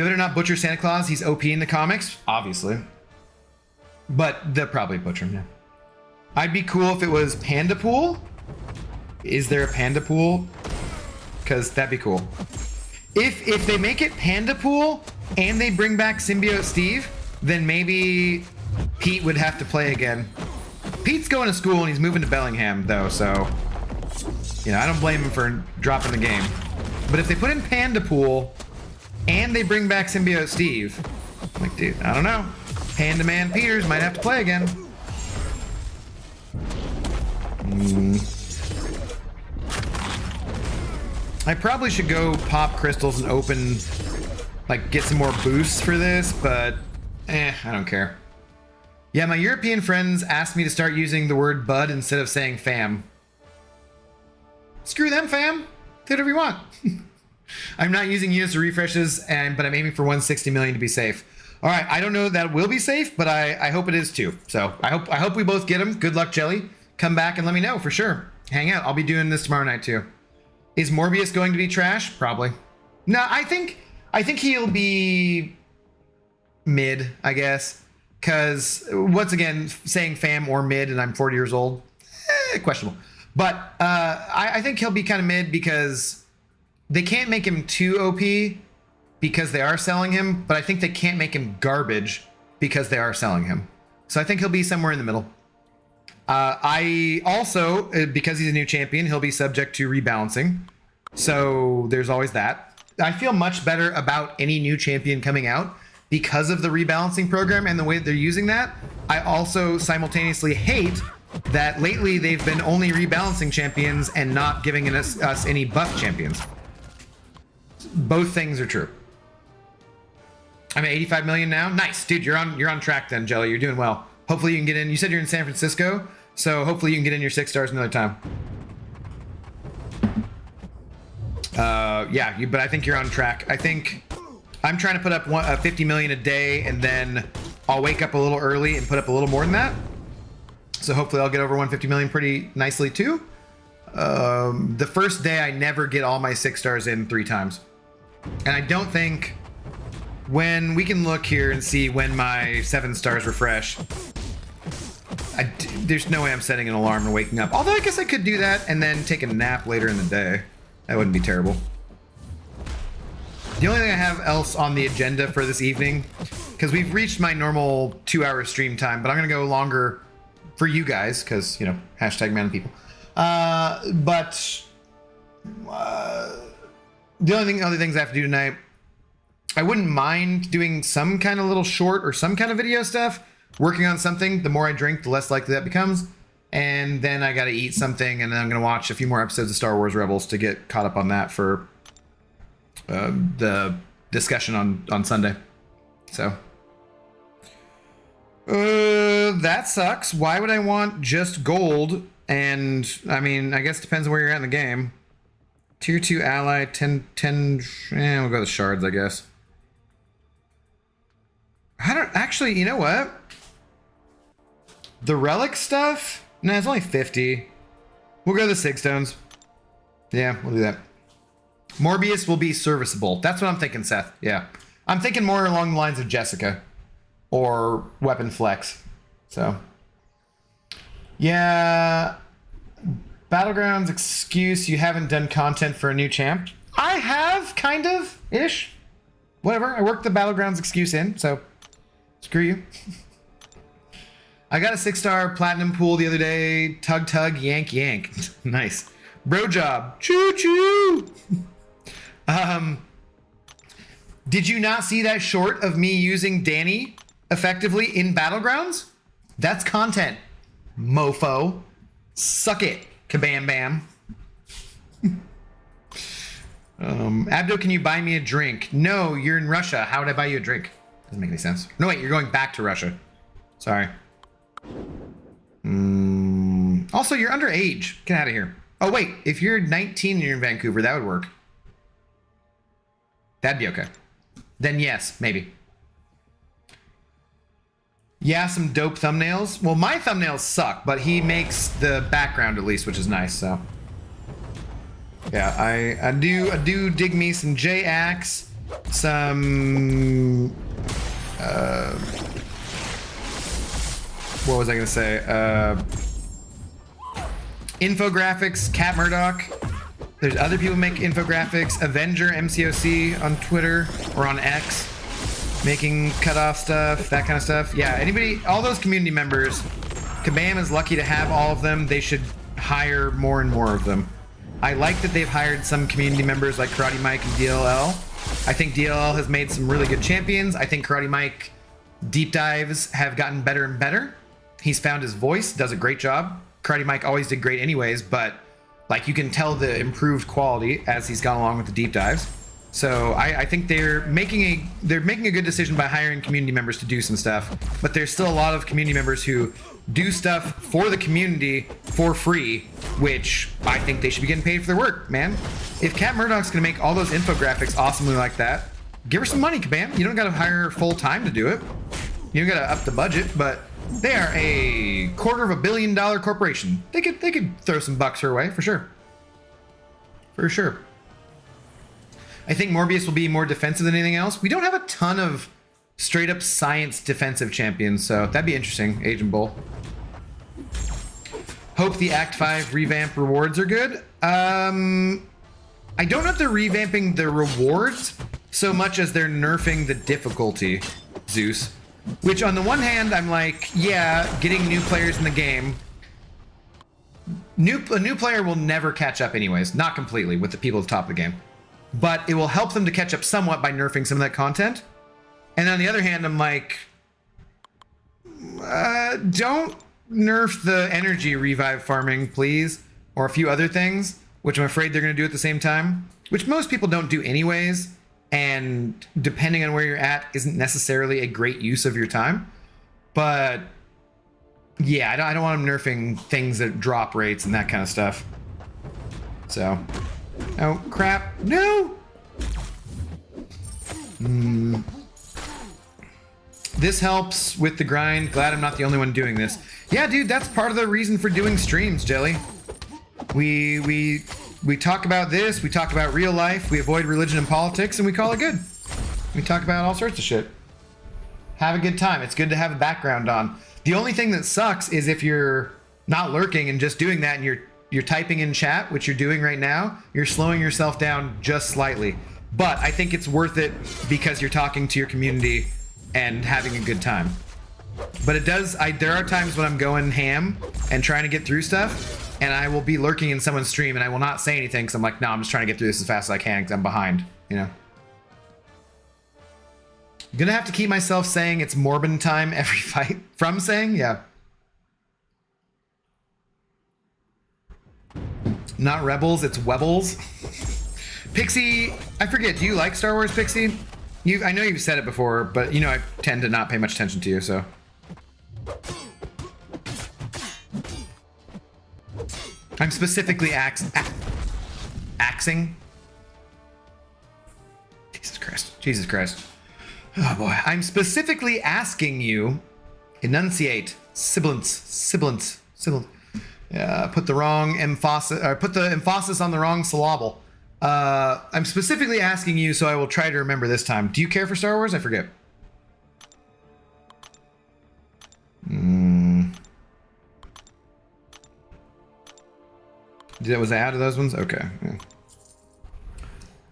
better not butcher Santa Claus. He's OP in the comics, obviously. But they'll probably butcher him, yeah. I'd be cool if it was Panda Pool. Is there a Panda Pool? Because that'd be cool. If they make it Panda Pool and they bring back Symbiote Steve, then maybe Pete would have to play again. Pete's going to school and he's moving to Bellingham, though, so... You know, I don't blame him for dropping the game. But if they put in Panda Pool and they bring back Symbiote Steve, I'm like, dude, I don't know. Panda Man Peters might have to play again. I probably should go pop crystals and open, like, get some more boosts for this, but I don't care. Yeah, my European friends asked me to start using the word bud instead of saying fam. Screw them, fam. Do whatever you want. I'm not using units or refreshes, but I'm aiming for 160 million to be safe. All right, I don't know that will be safe, but I hope it is too. So I hope we both get them. Good luck, Jelly. Come back and let me know for sure. Hang out. I'll be doing this tomorrow night too. Is Morbius going to be trash? Probably. No, I think he'll be mid, I guess. Because once again, saying fam or mid, and I'm 40 years old, questionable. But I think he'll be kind of mid because they can't make him too OP because they are selling him, but I think they can't make him garbage because they are selling him. So I think he'll be somewhere in the middle. I also, because he's a new champion, he'll be subject to rebalancing. So there's always that. I feel much better about any new champion coming out because of the rebalancing program and the way that they're using that. I also simultaneously hate that lately they've been only rebalancing champions and not giving us any buff champions. Both things are true. I'm at 85 million now. Nice, dude. You're on track then, Jelly. You're doing well. Hopefully you can get in. You said you're in San Francisco, so hopefully you can get in your 6 stars another time. Yeah, but I think you're on track. I think I'm trying to put up 50 million a day, and then I'll wake up a little early and put up a little more than that. So hopefully I'll get over 150 million pretty nicely too. The first day I never get all my 6 stars in 3 times. And I don't think, when we can look here and see when my 7 stars refresh, there's no way I'm setting an alarm and waking up. Although I guess I could do that and then take a nap later in the day. That wouldn't be terrible. The only thing I have else on the agenda for this evening, because we've reached my normal 2-hour stream time, but I'm going to go longer for you guys, because, you know, hashtag man of people. The other things I have to do tonight, I wouldn't mind doing some kind of little short or some kind of video stuff, working on something. The more I drink, the less likely that becomes. And then I got to eat something, and then I'm going to watch a few more episodes of Star Wars Rebels to get caught up on that for the discussion on Sunday. So that sucks. Why would I want just gold? And I mean, I guess it depends on where you're at in the game. Tier 2 ally, 10, we'll go with shards, I guess. I don't actually, you know what? The relic stuff? No, it's only 50. We'll go the 6 stones. Yeah, we'll do that. Morbius will be serviceable. That's what I'm thinking, Seth. Yeah. I'm thinking more along the lines of Jessica or Weapon Flex. So, yeah. Battlegrounds excuse you haven't done content for a new champ. I have, kind of, ish. Whatever. I worked the Battlegrounds excuse in, so screw you. I got a 6-star platinum pool the other day. Tug, tug, yank, yank. Nice. Bro job. Choo choo. Did you not see that short of me using Danny effectively in Battlegrounds? That's content, mofo. Suck it, kabam bam. Abdo, can you buy me a drink? No, you're in Russia. How would I buy you a drink? Doesn't make any sense. No, wait, you're going back to Russia. Sorry. Also, you're underage. Get out of here. Oh, wait, if you're 19 and you're in Vancouver, that would work. That'd be okay. Then yes, maybe. Yeah, some dope thumbnails. Well, my thumbnails suck, but he makes the background at least, which is nice, so. Yeah, I do dig me some J-Axe, some what was I gonna say? Infographics, Cat Murdoch. There's other people make infographics. Avenger MCOC on Twitter or on X, making cutoff stuff, that kind of stuff. Yeah, anybody, all those community members, Kabam is lucky to have all of them. They should hire more and more of them. I like that they've hired some community members like Karate Mike and DLL. I think DLL has made some really good champions. I think Karate Mike deep dives have gotten better and better. He's found his voice, does a great job. Karate Mike always did great anyways, but like you can tell the improved quality as he's gone along with the deep dives. So I think they're making a good decision by hiring community members to do some stuff, but there's still a lot of community members who do stuff for the community for free, which I think they should be getting paid for their work, man. If Cat Murdoch's gonna make all those infographics awesomely like that, give her some money, Kabam. You don't gotta hire her full time to do it. You don't gotta up the budget, but they are a $250 million corporation. They could throw some bucks her way for sure. For sure. I think Morbius will be more defensive than anything else. We don't have a ton of straight up science defensive champions, so that'd be interesting, Agent Bull. Hope the Act 5 revamp rewards are good. I don't know if they're revamping the rewards so much as they're nerfing the difficulty, Zeus. Which on the one hand, I'm like, yeah, getting new players in the game. A new player will never catch up anyways, not completely with the people at the top of the game. But it will help them to catch up somewhat by nerfing some of that content. And on the other hand, I'm like, don't nerf the energy revive farming, please. Or a few other things, which I'm afraid they're going to do at the same time. Which most people don't do anyways. And depending on where you're at, isn't necessarily a great use of your time. But yeah, I don't want them nerfing things that drop rates and that kind of stuff. So... oh, crap. No! This helps with the grind. Glad I'm not the only one doing this. Yeah, dude, that's part of the reason for doing streams, Jelly. We talk about this, we talk about real life, we avoid religion and politics, and we call it good. We talk about all sorts of shit. Have a good time. It's good to have a background on. The only thing that sucks is if you're not lurking and just doing that and you're typing in chat, which you're doing right now, you're slowing yourself down just slightly. But I think it's worth it because you're talking to your community and having a good time. But it does, there are times when I'm going ham and trying to get through stuff, and I will be lurking in someone's stream and I will not say anything because I'm like, no, I'm just trying to get through this as fast as I can because I'm behind, you know? I'm gonna have to keep myself saying it's Morbin time every fight. From saying, yeah. Not Rebels, it's Webbles. Pixie, I forget, do you like Star Wars, Pixie? I know you've said it before, but you know I tend to not pay much attention to you, so. I'm specifically axing. Jesus Christ. Jesus Christ. Oh boy. I'm specifically asking you, enunciate, sibilance. Put the wrong emphasis, or put the emphasis on the wrong syllable. I'm specifically asking you, so I will try to remember this time. Do you care for Star Wars? I forget. Was I out of those ones? Okay. Yeah.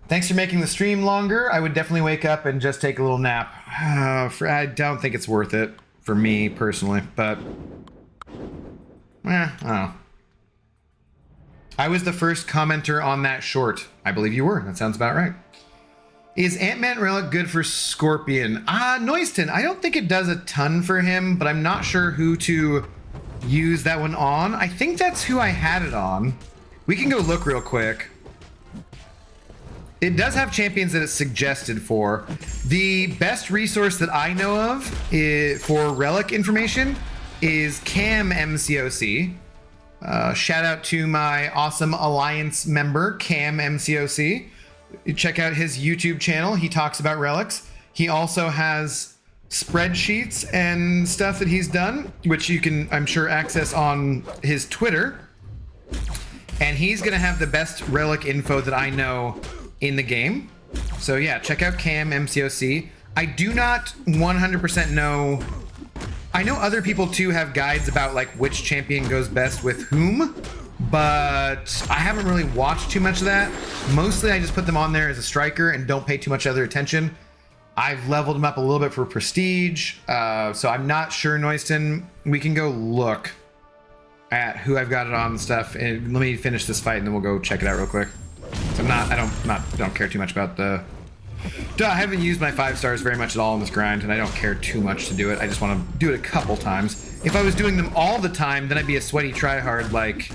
Thanks for making the stream longer. I would definitely wake up and just take a little nap. I don't think it's worth it for me personally, but I don't know. I was the first commenter on that short. I believe you were. That sounds about right. Is Ant-Man Relic good for Scorpion? Noiston, I don't think it does a ton for him, but I'm not sure who to use that one on. I think that's who I had it on. We can go look real quick. It does have champions that it's suggested for. The best resource that I know of for relic information is Cam MCOC. Shout out to my awesome Alliance member, Cam MCOC. Check out his YouTube channel. He talks about relics. He also has spreadsheets and stuff that he's done, which you can, I'm sure, access on his Twitter. And he's going to have the best relic info that I know in the game. So yeah, check out Cam MCOC. I do not 100% know. I know other people too have guides about like which champion goes best with whom, but I haven't really watched too much of that. Mostly I just put them on there as a striker and don't pay too much other attention. I've leveled them up a little bit for prestige, so I'm not sure, Noiston. We can go look at who I've got it on and stuff, and let me finish this fight and then we'll go check it out real quick. So I don't care too much about the... I haven't used my 5 stars very much at all in this grind, and I don't care too much to do it. I just want to do it a couple times. If I was doing them all the time, then I'd be a sweaty tryhard like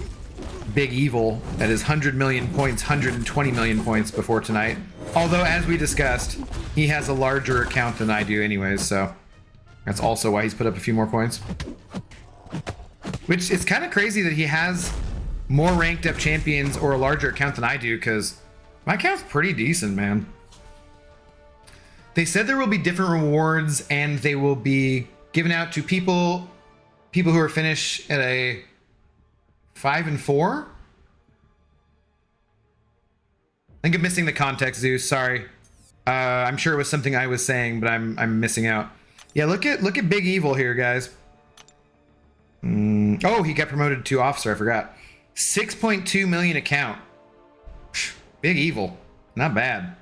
Big Evil that is 100 million points, 120 million points before tonight. Although, as we discussed, he has a larger account than I do anyways, so that's also why he's put up a few more points. Which, it's kind of crazy that he has more ranked up champions or a larger account than I do, because my account's pretty decent, man. They said there will be different rewards and they will be given out to people who are finished at a 5 and 4. I think I'm missing the context, Zeus. Sorry. I'm sure it was something I was saying, but I'm missing out. Yeah, look at Big Evil here, guys. Oh, he got promoted to officer. I forgot. 6.2 million account. Big Evil. Not bad.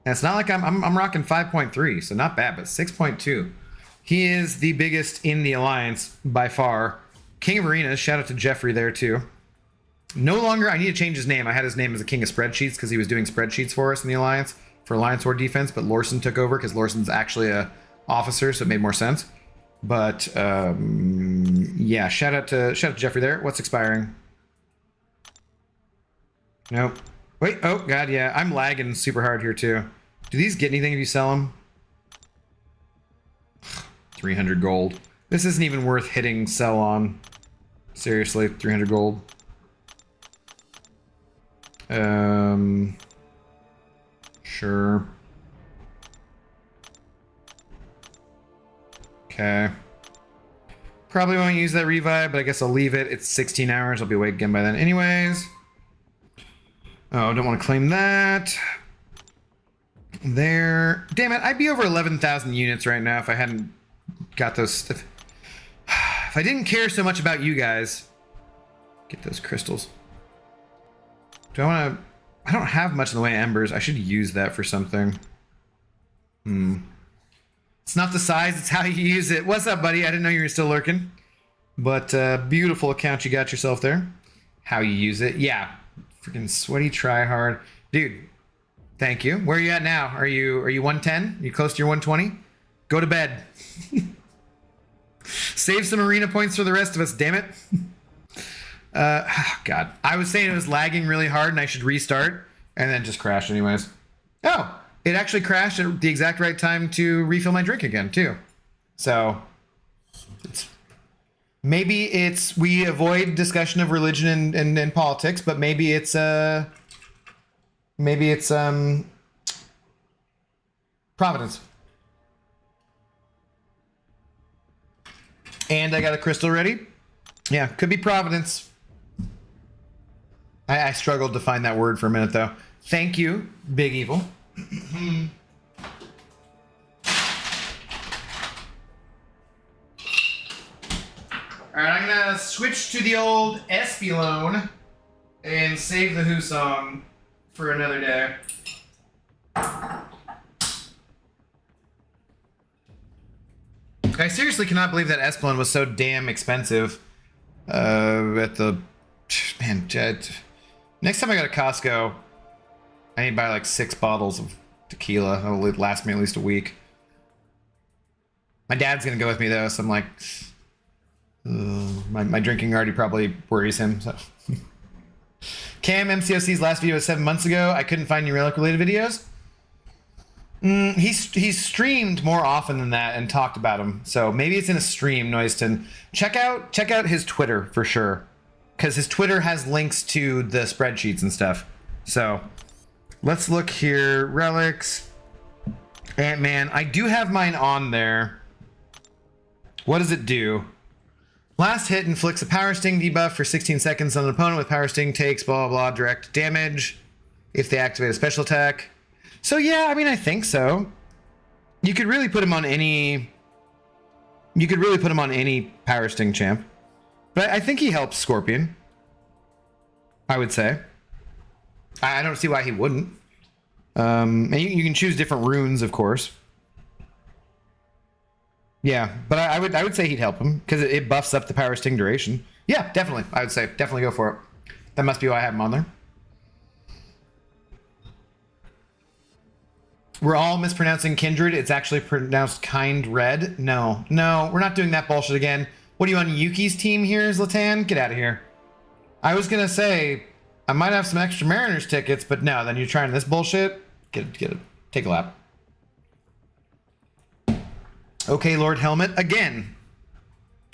And it's not like I'm rocking 5.3, so not bad, but 6.2. He is the biggest in the Alliance by far. King of Arenas, shout out to Jeffrey there too. No longer, I need to change his name. I had his name as a King of Spreadsheets because he was doing spreadsheets for us in the Alliance for Alliance War defense, but Lorson took over because Lorson's actually a officer, so it made more sense. But yeah, shout out to Jeffrey there. What's expiring? Nope. Wait, oh god, yeah, I'm lagging super hard here too. Do these get anything if you sell them? 300 gold. This isn't even worth hitting sell on. Seriously, 300 gold. Sure. Okay. Probably won't use that revive, but I guess I'll leave it. It's 16 hours. I'll be awake again by then anyways. Oh, don't want to claim that. There. Damn it, I'd be over 11,000 units right now if I hadn't got those. If I didn't care so much about you guys. Get those crystals. Do I want to... I don't have much in the way of embers. I should use that for something. It's not the size, it's how you use it. What's up, buddy? I didn't know you were still lurking. But beautiful account you got yourself there. How you use it. Yeah. Freaking sweaty tryhard. Dude, thank you. Where are you at now? Are you 110? Are you close to your 120? Go to bed. Save some arena points for the rest of us, damn it. God. I was saying it was lagging really hard and I should restart, and then just crashed anyways. Oh, it actually crashed at the exact right time to refill my drink again, too. So, maybe it's we avoid discussion of religion and politics, but maybe it's Providence. And I got a crystal ready. Yeah, could be Providence. I struggled to find that word for a minute though. Thank you, Big Evil. Alright, I'm gonna switch to the old Espelone and save the Who song for another day. I seriously cannot believe that Espelone was so damn expensive at the... Man, next time I go to Costco, I need to buy like 6 bottles of tequila. That'll last me at least a week. My dad's gonna go with me though, so I'm like... my drinking already probably worries him, so... Cam MCOC's last video was 7 months ago. I couldn't find New Relic related videos. He's streamed more often than that and talked about him. So maybe it's in a stream, Noiston. Check out his Twitter for sure. Because his Twitter has links to the spreadsheets and stuff. So let's look here. Relics. Ant-Man. I do have mine on there. What does it do? Last hit inflicts a power sting debuff for 16 seconds on an opponent with power sting, takes blah blah blah direct damage if they activate a special attack. So yeah, I mean I think so. You could really put him on any power sting champ. But I think he helps Scorpion. I would say. I don't see why he wouldn't. And you can choose different runes, of course. Yeah, but I would say he'd help him because it buffs up the power sting duration. Yeah, definitely. I would say definitely go for it. That must be why I have him on there. We're all mispronouncing Kindred. It's actually pronounced Kindred. No, we're not doing that bullshit again. What are you on Yuki's team here, Zlatan? Get out of here. I was gonna say I might have some extra Mariners tickets, but no. Then you're trying this bullshit. Get it. Take a lap. Okay, Lord Helmet. Again,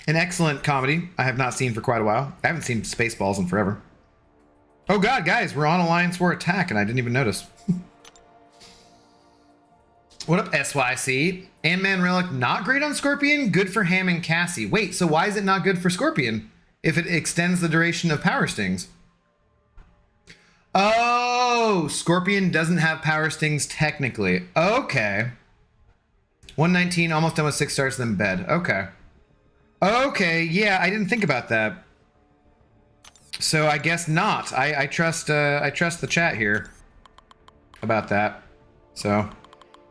an excellent comedy I have not seen for quite a while. I haven't seen Spaceballs in forever. Oh god, guys, we're on Alliance War Attack and I didn't even notice. What up, SYC? Ant-Man Relic not great on Scorpion? Good for Ham and Cassie. Wait, so why is it not good for Scorpion if it extends the duration of power stings? Oh, Scorpion doesn't have power stings technically. Okay. 119, almost done with 6 stars, then bed. Okay. Okay, yeah, I didn't think about that. So I guess not. I trust the chat here about that. So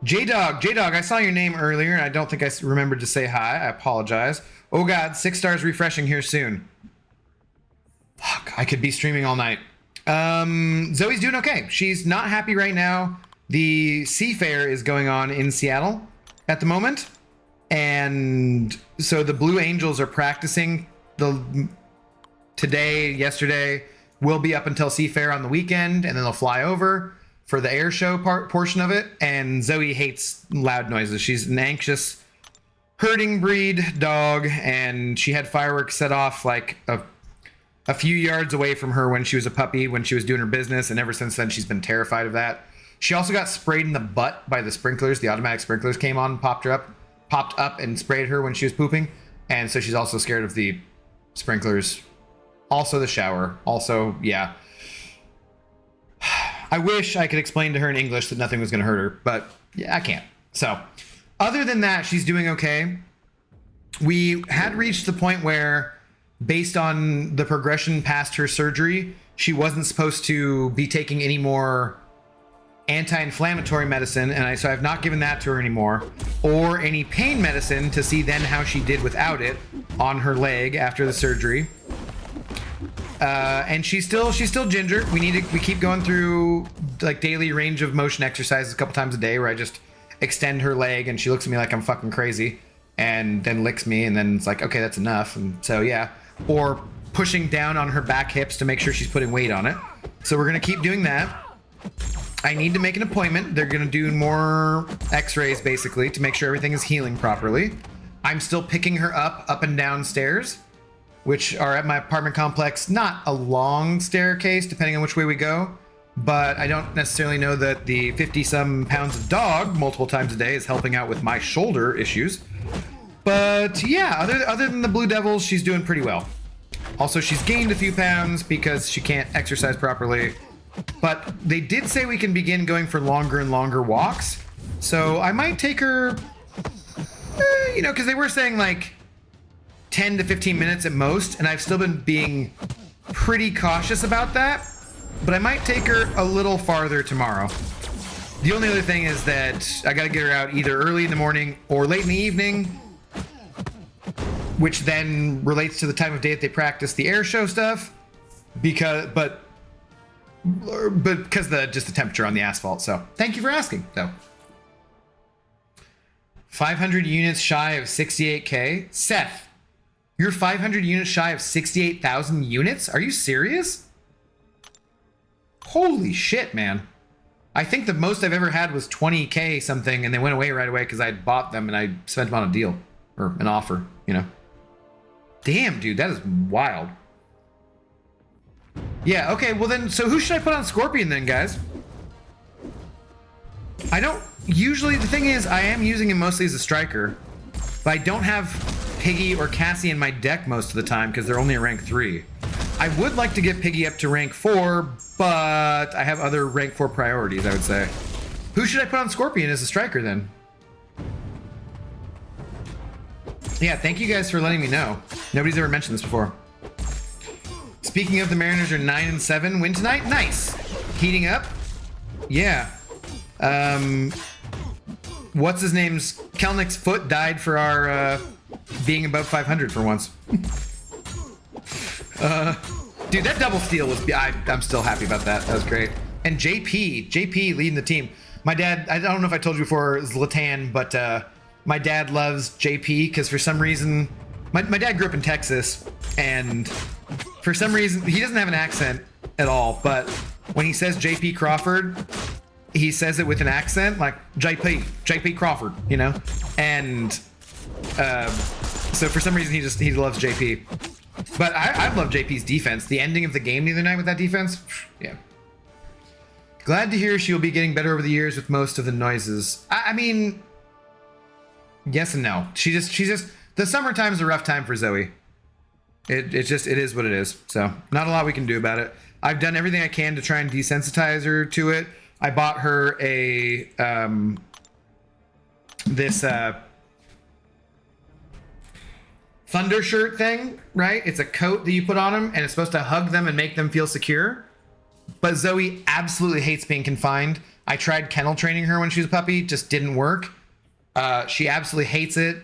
J-Dog, I saw your name earlier and I don't think I remembered to say hi. I apologize. Oh god, 6 stars refreshing here soon. Fuck, I could be streaming all night. Zoe's doing okay. She's not happy right now. The Seafair is going on in Seattle at the moment, and so the Blue Angels are practicing today, yesterday. Will be up until Seafair on the weekend, and then they'll fly over for the air show portion of it. And Zoe hates loud noises. She's an anxious herding breed dog, and she had fireworks set off like a few yards away from her when she was a puppy, when she was doing her business, and ever since then she's been terrified of that. She also got sprayed in the butt by the sprinklers. The automatic sprinklers came on, popped up and sprayed her when she was pooping. And so she's also scared of the sprinklers. Also the shower. Also, yeah. I wish I could explain to her in English that nothing was going to hurt her, but yeah, I can't. So other than that, she's doing okay. We had reached the point where, based on the progression past her surgery, she wasn't supposed to be taking any more anti-inflammatory medicine, and so I've not given that to her anymore, or any pain medicine to see then how she did without it on her leg after the surgery. And she's still ginger. We keep going through like daily range of motion exercises a couple times a day where I just extend her leg and she looks at me like I'm fucking crazy and then licks me, and then it's like, okay, that's enough. And so yeah, or pushing down on her back hips to make sure she's putting weight on it. So we're gonna keep doing that. I need to make an appointment. They're going to do more x-rays basically to make sure everything is healing properly. I'm still picking her up and down stairs, which are at my apartment complex. Not a long staircase depending on which way we go, but I don't necessarily know that the 50 some pounds of dog multiple times a day is helping out with my shoulder issues. But yeah, other than the Blue Devils, she's doing pretty well. Also, she's gained a few pounds because she can't exercise properly. But they did say we can begin going for longer and longer walks. So I might take her, because they were saying like 10 to 15 minutes at most. And I've still been being pretty cautious about that. But I might take her a little farther tomorrow. The only other thing is that I got to get her out either early in the morning or late in the evening, which then relates to the time of day that they practice the air show stuff. Because just the temperature on the asphalt. So thank you for asking though. 500 units shy of 68k. Seth, you're 500 units shy of 68,000 units? Are you serious? Holy shit, man. I think the most I've ever had was 20K something, and they went away right away because I bought them and I spent them on a deal or an offer, you know. Damn, dude, that is wild. Yeah, okay, well then, so who should I put on Scorpion then, guys? I don't, usually, the thing is, I am using him mostly as a striker, but I don't have Piggy or Cassie in my deck most of the time because they're only at rank 3. I would like to get Piggy up to rank 4, but I have other rank 4 priorities, I would say. Who should I put on Scorpion as a striker then? Yeah, thank you guys for letting me know. Nobody's ever mentioned this before. Speaking of, the Mariners are 9-7. Win tonight? Nice. Heating up? Yeah. What's his name's Kelnick's foot died for our being above 500 for once. Dude, that double steal was, I'm still happy about that. That was great. And JP leading the team. My dad, I don't know if I told you before, is Latan, but my dad loves JP because for some reason, my dad grew up in Texas, and for some reason, he doesn't have an accent at all, but when he says JP Crawford, he says it with an accent, like JP Crawford, you know? And so for some reason, he loves JP. But I love JP's defense. The ending of the game the other night with that defense, yeah. Glad to hear she will be getting better over the years with most of the noises. I mean, yes and no. She just, the summertime's a rough time for Zoe. It is what it is. So not a lot we can do about it. I've done everything I can to try and desensitize her to it. I bought her a this thunder shirt thing, right? It's a coat that you put on them, and it's supposed to hug them and make them feel secure. But Zoe absolutely hates being confined. I tried kennel training her when she was a puppy, just didn't work. She absolutely hates it,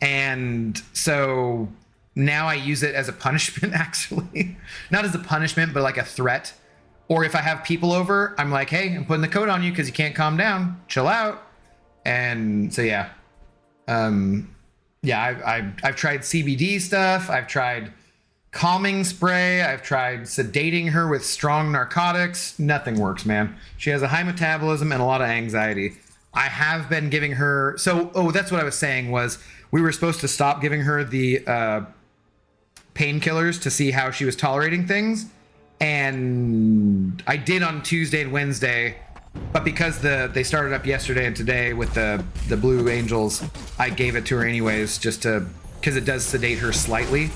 and so now I use it as a punishment, actually. Not as a punishment, but like a threat. Or if I have people over, I'm like, hey, I'm putting the coat on you because you can't calm down. Chill out. And so, yeah. Yeah, I've tried CBD stuff. I've tried calming spray. I've tried sedating her with strong narcotics. Nothing works, man. She has a high metabolism and a lot of anxiety. I have been giving her... So, that's what I was saying was we were supposed to stop giving her the painkillers to see how she was tolerating things. And I did on Tuesday and Wednesday, but because they started up yesterday and today with the Blue Angels, I gave it to her anyways, just to, because it does sedate her slightly,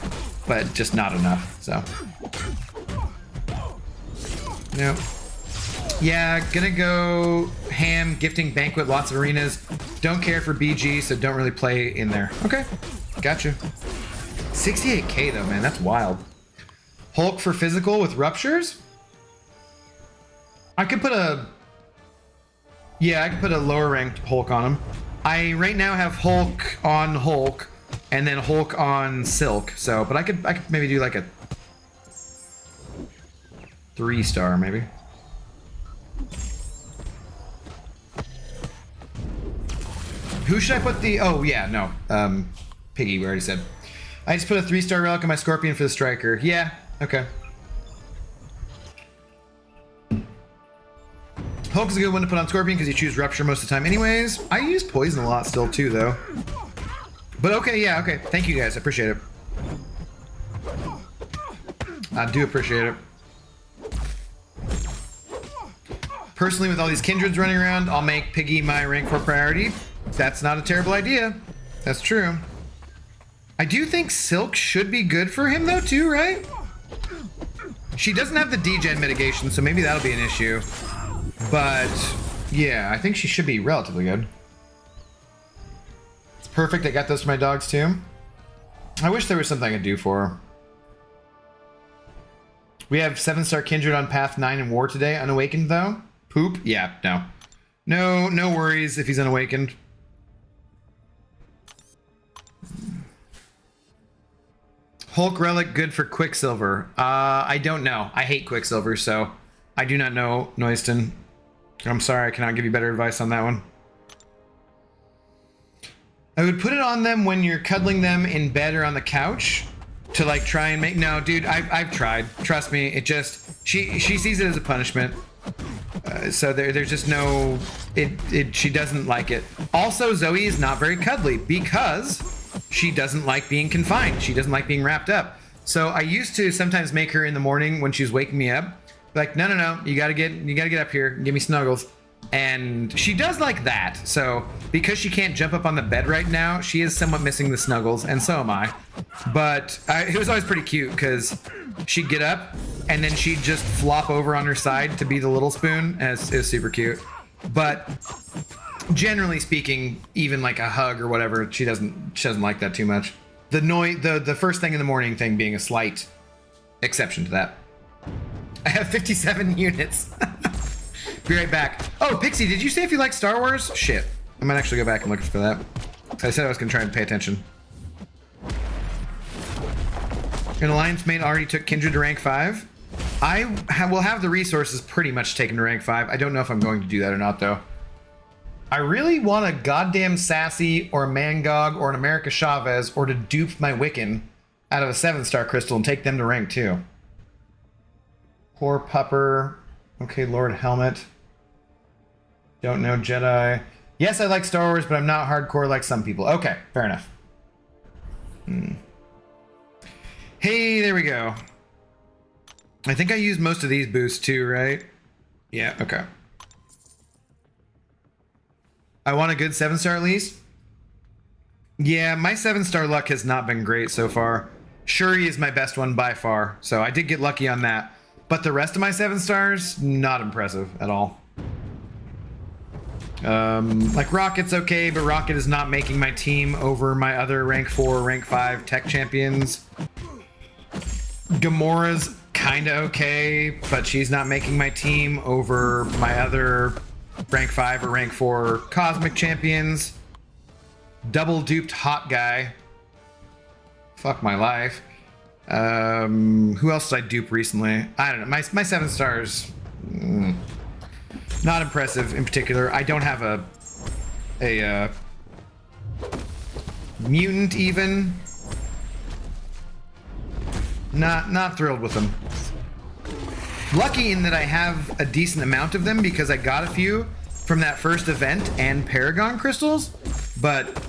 but just not enough. So, no. Yeah, gonna go ham, gifting banquet, lots of arenas. Don't care for BG, so don't really play in there. Okay, gotcha. 68K though, man, that's wild. Hulk for physical with ruptures? I could put a... Yeah, I could put a lower ranked Hulk on him. I right now have Hulk on Hulk and then Hulk on Silk. So, but I could maybe do like a 3-star maybe. Who should I put the... Oh, yeah, no. Piggy, we already said. I just put a 3-star relic on my Scorpion for the Striker. Yeah, okay. Hulk is a good one to put on Scorpion because you choose Rupture most of the time anyways. I use Poison a lot still too, though. But okay, yeah, okay. Thank you guys. I appreciate it. I do appreciate it. Personally, with all these Kindreds running around, I'll make Piggy my rank 4 priority. That's not a terrible idea. That's true. I do think Silk should be good for him, though, too, right? She doesn't have the degen mitigation, so maybe that'll be an issue. But, yeah, I think she should be relatively good. It's perfect. I got those for my dogs, too. I wish there was something I could do for her. We have 7-star Kindred on Path 9 in War today. Unawakened, though? Poop? Yeah, no. No worries if he's unawakened. Hulk Relic good for Quicksilver. I don't know. I hate Quicksilver, so I do not know, Noiston. I'm sorry, I cannot give you better advice on that one. I would put it on them when you're cuddling them in bed or on the couch to like try and make... No, dude, I've tried. Trust me, it just... She sees it as a punishment. So there's just no, she doesn't like it. Also, Zoe is not very cuddly because she doesn't like being confined. She doesn't like being wrapped up. So I used to sometimes make her in the morning when she's waking me up, like, no, you gotta get up here and give me snuggles. And she does like that. So because she can't jump up on the bed right now, she is somewhat missing the snuggles, and so am I. But it was always pretty cute because she'd get up and then she'd just flop over on her side to be the little spoon, and it was super cute. But generally speaking, even like a hug or whatever, she doesn't like that too much. The first thing in the morning thing being a slight exception to that. I have 57 units. Be right back. Oh, Pixie, did you say if you like Star Wars? Shit. I might actually go back and look for that. I said I was going to try and pay attention. An alliance mate already took Kindred to rank 5. I will have the resources pretty much taken to rank 5. I don't know if I'm going to do that or not, though. I really want a goddamn Sassy or a Mangog or an America Chavez or to dupe my Wiccan out of a 7-star crystal and take them to rank 2. Poor Pupper. Okay, Lord Helmet. Don't know Jedi. Yes, I like Star Wars, but I'm not hardcore like some people. Okay, fair enough. Hey, there we go. I think I used most of these boosts too, right? Yeah, okay. I want a good 7-star at least. Yeah, my 7-star luck has not been great so far. Shuri is my best one by far, so I did get lucky on that. But the rest of my 7 stars, not impressive at all. Like Rocket's okay, but Rocket is not making my team over my other rank 4, rank 5 tech champions. Gamora's kinda okay, but she's not making my team over my other rank 5 or rank 4 cosmic champions. Double duped Hot Guy. Fuck my life. Who else did I dupe recently? I don't know. My 7 stars, not impressive in particular. I don't have a mutant even. Not thrilled with them. Lucky in that I have a decent amount of them because I got a few from that first event and Paragon crystals, but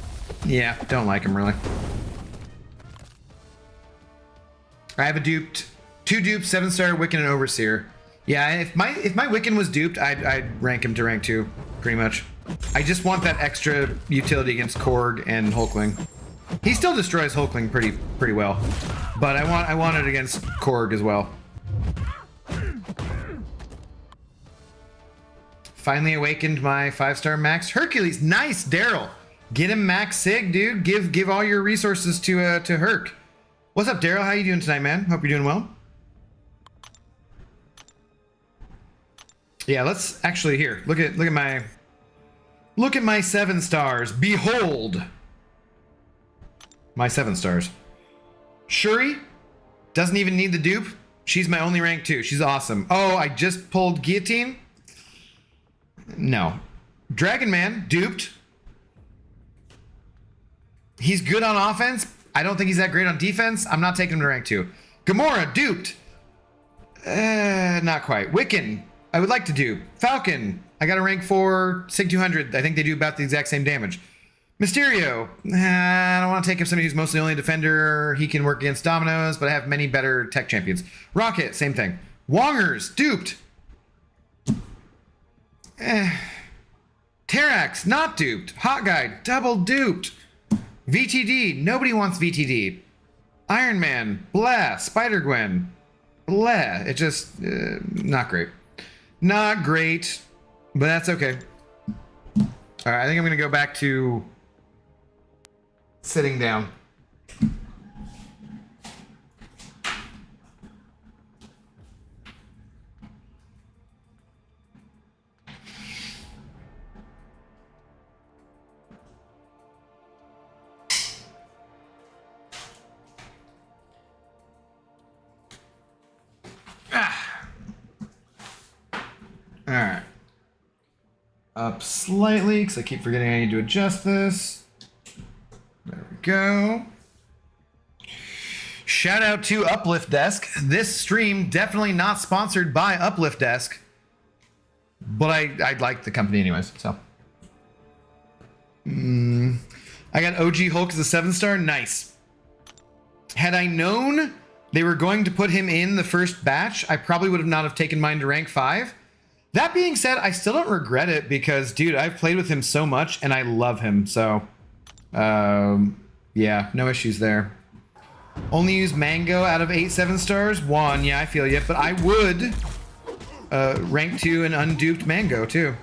yeah, don't like them really. I have two duped 7-star Wiccan and Overseer. Yeah, if my Wiccan was duped, I'd rank him to rank 2, pretty much. I just want that extra utility against Korg and Hulkling. He still destroys Hulkling pretty well, but I want it against Korg as well. Finally awakened my 5-star max Hercules. Nice, Daryl. Get him max sig, dude. Give all your resources to Herc. What's up, Daryl? How you doing tonight, man? Hope you're doing well. Yeah, let's actually here. Look at my 7 stars. Behold my 7 stars. Shuri doesn't even need the dupe. She's my only rank 2. She's awesome. Oh, I just pulled Guillotine. No. Dragon Man duped. He's good on offense. I don't think he's that great on defense. I'm not taking him to rank 2. Gamora duped. Not quite. Wiccan, I would like to dupe. Falcon, I got a rank 4, Sig 200. I think they do about the exact same damage. Mysterio, I don't want to take him somebody who's mostly only a defender. He can work against Dominoes, but I have many better tech champions. Rocket, same thing. Wongers, duped. Terax, not duped. Hot Guy, double duped. VTD, nobody wants VTD. Iron Man, blah. Spider-Gwen, blah. It just, not great. Not great, but that's okay. All right, I think I'm going to go back to sitting down. All right. Up slightly, because I keep forgetting I need to adjust this. There we go. Shout out to Uplift Desk. This stream definitely not sponsored by Uplift Desk, but I like the company anyways. So I got OG Hulk as a 7-star. Nice. Had I known they were going to put him in the first batch, I probably would have not have taken mine to rank 5. That being said, I still don't regret it because, dude, I've played with him so much and I love him. So, yeah, no issues there. Only use Mango out of 8 7-stars. 1, yeah, I feel you. But I would rank 2 an unduped Mango too.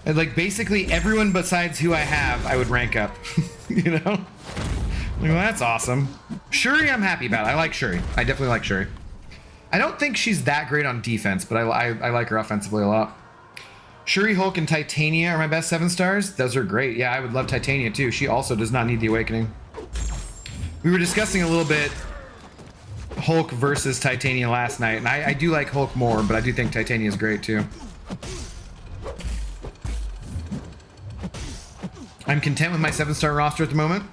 And like basically everyone besides who I have, I would rank up. You know? Like, well, that's awesome. Shuri, I'm happy about. I like Shuri. I definitely like Shuri. I don't think she's that great on defense, but I like her offensively a lot. Shuri, Hulk, and Titania are my best 7-stars. Those are great. Yeah, I would love Titania too. She also does not need the Awakening. We were discussing a little bit Hulk versus Titania last night, and I do like Hulk more, but I do think Titania is great too. I'm content with my 7-star roster at the moment.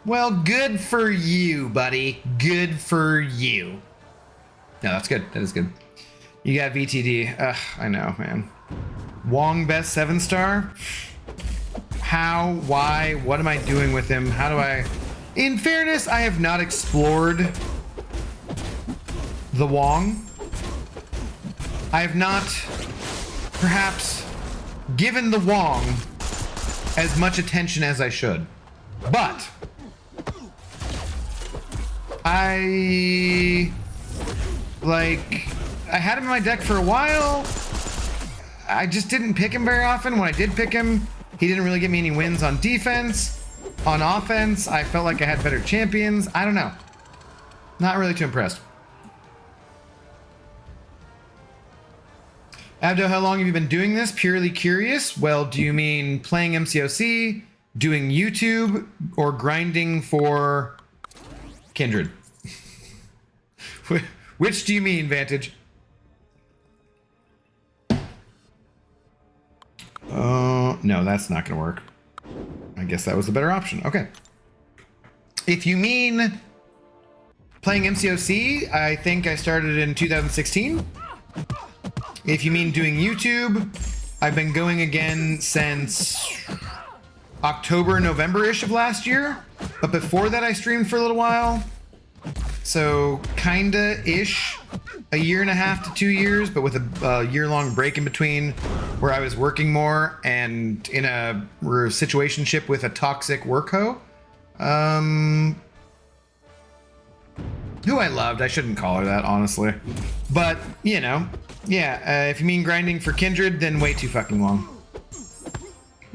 Well, good for you, buddy. Good for you. No, that's good. That is good. You got VTD. Ugh, I know, man. Wong best 7-star? How? Why? What am I doing with him? How do I... In fairness, I have not explored the Wong. I have not, perhaps, given the Wong as much attention as I should. But I had him in my deck for a while. I just didn't pick him very often. When I did pick him, he didn't really get me any wins on defense. On offense, I felt like I had better champions. I don't know. Not really too impressed. Abdo, how long have you been doing this? Purely curious. Well, do you mean playing MCOC, doing YouTube, or grinding for Kindred? Which do you mean, Vantage? No, that's not going to work. I guess that was the better option. Okay. If you mean playing MCOC, I think I started in 2016. If you mean doing YouTube, I've been going again since October, November-ish of last year. But before that, I streamed for a little while. So kinda-ish, a year and a half to 2 years, but with a year-long break in between where I was working more and in a situationship with a toxic work hoe. Who I loved. I shouldn't call her that, honestly. But, you know, yeah, if you mean grinding for Kindred, then way too fucking long.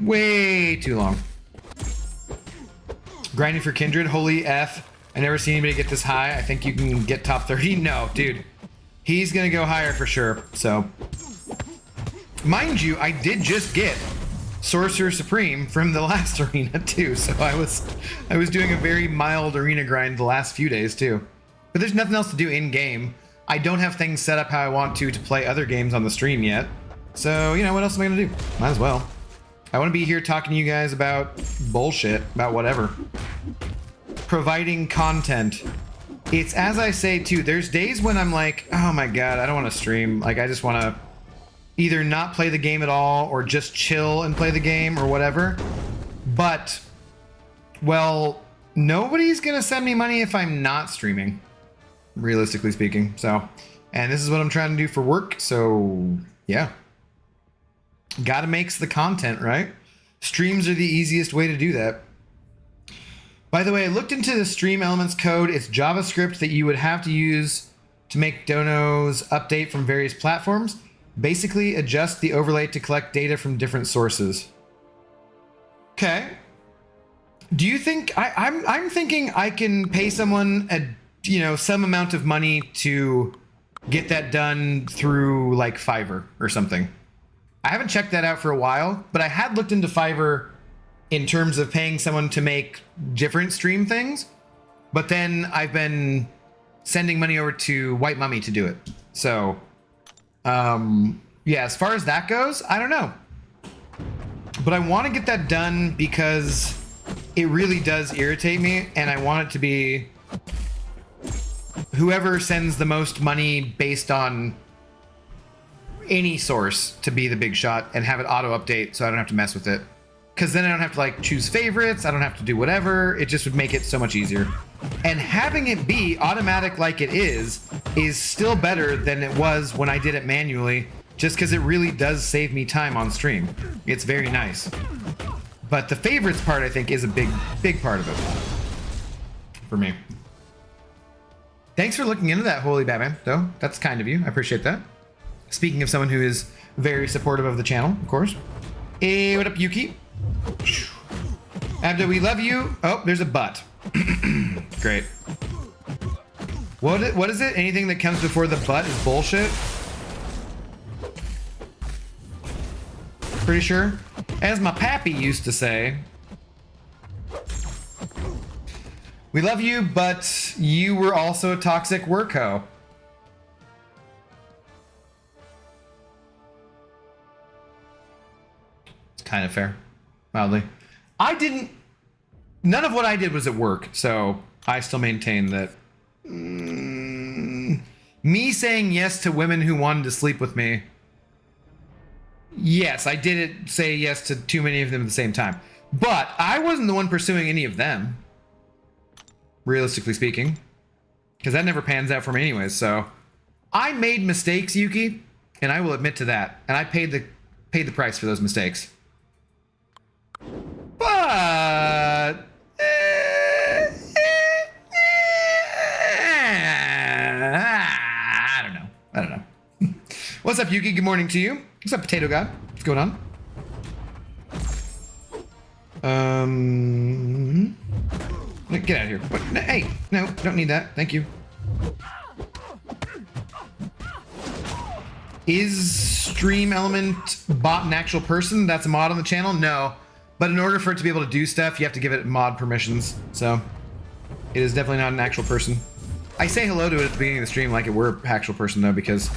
Way too long. Grinding for Kindred, holy F. I never seen anybody get this high. I think you can get top 30. No, dude. He's gonna go higher for sure, so. Mind you, I did just get Sorcerer Supreme from the last arena too, so I was doing a very mild arena grind the last few days too. But there's nothing else to do in game. I don't have things set up how I want to play other games on the stream yet. So, you know, what else am I gonna do? Might as well. I want to be here talking to you guys about bullshit, about whatever. Providing content. It's as I say too, there's days when I'm like, oh my god, I don't want to stream. Like, I just want to either not play the game at all or just chill and play the game or whatever. But, well, nobody's gonna send me money if I'm not streaming, realistically speaking. So, and this is what I'm trying to do for work, so yeah. Gotta make the content, right? Streams are the easiest way to do that. By the way, I looked into the Stream Elements code. It's JavaScript that you would have to use to make Dono's update from various platforms. Basically, adjust the overlay to collect data from different sources. Okay. Do you think I'm thinking I can pay someone some amount of money to get that done through like Fiverr or something? I haven't checked that out for a while, but I had looked into Fiverr in terms of paying someone to make different stream things, but then I've been sending money over to White Mummy to do it. So, yeah, as far as that goes, I don't know. But I want to get that done because it really does irritate me, and I want it to be whoever sends the most money based on any source to be the big shot and have it auto update so I don't have to mess with it. Because then I don't have to like choose favorites, I don't have to do whatever. It just would make it so much easier. And having it be automatic like it is still better than it was when I did it manually, just because it really does save me time on stream. It's very nice. But the favorites part, I think, is a big part of it for me. Thanks for looking into that, Holy Batman, though. That's kind of you. I appreciate that. Speaking of someone who is very supportive of the channel, of course. Hey, what up, Yuki? Abdo, we love you. Oh, there's a butt. Great. What is it? Anything that comes before the butt is bullshit? Pretty sure. As my pappy used to say. We love you, but you were also a toxic work hoe. It's kind of fair. Mildly. None of what I did was at work, so I still maintain that me saying yes to women who wanted to sleep with me, yes, I did say yes to too many of them at the same time. But I wasn't the one pursuing any of them, realistically speaking, because that never pans out for me anyways. So I made mistakes, Yuki, and I will admit to that, and I paid the price for those mistakes. But I don't know. What's up, Yuki? Good morning to you. What's up, Potato God? What's going on? Get out of here. What? Hey, no, don't need that. Thank you. Is Stream Element bot an actual person? That's a mod on the channel? No. But in order for it to be able to do stuff, you have to give it mod permissions. So it is definitely not an actual person. I say hello to it at the beginning of the stream like it were an actual person, though, because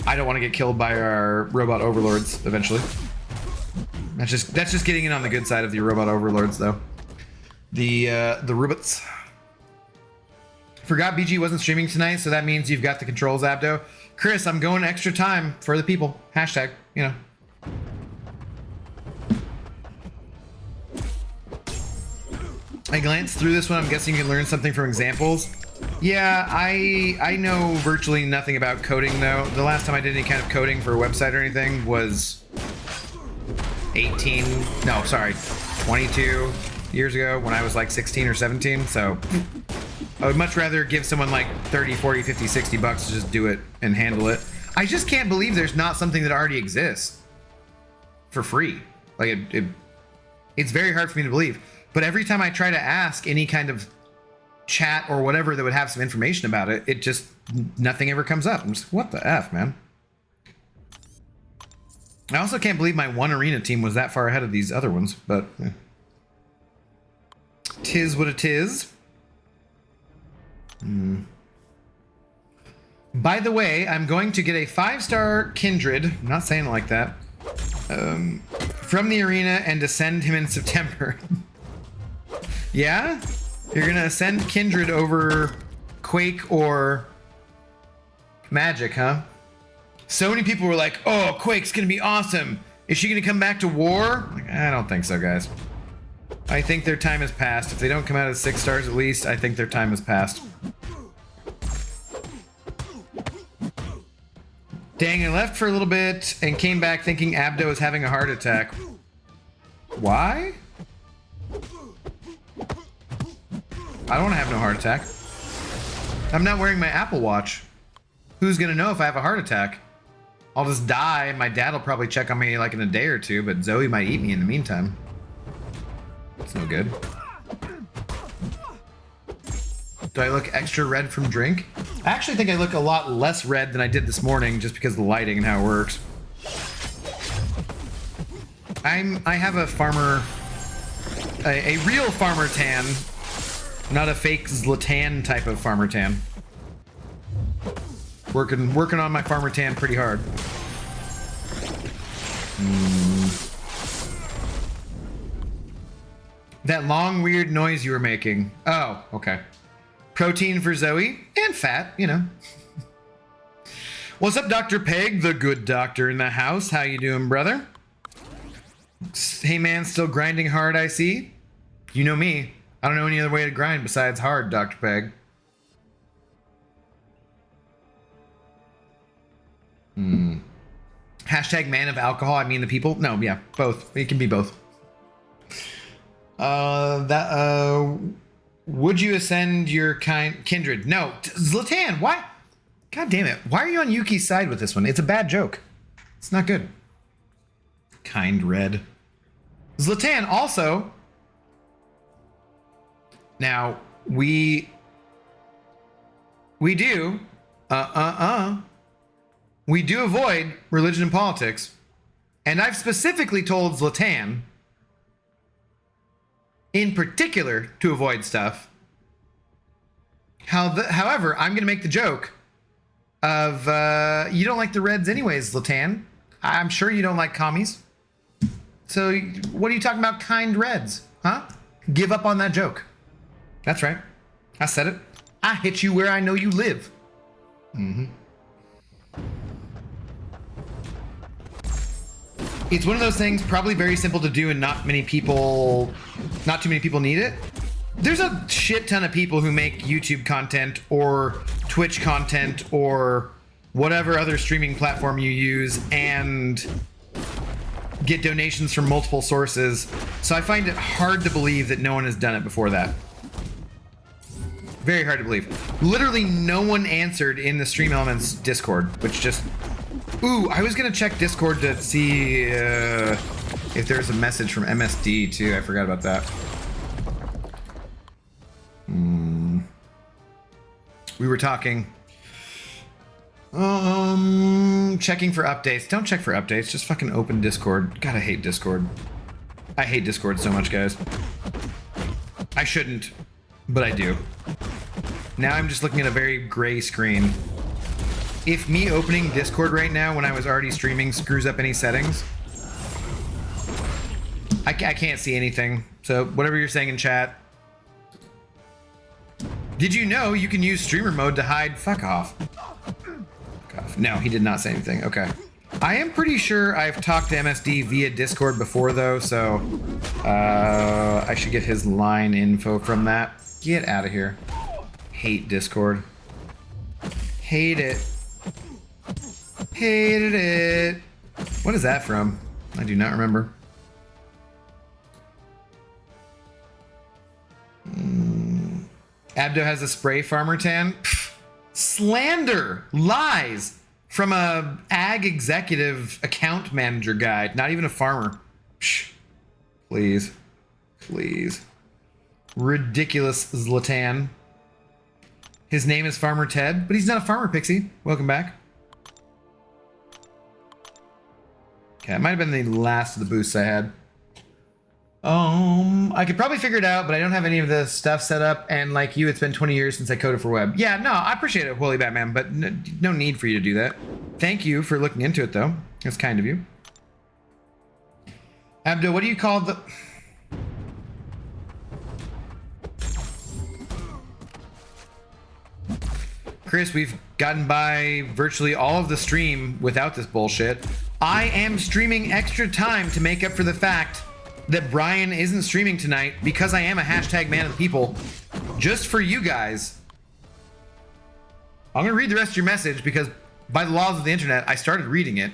I don't want to get killed by our robot overlords eventually. That's just getting in on the good side of the robot overlords, though. The robots. Forgot BG wasn't streaming tonight, so that means you've got the controls, Abdo. Chris, I'm going extra time for the people. Hashtag, you know. I glanced through this one. I'm guessing you can learn something from examples. Yeah, I know virtually nothing about coding, though. The last time I did any kind of coding for a website or anything was 22 years ago when I was like 16 or 17. So I would much rather give someone like 30, 40, 50, 60 bucks to just do it and handle it. I just can't believe there's not something that already exists for free. Like it's very hard for me to believe. But every time I try to ask any kind of chat or whatever that would have some information about it, it just, nothing ever comes up. I'm just, what the F, man? I also can't believe my one arena team was that far ahead of these other ones, but tis what it is. By the way, I'm going to get a 5-star Kindred, I'm not saying it like that, from the arena and ascend him in September. Yeah? You're gonna ascend Kindred over Quake or Magic, huh? So many people were like, oh, Quake's gonna be awesome. Is she gonna come back to war? Like, I don't think so, guys. I think their time has passed. If they don't come out as 6 stars at least, I think their time has passed. Dang, I left for a little bit and came back thinking Abdo was having a heart attack. Why? I don't want to have no heart attack. I'm not wearing my Apple Watch. Who's gonna know if I have a heart attack? I'll just die. My dad will probably check on me like in a day or two, but Zoe might eat me in the meantime. It's no good. Do I look extra red from drink? I actually think I look a lot less red than I did this morning just because of the lighting and how it works. I have a farmer, a real farmer tan, not a fake Zlatan type of farmer tan. Working on my farmer tan pretty hard. That long, weird noise you were making. Oh, okay. Protein for Zoe and fat, you know. What's up, Dr. Peg, the good doctor in the house? How you doing, brother? Hey, man, still grinding hard, I see. You know me. I don't know any other way to grind besides hard, Dr. Peg. Hashtag man of alcohol. I mean the people. No, yeah, both. It can be both. Would you ascend your kindred? No, Zlatan. Why? God damn it! Why are you on Yuki's side with this one? It's a bad joke. It's not good. Kindred. Zlatan also. Now we do. We do avoid religion and politics, and I've specifically told Zlatan, in particular, to avoid stuff. However, I'm going to make the joke of you don't like the Reds anyways, Zlatan. I'm sure you don't like commies. So what are you talking about, kind Reds? Huh? Give up on that joke. That's right. I said it. I hit you where I know you live. Mm-hmm. It's one of those things, probably very simple to do, and not too many people need it. There's a shit ton of people who make YouTube content or Twitch content or whatever other streaming platform you use and get donations from multiple sources. So I find it hard to believe that no one has done it before that. Very hard to believe. Literally no one answered in the Stream Elements Discord, which just... Ooh, I was gonna check Discord to see if there's a message from MSD too. I forgot about that. We were talking. Checking for updates. Don't check for updates. Just fucking open Discord. God, I hate Discord. I hate Discord so much, guys. I shouldn't, but I do. Now I'm just looking at a very gray screen. If me opening Discord right now when I was already streaming screws up any settings, I can't see anything. So whatever you're saying in chat. Did you know you can use streamer mode to hide? Fuck off. Fuck off. No, he did not say anything. Okay. I am pretty sure I've talked to MSD via Discord before though, so I should get his line info from that. Get out of here. Hate Discord. Hate it. Hated it. What is that from? I do not remember. Abdo has a spray farmer tan. Pfft. Slander. Lies from a ag executive account manager guy. Not even a farmer. Psh. Please. Please. Ridiculous Zlatan. His name is Farmer Ted, but he's not a farmer, Pixie. Welcome back. Okay, it might have been the last of the boosts I had. I could probably figure it out, but I don't have any of the stuff set up, and like you, it's been 20 years since I coded for web. Yeah, no, I appreciate it, Holy Batman, but no need for you to do that. Thank you for looking into it, though. That's kind of you. Abdo, what do you call the... Chris, we've gotten by virtually all of the stream without this bullshit. I am streaming extra time to make up for the fact that Brian isn't streaming tonight because I am a hashtag man of the people. Just for you guys. I'm gonna read the rest of your message because by the laws of the internet, I started reading it,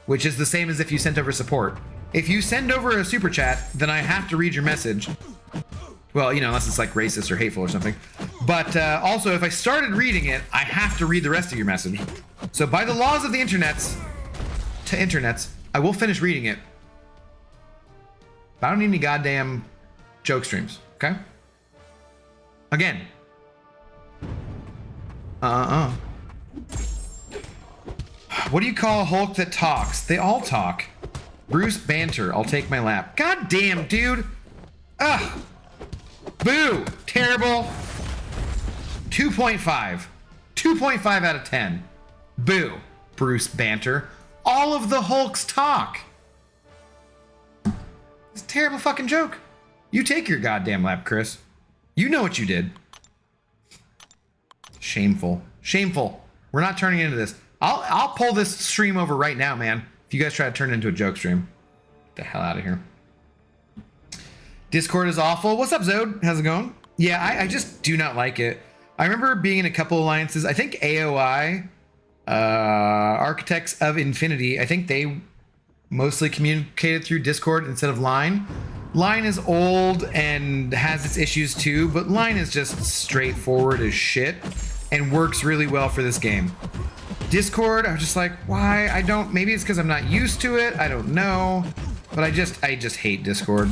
which is the same as if you sent over support. If you send over a super chat, then I have to read your message. Well, you know, unless it's like racist or hateful or something. But also, if I started reading it, I have to read the rest of your message. So by the laws of the internets, I will finish reading it. But I don't need any goddamn joke streams, okay? Again. What do you call a Hulk that talks? They all talk. Bruce Banter, I'll take my lap. God damn, dude. Ugh. Boo. Terrible. 2.5. 2.5 out of 10. Boo. Bruce Banter. All of the Hulks talk. It's a terrible fucking joke. You take your goddamn lap, Chris. You know what you did. Shameful. Shameful. We're not turning into this. I'll pull this stream over right now, man. If you guys try to turn it into a joke stream. Get the hell out of here. Discord is awful. What's up, Zode? How's it going? Yeah, I just do not like it. I remember being in a couple alliances. I think AOI, Architects of Infinity, I think they mostly communicated through Discord instead of Line. Line is old and has its issues too, but Line is just straightforward as shit and works really well for this game. Discord, I was just like, why? I don't, maybe it's because I'm not used to it. I don't know, but I just hate Discord.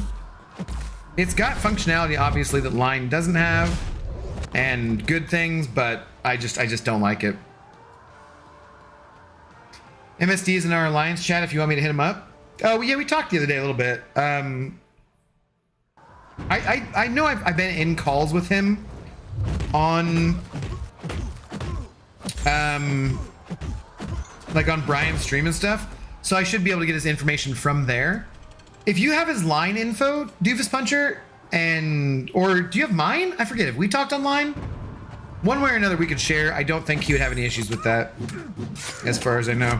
It's got functionality, obviously, that Line doesn't have, and good things, but I just don't like it. MSD is in our Alliance chat if you want me to hit him up. Oh, yeah, we talked the other day a little bit. I know I've been in calls with him on, like on Brian's stream and stuff, so I should be able to get his information from there. If you have his line info, Doofus Puncher, or do you have mine? I forget. If we talked online, one way or another we could share. I don't think he would have any issues with that, as far as I know.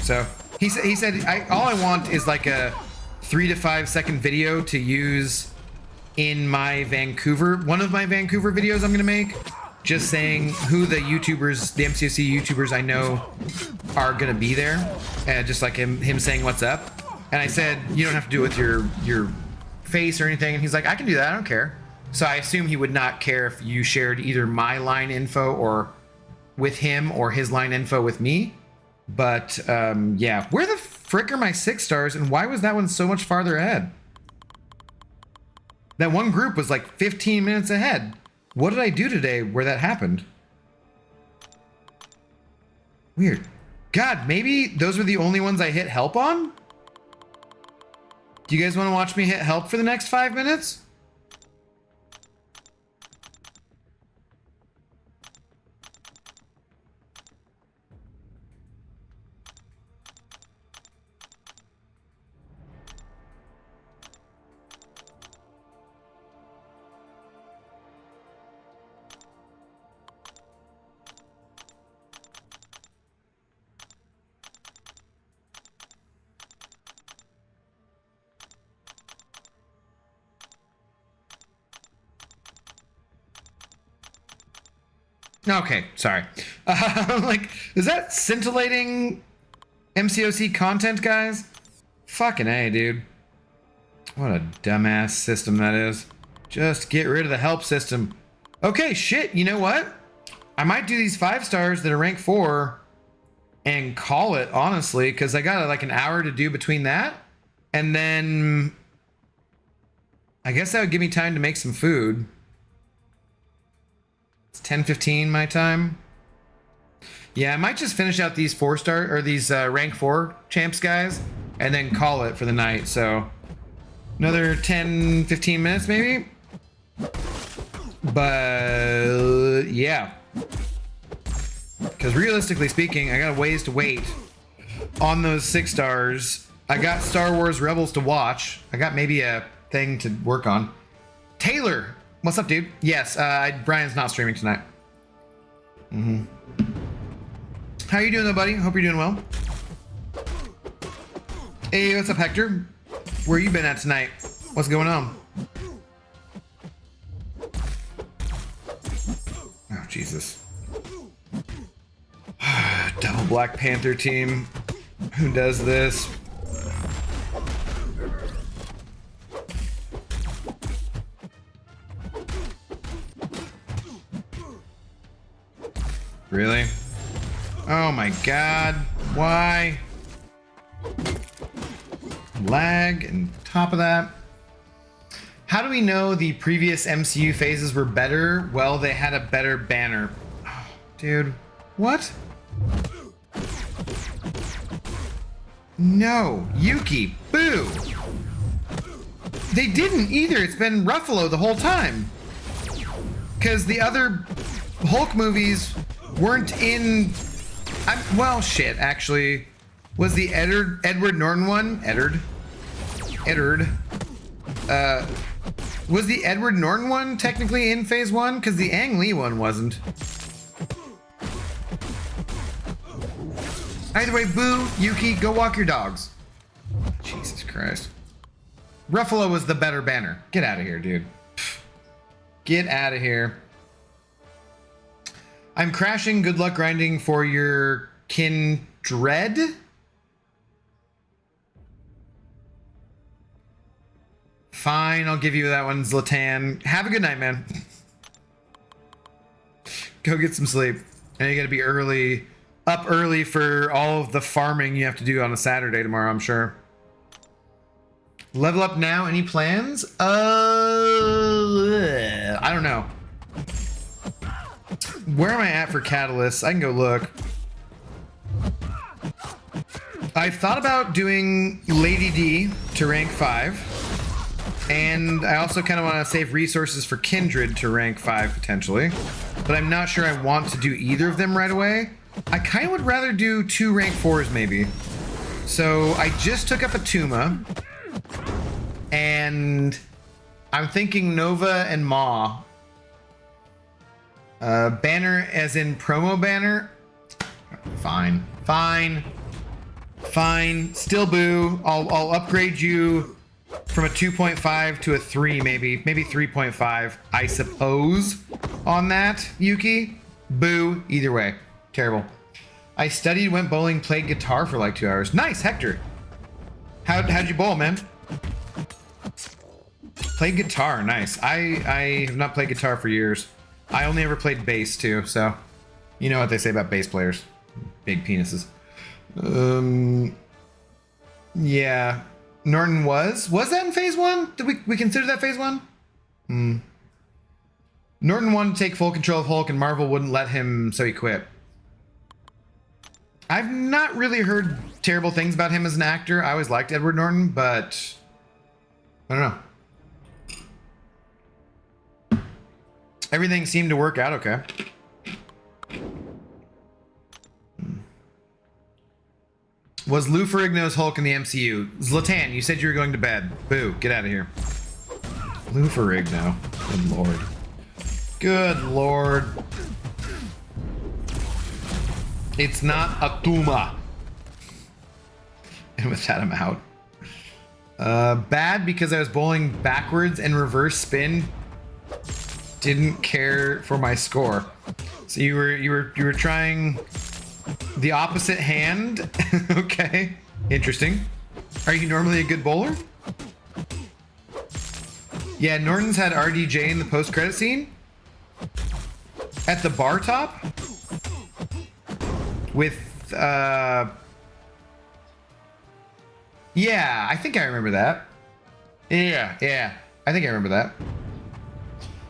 So he said all I want is like a 3 to 5 second video to use in my one of my Vancouver videos I'm gonna make, just saying who the YouTubers, the MCOC YouTubers I know are gonna be there, just like him saying what's up. And I said, you don't have to do it with your face or anything. And he's like, I can do that. I don't care. So I assume he would not care if you shared either my line info or with him or his line info with me. But yeah, where the frick are my 6 stars? And why was that one so much farther ahead? That one group was like 15 minutes ahead. What did I do today where that happened? Weird. God, maybe those were the only ones I hit help on? Do you guys want to watch me hit help for the next 5 minutes? Okay, sorry. Like, is that scintillating MCOC content, guys? Fucking A, dude. What a dumbass system that is. Just get rid of the help system. Okay, shit, you know what? I might do these 5 stars that are rank 4 and call it, honestly, because I got like an hour to do between that. And then I guess that would give me time to make some food. It's 10:15 my time. Yeah, I might just finish out these 4-star or these rank 4 champs guys and then call it for the night. So another 10-15 minutes maybe. But yeah, because realistically speaking, I got a ways to wait on those 6 stars. I got Star Wars Rebels to watch. I got maybe a thing to work on. Taylor, what's up, dude? Yes, Brian's not streaming tonight. How you doing, though, buddy? Hope you're doing well. Hey, what's up, Hector? Where you been at tonight? What's going on? Oh, Jesus. Double Black Panther team. Who does this? Really? Oh my god. Why? Lag and top of that. How do we know the previous MCU phases were better? Well, they had a better banner. Oh, dude. What? No. Yuki. Boo. They didn't either. It's been Ruffalo the whole time. Because the other Hulk movies weren't in... well, shit, actually. Was the Edward Norton one? Eddard. Was the Edward Norton one technically in phase 1? Because the Ang Lee one wasn't. Either way, Boo, Yuki, go walk your dogs. Jesus Christ. Ruffalo was the better banner. Get out of here, dude. Get out of here. I'm crashing. Good luck grinding for your Kindred. Fine, I'll give you that one, Zlatan. Have a good night, man. Go get some sleep. And you gotta be up early for all of the farming you have to do on a Saturday tomorrow, I'm sure. Level up now, any plans? I don't know. Where am I at for catalysts? I can go look. I've thought about doing Lady D to rank 5. And I also kind of want to save resources for Kindred to rank 5 potentially. But I'm not sure I want to do either of them right away. I kind of would rather do 2 rank 4s maybe. So I just took up a Tuma. And I'm thinking Nova and Ma. Banner as in promo banner. Fine. Fine. Fine. Still Boo. I'll upgrade you from a 2.5 to a 3 maybe. Maybe 3.5, I suppose, on that, Yuki. Boo. Either way. Terrible. I studied, went bowling, played guitar for like 2 hours. Nice, Hector. How'd you bowl, man? Played guitar, nice. I have not played guitar for years. I only ever played bass too, so you know what they say about bass players. Big penises. Yeah. Norton was that in phase 1? Did we consider that phase 1? Norton wanted to take full control of Hulk and Marvel wouldn't let him, so he quit. I've not really heard terrible things about him as an actor. I always liked Edward Norton, but I don't know. Everything seemed to work out okay. Was Lou Ferrigno's Hulk in the MCU? Zlatan, you said you were going to bed. Boo, get out of here. Lou Ferrigno. Good lord. Good lord. It's not a Tuma. And with that, I'm out. Bad because I was bowling backwards and reverse spin. Didn't care for my score. So you were trying the opposite hand. Okay, interesting. Are you normally a good bowler? Yeah, Norton's had RDJ in the post-credit scene at the bar top with yeah, I think I remember that. Yeah, I think I remember that.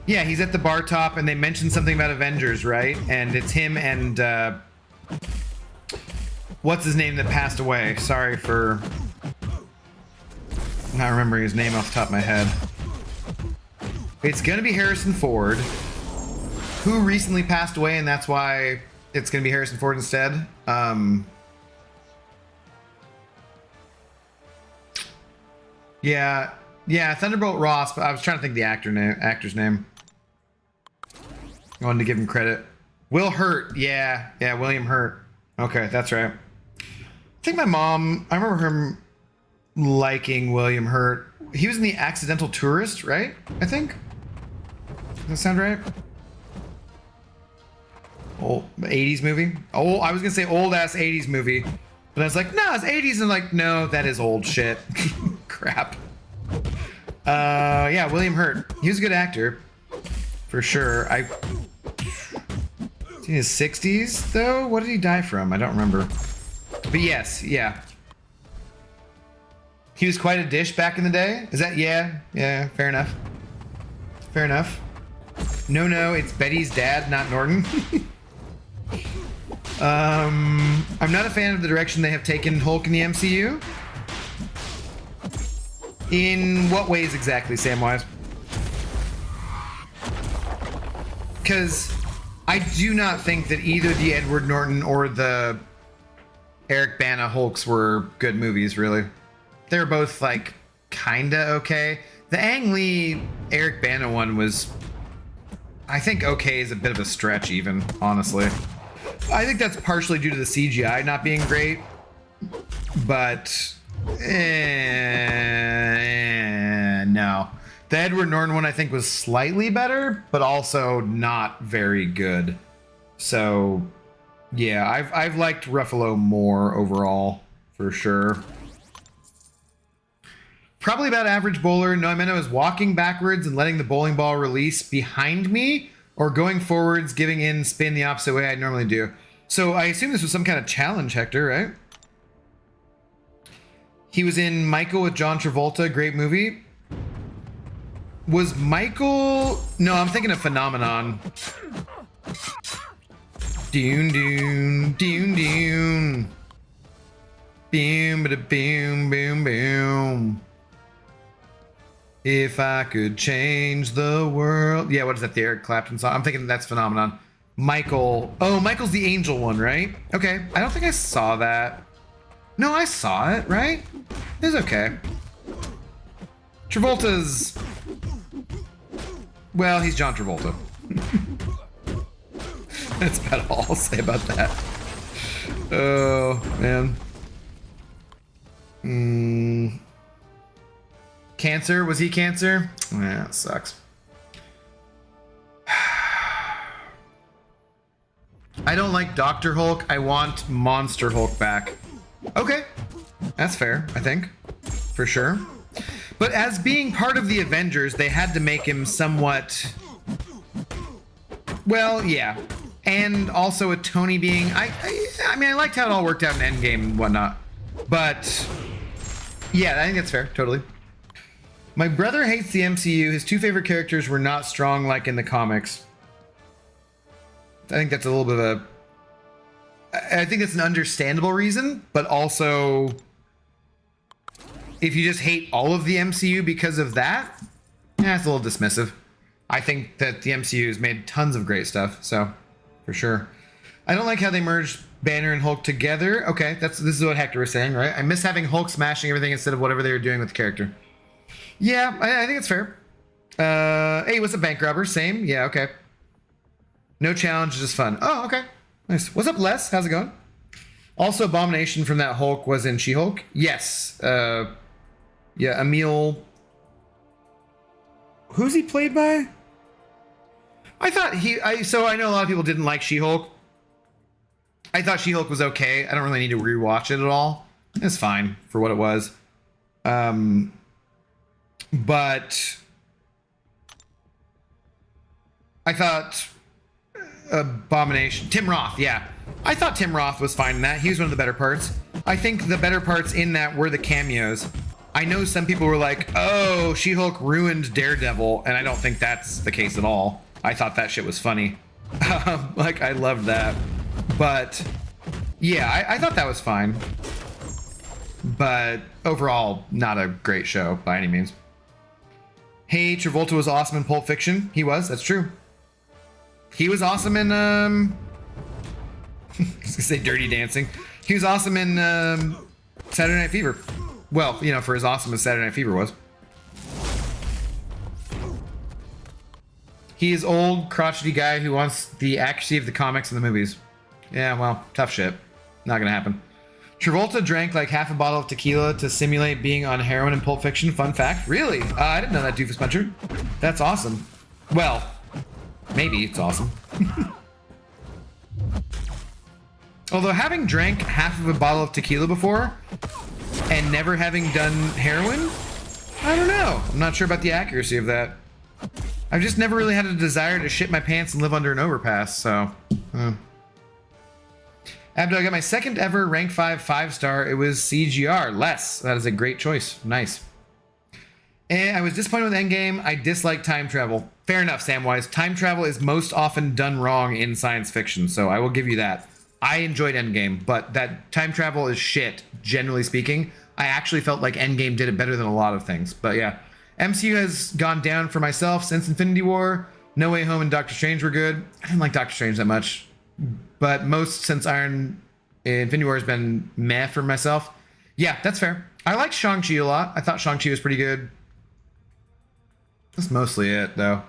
Yeah, he's at the bar top and they mentioned something about Avengers, right? And it's him and what's his name that passed away? Sorry for not remembering his name off the top of my head. It's gonna be Harrison Ford, who recently passed away, and that's why it's gonna be Harrison Ford instead. Yeah, Thunderbolt Ross, but I was trying to think the actor's name. I wanted to give him credit. Will Hurt, yeah, William Hurt. Okay, that's right. I think my mom, I remember her liking William Hurt. He was in The Accidental Tourist, right? I think. Does that sound right? Old 80s movie? Oh, I was gonna say old ass 80s movie, but I was like, no, it's 80s, and like, no, that is old shit. Crap. Yeah, William Hurt. He was a good actor, for sure. In his 60s though? What did he die from? I don't remember. But yes, yeah. He was quite a dish back in the day. Is that, yeah, fair enough. Fair enough. No, it's Betty's dad, not Norton. I'm not a fan of the direction they have taken Hulk in the MCU. In what ways exactly, Samwise? Because I do not think that either the Edward Norton or the Eric Bana Hulks were good movies, really. They were both, like, kinda okay. The Ang Lee Eric Bana one was, I think, okay is a bit of a stretch even, honestly. I think that's partially due to the CGI not being great, but no. The Edward Norton one I think was slightly better, but also not very good. So yeah, I've liked Ruffalo more overall, for sure. Probably about average bowler. No, I meant I was walking backwards and letting the bowling ball release behind me, or going forwards, giving in spin the opposite way I normally do. So I assume this was some kind of challenge, Hector, right? He was in Michael with John Travolta, great movie. Was Michael... No, I'm thinking of Phenomenon. Dune, dune, dune, dune. Boom, bada, boom, boom, boom. If I could change the world. Yeah, what is that, the Eric Clapton song? I'm thinking that's Phenomenon. Michael. Oh, Michael's the angel one, right? Okay. I don't think I saw that. No, I saw it, right? It's okay. Travolta's... Well, he's John Travolta. That's about all I'll say about that. Oh, man. Cancer? Was he Cancer? Yeah, it sucks. I don't like Dr. Hulk. I want Monster Hulk back. Okay. That's fair, I think. For sure. But as being part of the Avengers, they had to make him somewhat... Well, yeah. And also a Tony being... I mean, I liked how it all worked out in Endgame and whatnot. But... yeah, I think that's fair. Totally. My brother hates the MCU. His two favorite characters were not strong like in the comics. I think that's a little bit of a... I think that's an understandable reason, but also... if you just hate all of the MCU because of that, yeah, it's a little dismissive. I think that the MCU has made tons of great stuff, so for sure. I don't like how they merged Banner and Hulk together. Okay, this is what Hector was saying, right? I miss having Hulk smashing everything instead of whatever they were doing with the character. Yeah, I think it's fair. Hey, what's up, Bank Robber? Same? Yeah, okay. No challenge, just fun. Oh, okay. Nice. What's up, Les? How's it going? Also, Abomination from that Hulk was in She-Hulk? Yes. Yeah, Emil... Who's he played by? I thought so I know a lot of people didn't like She-Hulk. I thought She-Hulk was okay. I don't really need to rewatch it at all. It's fine for what it was. But... I thought... Abomination. Tim Roth, yeah. I thought Tim Roth was fine in that. He was one of the better parts. I think the better parts in that were the cameos. I know some people were like, oh, She-Hulk ruined Daredevil, and I don't think that's the case at all. I thought that shit was funny. Like, I loved that. But, yeah, I thought that was fine. But overall, not a great show by any means. Hey, Travolta was awesome in Pulp Fiction. He was, that's true. He was awesome in, I was gonna say Dirty Dancing. He was awesome in Saturday Night Fever. Well, you know, for as awesome as Saturday Night Fever was. He is old, crotchety guy who wants the accuracy of the comics and the movies. Yeah, well, tough shit. Not gonna happen. Travolta drank like half a bottle of tequila to simulate being on heroin in Pulp Fiction. Fun fact. Really? I didn't know that, Doofus Puncher. That's awesome. Well, maybe it's awesome. Although having drank half of a bottle of tequila before and never having done heroin, I don't know. I'm not sure about the accuracy of that. I've just never really had a desire to shit my pants and live under an overpass, so... Abdo, I got my second ever rank 5 5-star. It was CGR. Less. That is a great choice. Nice. And I was disappointed with Endgame. I dislike time travel. Fair enough, Samwise. Time travel is most often done wrong in science fiction, so I will give you that. I enjoyed Endgame, but that time travel is shit, generally speaking. I actually felt like Endgame did it better than a lot of things. But yeah, MCU has gone down for myself since Infinity War. No Way Home and Doctor Strange were good. I didn't like Doctor Strange that much. But most since Infinity War has been meh for myself. Yeah, that's fair. I liked Shang-Chi a lot. I thought Shang-Chi was pretty good. That's mostly it, though.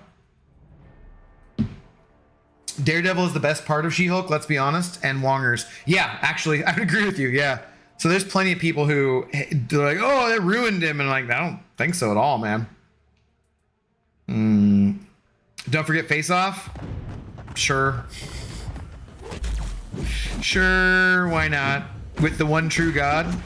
Daredevil is the best part of She-Hulk, let's be honest, and Wongers. Yeah, actually, I would agree with you, yeah. So there's plenty of people who, they're like, oh, that ruined him, and I'm like, I don't think so at all, man. Don't forget Face Off. Sure. Sure, why not? With the one true God.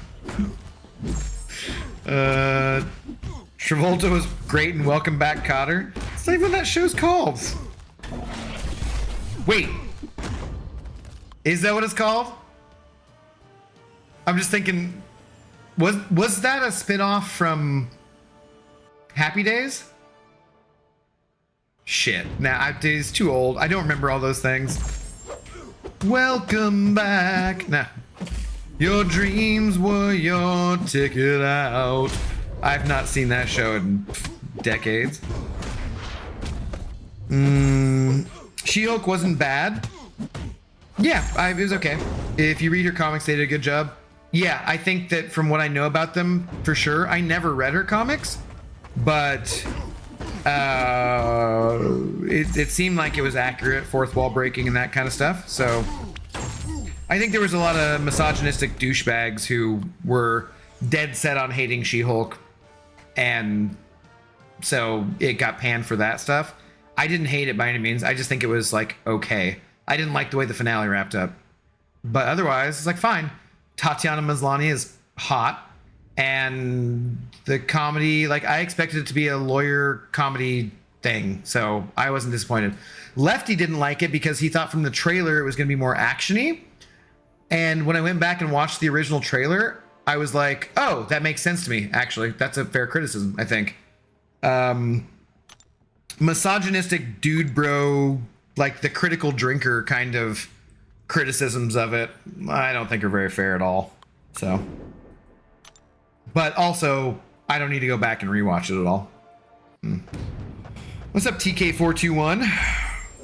Travolta was great and Welcome Back, Cotter. It's not even what that show's called. Wait. Is that what it's called? I'm just thinking, was that a spin-off from Happy Days? Shit. Nah, it's too old. I don't remember all those things. Welcome back. Nah. Your dreams were your ticket out. I've not seen that show in decades. She-Hulk wasn't bad. Yeah, it was okay. If you read her comics, they did a good job. Yeah, I think that from what I know about them, for sure. I never read her comics, but it seemed like it was accurate, fourth wall breaking and that kind of stuff. So I think there was a lot of misogynistic douchebags who were dead set on hating She-Hulk, and so it got panned for that stuff. I didn't hate it by any means. I just think it was like okay. I didn't like the way the finale wrapped up, but otherwise it's like fine. Tatiana Maslany is hot, and the comedy, like I expected it to be a lawyer comedy thing, so I wasn't disappointed. Lefty didn't like it because he thought from the trailer it was going to be more actiony, and when I went back and watched the original trailer, I was like, oh, that makes sense to me. Actually, that's a fair criticism, I think. Misogynistic dude bro, like the critical drinker kind of criticisms of it, I don't think are very fair at all. So, but also I don't need to go back and rewatch it at all. What's up, TK421?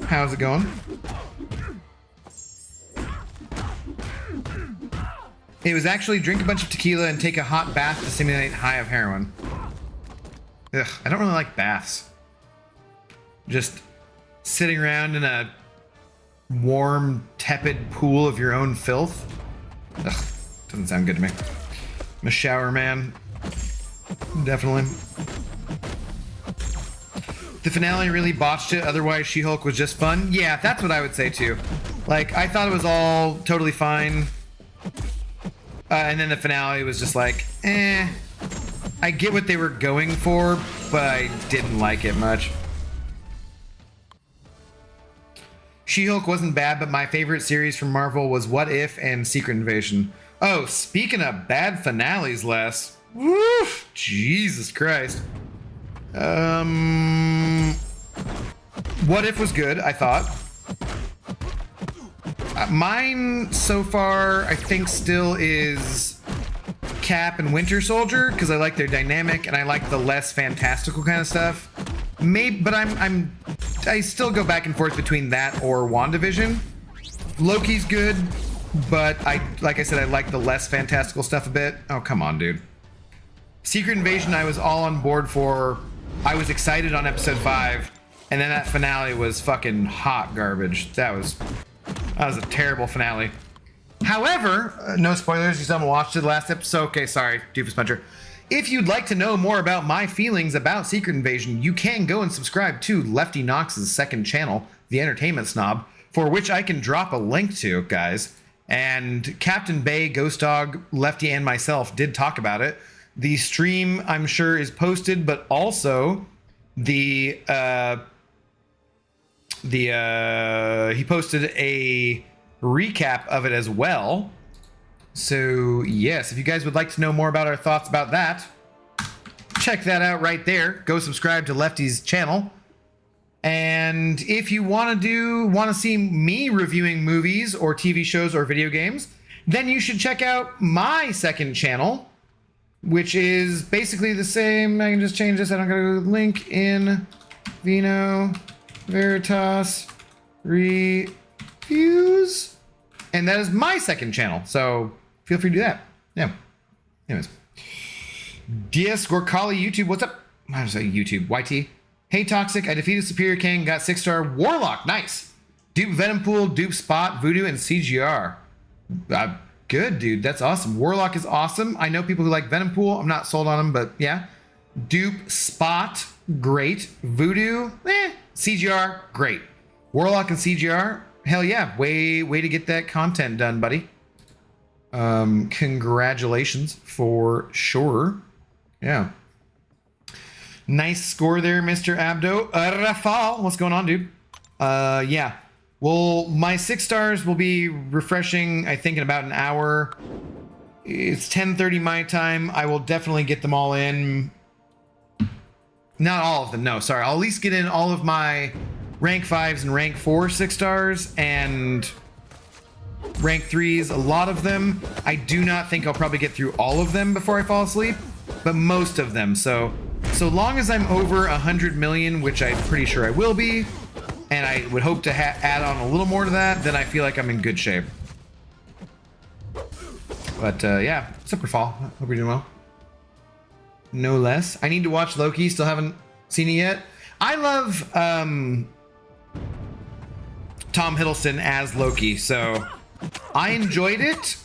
How's it going? It was actually drink a bunch of tequila and take a hot bath to simulate high of heroin. Ugh, I don't really like baths. Just sitting around in a warm, tepid pool of your own filth. Ugh, doesn't sound good to me. I'm a shower man. Definitely. The finale really botched it, otherwise She-Hulk was just fun. Yeah, that's what I would say too. Like, I thought it was all totally fine. And then the finale was just like, eh. I get what they were going for, but I didn't like it much. She-Hulk wasn't bad, but my favorite series from Marvel was What If and Secret Invasion. Oh, speaking of bad finales, Les. Woo! Jesus Christ. What If was good, I thought. Mine so far, I think, still is Cap and Winter Soldier, because I like their dynamic and I like the less fantastical kind of stuff. Maybe, but I still go back and forth between that or WandaVision. Loki's good, but like I said, I like the less fantastical stuff a bit. Oh, come on, dude. Secret Invasion, I was all on board for. I was excited on episode 5, and then that finale was fucking hot garbage. That was a terrible finale. However, no spoilers, you still haven't watched it last episode. Okay, sorry, Doofus Puncher. If you'd like to know more about my feelings about Secret Invasion, you can go and subscribe to Lefty Knox's second channel, The Entertainment Snob, for which I can drop a link to, guys. And Captain Bay, Ghost Dog, Lefty, and myself did talk about it. The stream, I'm sure, is posted, but also he posted a recap of it as well. So yes, if you guys would like to know more about our thoughts about that, check that out right there. Go subscribe to Lefty's channel. And if you want to see me reviewing movies or TV shows or video games, then you should check out my second channel, which is basically the same. I can just change this. I don't gotta link in Vino Veritas Reviews. And that is my second channel. So feel free to do that. Yeah. Anyways. DS Gorkali YouTube. What's up? I was say YouTube. YT. Hey, Toxic, I defeated Superior King, got 6-star Warlock. Nice. Dupe Venompool, Dupe Spot, Voodoo, and CGR. Good, dude. That's awesome. Warlock is awesome. I know people who like Venompool. I'm not sold on them, but yeah. Dupe Spot, great. Voodoo, CGR, great. Warlock and CGR, hell yeah. Way to get that content done, buddy. Congratulations for sure. Yeah. Nice score there, Mr. Abdo. Rafal, what's going on, dude? Yeah. Well, my 6 stars will be refreshing, I think, in about an hour. It's 10:30 my time. I will definitely get them all in. Not all of them, no, sorry. I'll at least get in all of my rank 5s and rank 4 6 stars and rank 3s, a lot of them. I do not think I'll probably get through all of them before I fall asleep, but most of them. So long as I'm over 100 million, which I'm pretty sure I will be, and I would hope to add on a little more to that, then I feel like I'm in good shape. But yeah, super fall. Hope you're doing well. No less. I need to watch Loki. Still haven't seen it yet. I love Tom Hiddleston as Loki, so I enjoyed it.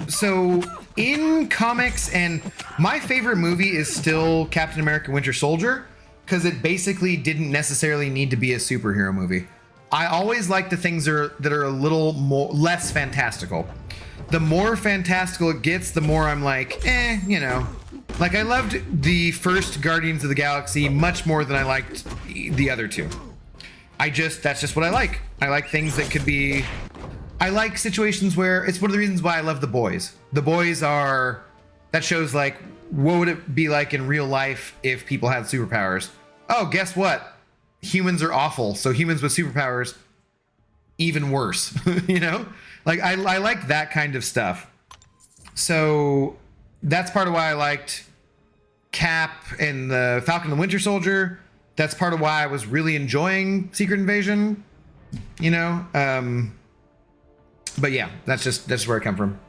So in comics, and my favorite movie is still Captain America Winter Soldier, because it basically didn't necessarily need to be a superhero movie. I always like the things that are a little less fantastical. The more fantastical it gets, the more I'm like, you know. Like, I loved the first Guardians of the Galaxy much more than I liked the other two. That's just what I like. I like things that could be... I like situations where... It's one of the reasons why I love The Boys. The Boys are... That shows, like, what would it be like in real life if people had superpowers? Oh, guess what? Humans are awful. So humans with superpowers, even worse. You know? Like, I like that kind of stuff. So that's part of why I liked Cap and the Falcon and the Winter Soldier. That's part of why I was really enjoying Secret Invasion. You know? But yeah, that's where I come from.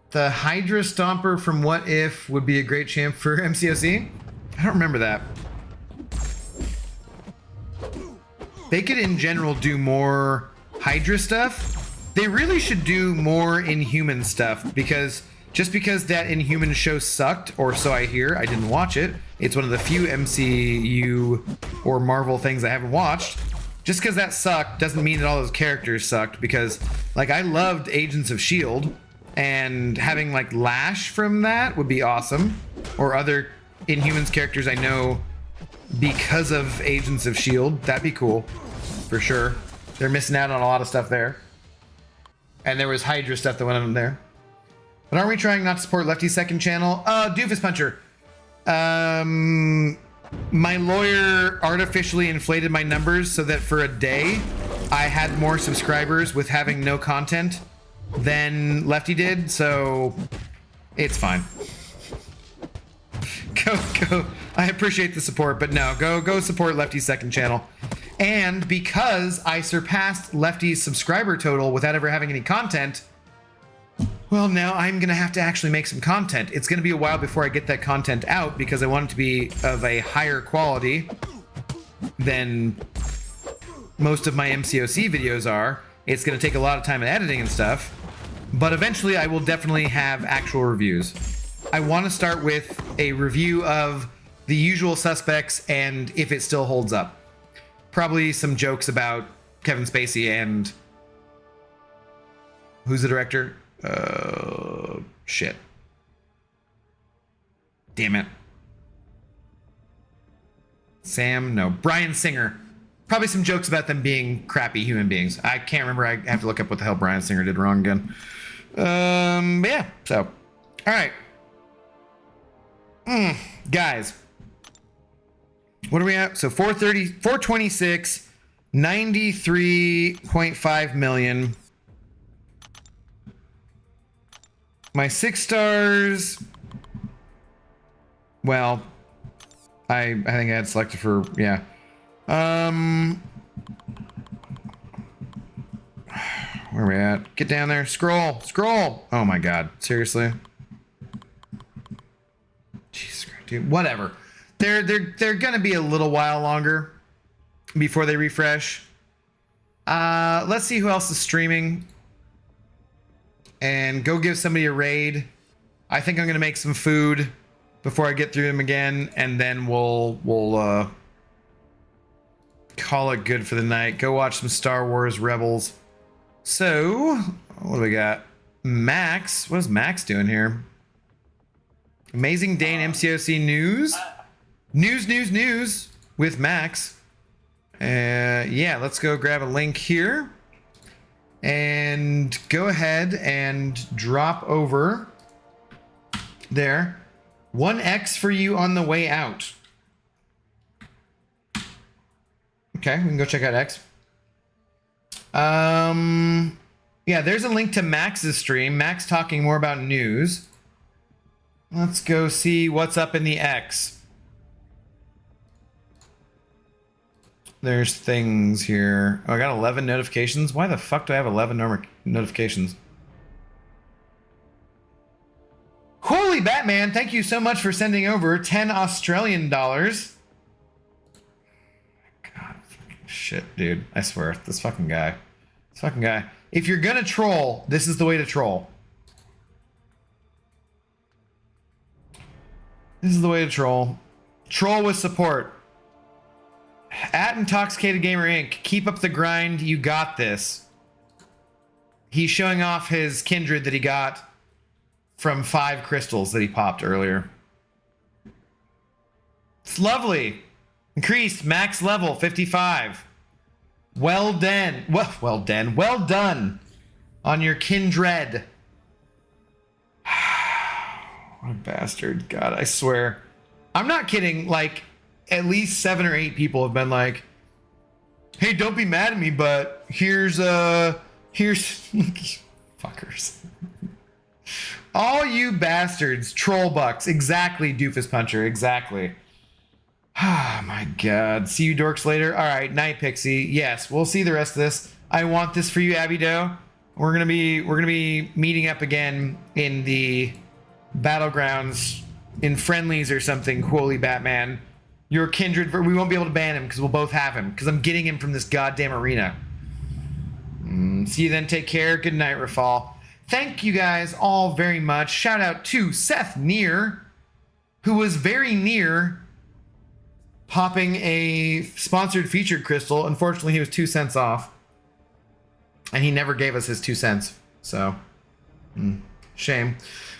The Hydra Stomper from What If would be a great champ for MCOC. I don't remember that. They could, in general, do more Hydra stuff. They really should do more Inhuman stuff, because just because that Inhuman show sucked, or so I hear, I didn't watch it. It's one of the few MCU or Marvel things I haven't watched. Just because that sucked doesn't mean that all those characters sucked, because, like, I loved Agents of S.H.I.E.L.D., and having, like, Lash from that would be awesome. Or other Inhumans characters I know because of Agents of S.H.I.E.L.D., that'd be cool, for sure. They're missing out on a lot of stuff there. And there was Hydra stuff that went on there. But aren't we trying not to support Lefty's second channel? Doofus Puncher. My lawyer artificially inflated my numbers so that for a day I had more subscribers with having no content than Lefty did, so it's fine. Go. I appreciate the support, but no, go support Lefty's second channel. And because I surpassed Lefty's subscriber total without ever having any content, well, now I'm going to have to actually make some content. It's going to be a while before I get that content out, because I want it to be of a higher quality than most of my MCOC videos are. It's going to take a lot of time in editing and stuff, but eventually I will definitely have actual reviews. I want to start with a review of The Usual Suspects and if it still holds up. Probably some jokes about Kevin Spacey and... Who's the director? Shit. Damn it. Bryan Singer. Probably some jokes about them being crappy human beings. I can't remember. I have to look up what the hell Bryan Singer did wrong again. But yeah, so. Alright. Guys. What are we at? So 426, 93.5 million. My 6 stars, well, I think I had selected for, yeah. Where are we at? Get down there. Scroll. Oh my God. Seriously? Jesus Christ, dude. Whatever. They're gonna be a little while longer before they refresh. Let's see who else is streaming. And go give somebody a raid. I think I'm gonna make some food before I get through them again, and then we'll call it good for the night. Go watch some Star Wars Rebels. So, what do we got? Max. What is Max doing here? Amazing day in MCOC news. News with Max. Yeah, let's go grab a link here. And go ahead and drop over there. 1x for you on the way out. Okay, we can go check out X. Yeah, there's a link to Max's stream. Max talking more about news. Let's go see what's up in the X. There's things here. Oh, I got 11 notifications. Why the fuck do I have 11 notifications? Holy Batman, thank you so much for sending over 10 Australian dollars. God, shit, dude. I swear, this fucking guy. This fucking guy. If you're gonna troll, this is the way to troll. This is the way to troll. Troll with support. At Intoxicated Gamer Inc. Keep up the grind. You got this. He's showing off his Kindred that he got from 5 crystals that he popped earlier. It's lovely. Increased max level 55. Well done. Well done on your Kindred. What a bastard. God, I swear. I'm not kidding. Like, at least 7 or 8 people have been like, hey, don't be mad at me, but here's fuckers. All you bastards, troll bucks. Exactly, Doofus Puncher. Exactly. Ah, my God. See you dorks later. All right, night, Pixie. Yes, we'll see the rest of this. I want this for you, Abby Doe. We're gonna be meeting up again in the battlegrounds in friendlies or something. Holy Batman. Your Kindred, we won't be able to ban him because we'll both have him because I'm getting him from this goddamn arena. See you then. Take care. Good night, Rafal. Thank you guys all very much. Shout out to Seth Near, who was very near popping a sponsored featured crystal. Unfortunately, he was 2 cents off. And he never gave us his 2 cents. So, shame.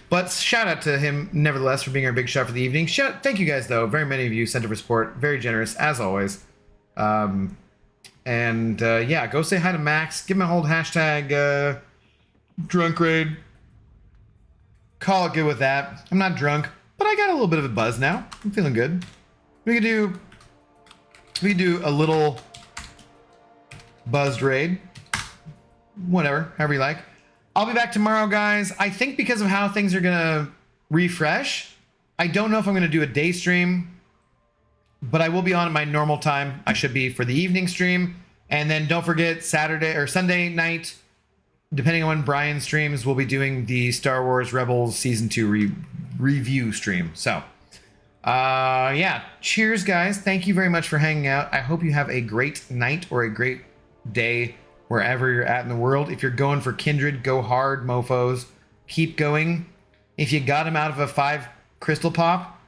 But shout out to him, nevertheless, for being our big shot for the evening. Thank you guys, though. Very many of you sent over support. Very generous, as always. Yeah, go say hi to Max. Give him a whole hashtag drunk raid. Call it good with that. I'm not drunk, but I got a little bit of a buzz now. I'm feeling good. We could do a little buzzed raid. Whatever, however you like. I'll be back tomorrow, guys. I think because of how things are gonna refresh, I don't know if I'm gonna do a day stream, but I will be on at my normal time. I should be for the evening stream. And then don't forget Saturday or Sunday night, depending on when Brian streams, we'll be doing the Star Wars Rebels Season 2 review stream. So, yeah. Cheers, guys. Thank you very much for hanging out. I hope you have a great night or a great day wherever you're at in the world. If you're going for Kindred, go hard, mofos. Keep going. If you got him out of a 5 crystal pop,